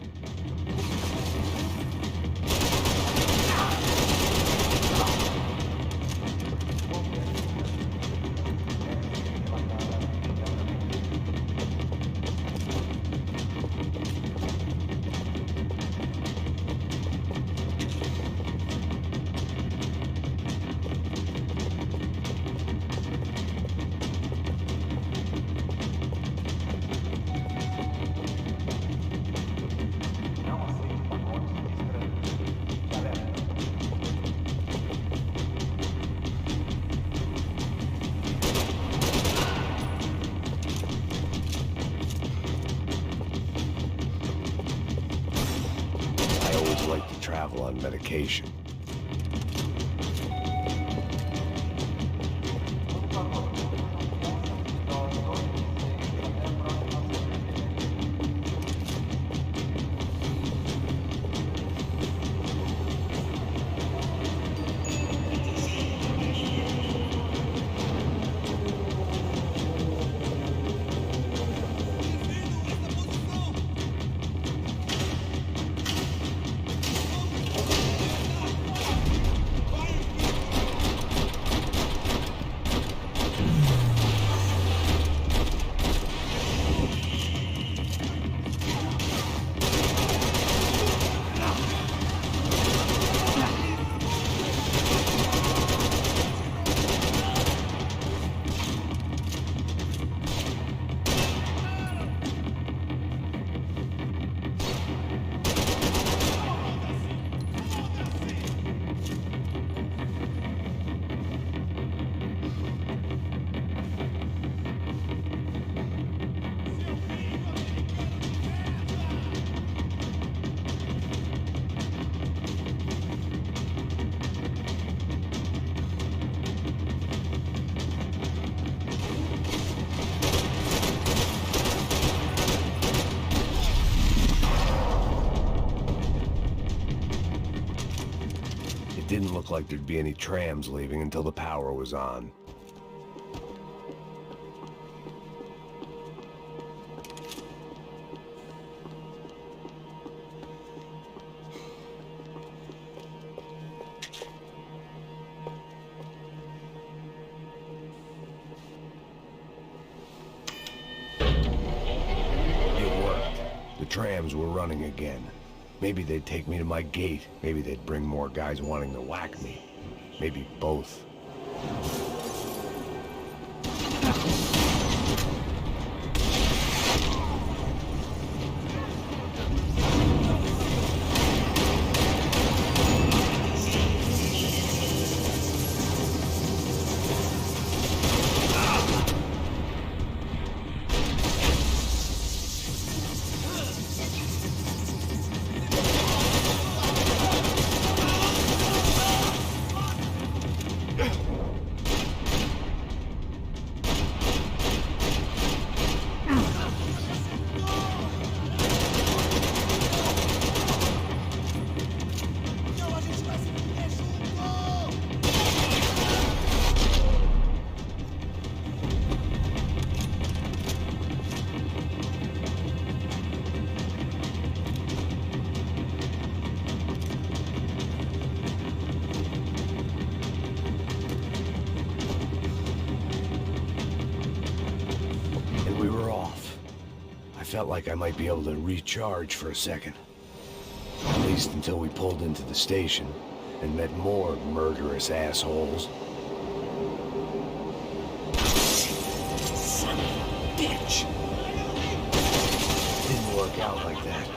Like to travel on medication. didn't look like there'd be any trams leaving until the power was on. The trams were running again. Maybe they'd take me to my gate. Maybe they'd bring more guys wanting to whack me. Maybe both. We were off. I felt like I might be able to recharge for a second. At least until we pulled into the station and met more murderous assholes. Son of a bitch! Didn't work out like that.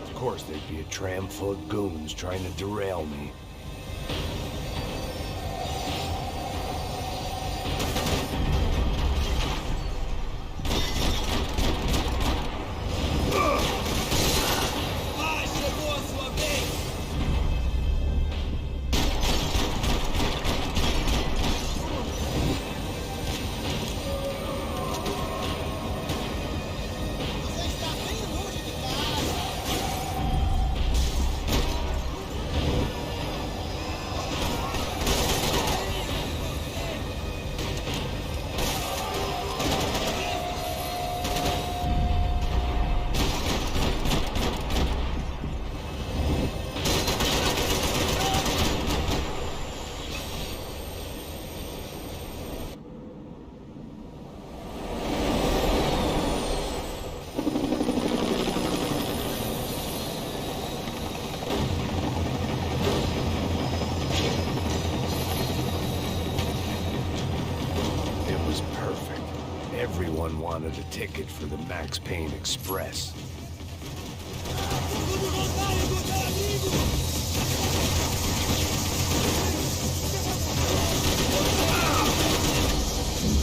Of course, there'd be a tram full of goons trying to derail me. Everyone wanted a ticket for the Max Payne Express.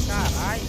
Caralho.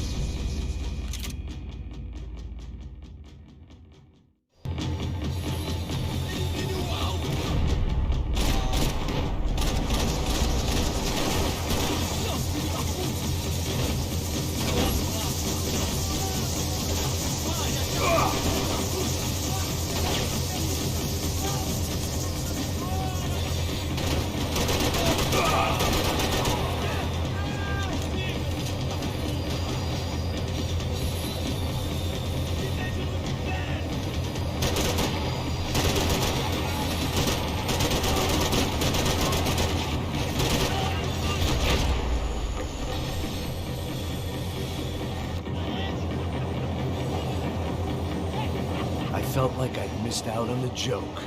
I felt like I'd missed out on the joke,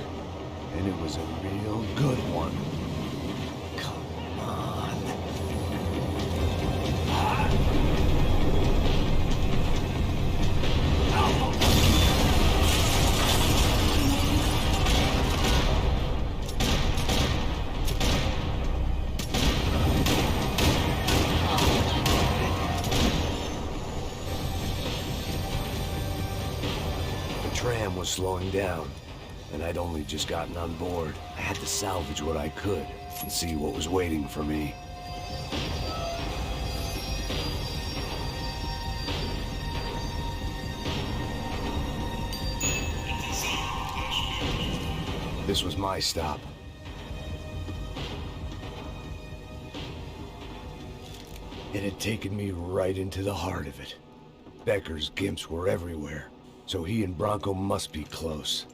and it was a real good one. Come on. The tram was slowing down, and I'd only just gotten on board. I had to salvage what I could and see what was waiting for me. This was my stop. It had taken me right into the heart of it. Becker's gimps were everywhere, so he and Bronco must be close.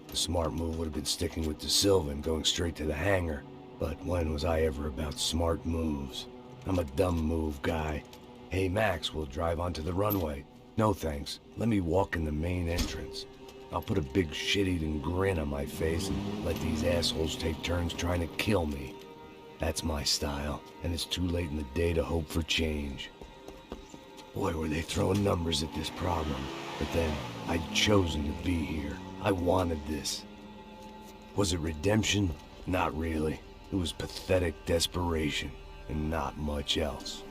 The smart move would have been sticking with De Silva and going straight to the hangar, but when was I ever about smart moves? I'm a dumb move guy. Hey Max, we'll drive onto the runway. No thanks, let me walk in the main entrance. I'll put a big shit-eating grin on my face and let these assholes take turns trying to kill me. That's my style, and it's too late in the day to hope for change. Boy, were they throwing numbers at this problem. But then, I'd chosen to be here. I wanted this. Was it redemption? Not really. It was pathetic desperation, and not much else.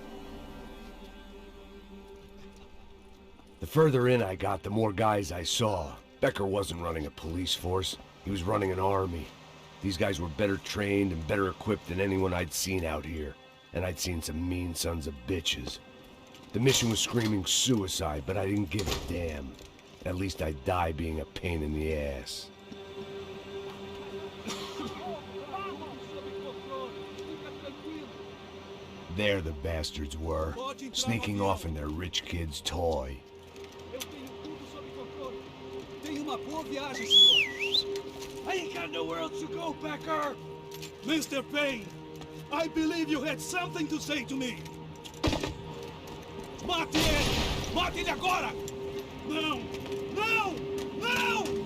The further in I got, the more guys I saw. Becker wasn't running a police force. He was running an army. These guys were better trained and better equipped than anyone I'd seen out here. And I'd seen some mean sons of bitches. The mission was screaming suicide, but I didn't give a damn. At least I'd die being a pain in the ass. There the bastards were, sneaking off in their rich kid's toy. Tenha uma boa viagem, senhor. I ain't got nowhere else to go, Becker. Mr. Payne, I believe you had something to say to me. Mate ele! Mate ele agora! Não! Não! Não!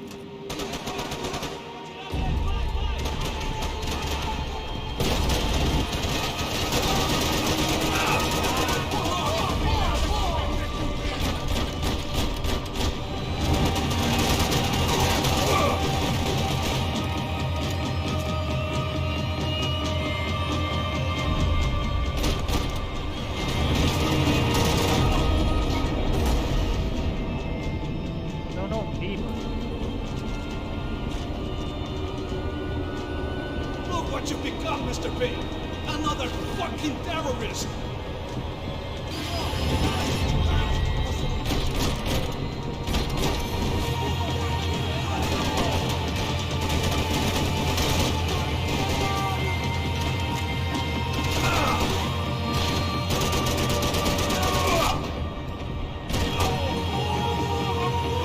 Look what you've become, Mr. Payne! Another fucking terrorist!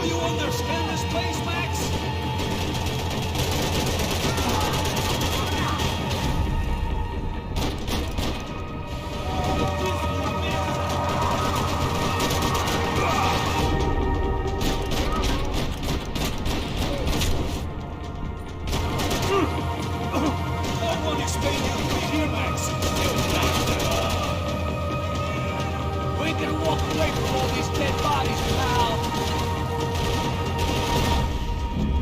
Do you understand this place, Max? Someone explain it to me here, Max. We can walk away from all these dead bodies now.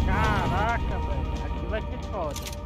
Caraca, velho. Aqui vai ser foda.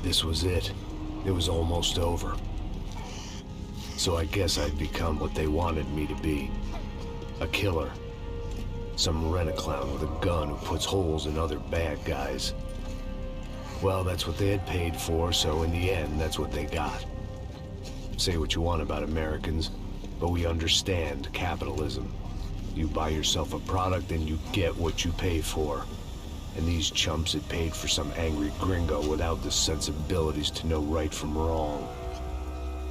This was it. It was almost over. So I guess I'd become what they wanted me to be. A killer. Some rent-a-clown with a gun who puts holes in other bad guys. Well, that's what they had paid for, so in the end, that's what they got. Say what you want about Americans, but we understand capitalism. You buy yourself a product and you get what you pay for. And these chumps had paid for some angry gringo without the sensibilities to know right from wrong.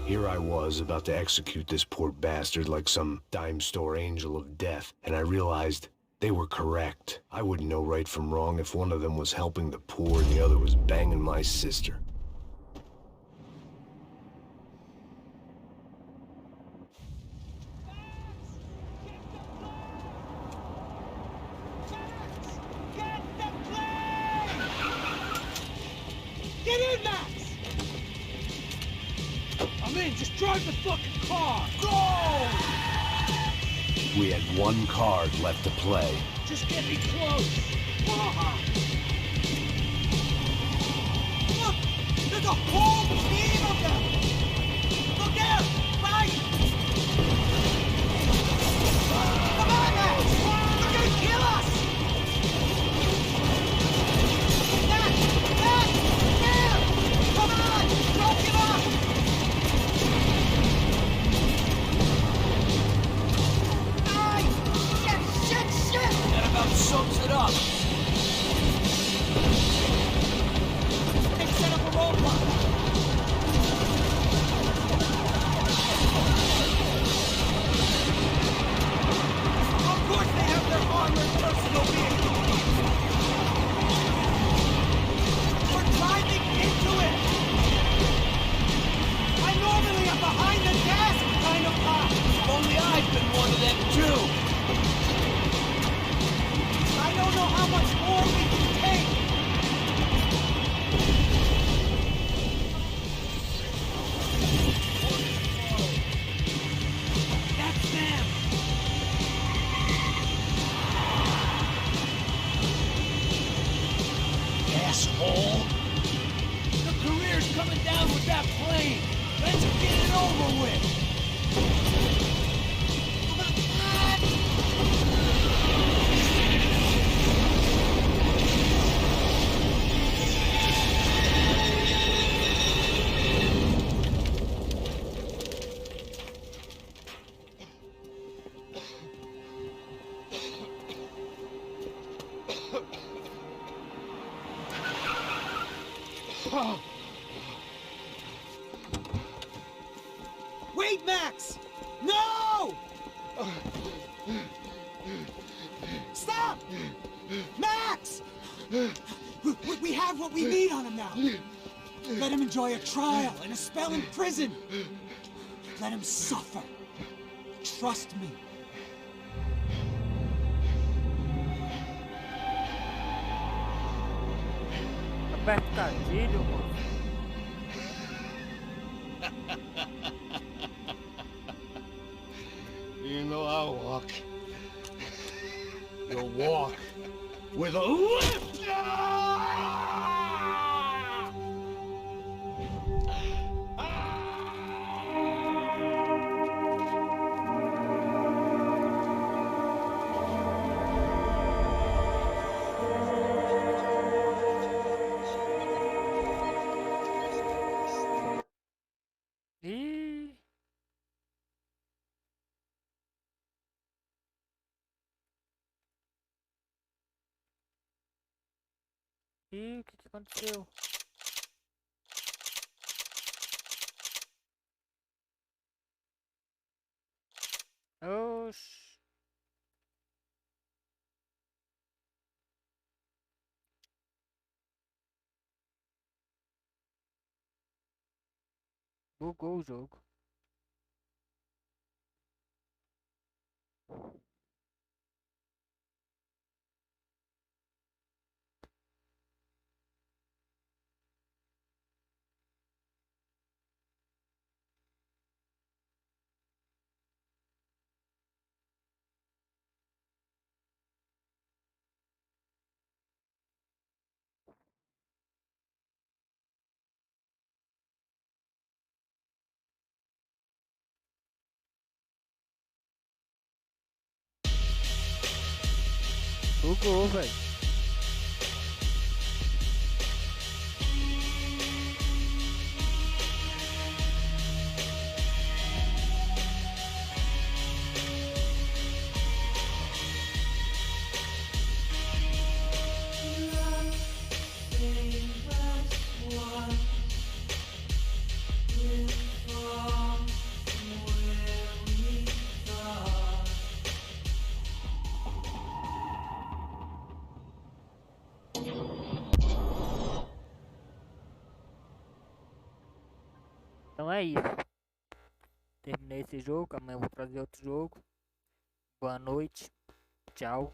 Here I was about to execute this poor bastard like some dime store angel of death, and I realized they were correct. I wouldn't know right from wrong if one of them was helping the poor and the other was banging my sister. Get in, Max! I'm in, just drive the fucking car! Go! We had one card left to play. Just get me close! Look! There's a whole team of them! Look out! Right! Come on, Max! They're gonna kill us! Max! Max! There! Come on! Don't give up! Ay! Shit! That about sums it up. They set up a roadblock! Of course they have their armored personal vehicle! We're driving into it! I normally am behind the desk kind of cop! If only I'd been one of them too. I don't know how much more we can take! That's them! Asshole! The career's coming down with that plane. Let's get it over with. Wait, Max! No! Stop! Max! We have what we need on him now. Let him enjoy a trial and a spell in prison. Let him suffer. Trust me. Apertadilho, mano. You know I walk. You'll walk with a lift! Ih, o que aconteceu? Oxi. Bugou o jogo. Bugou, velho. Então é isso. Terminei esse jogo, amanhã eu vou trazer outro jogo. Boa noite. Tchau.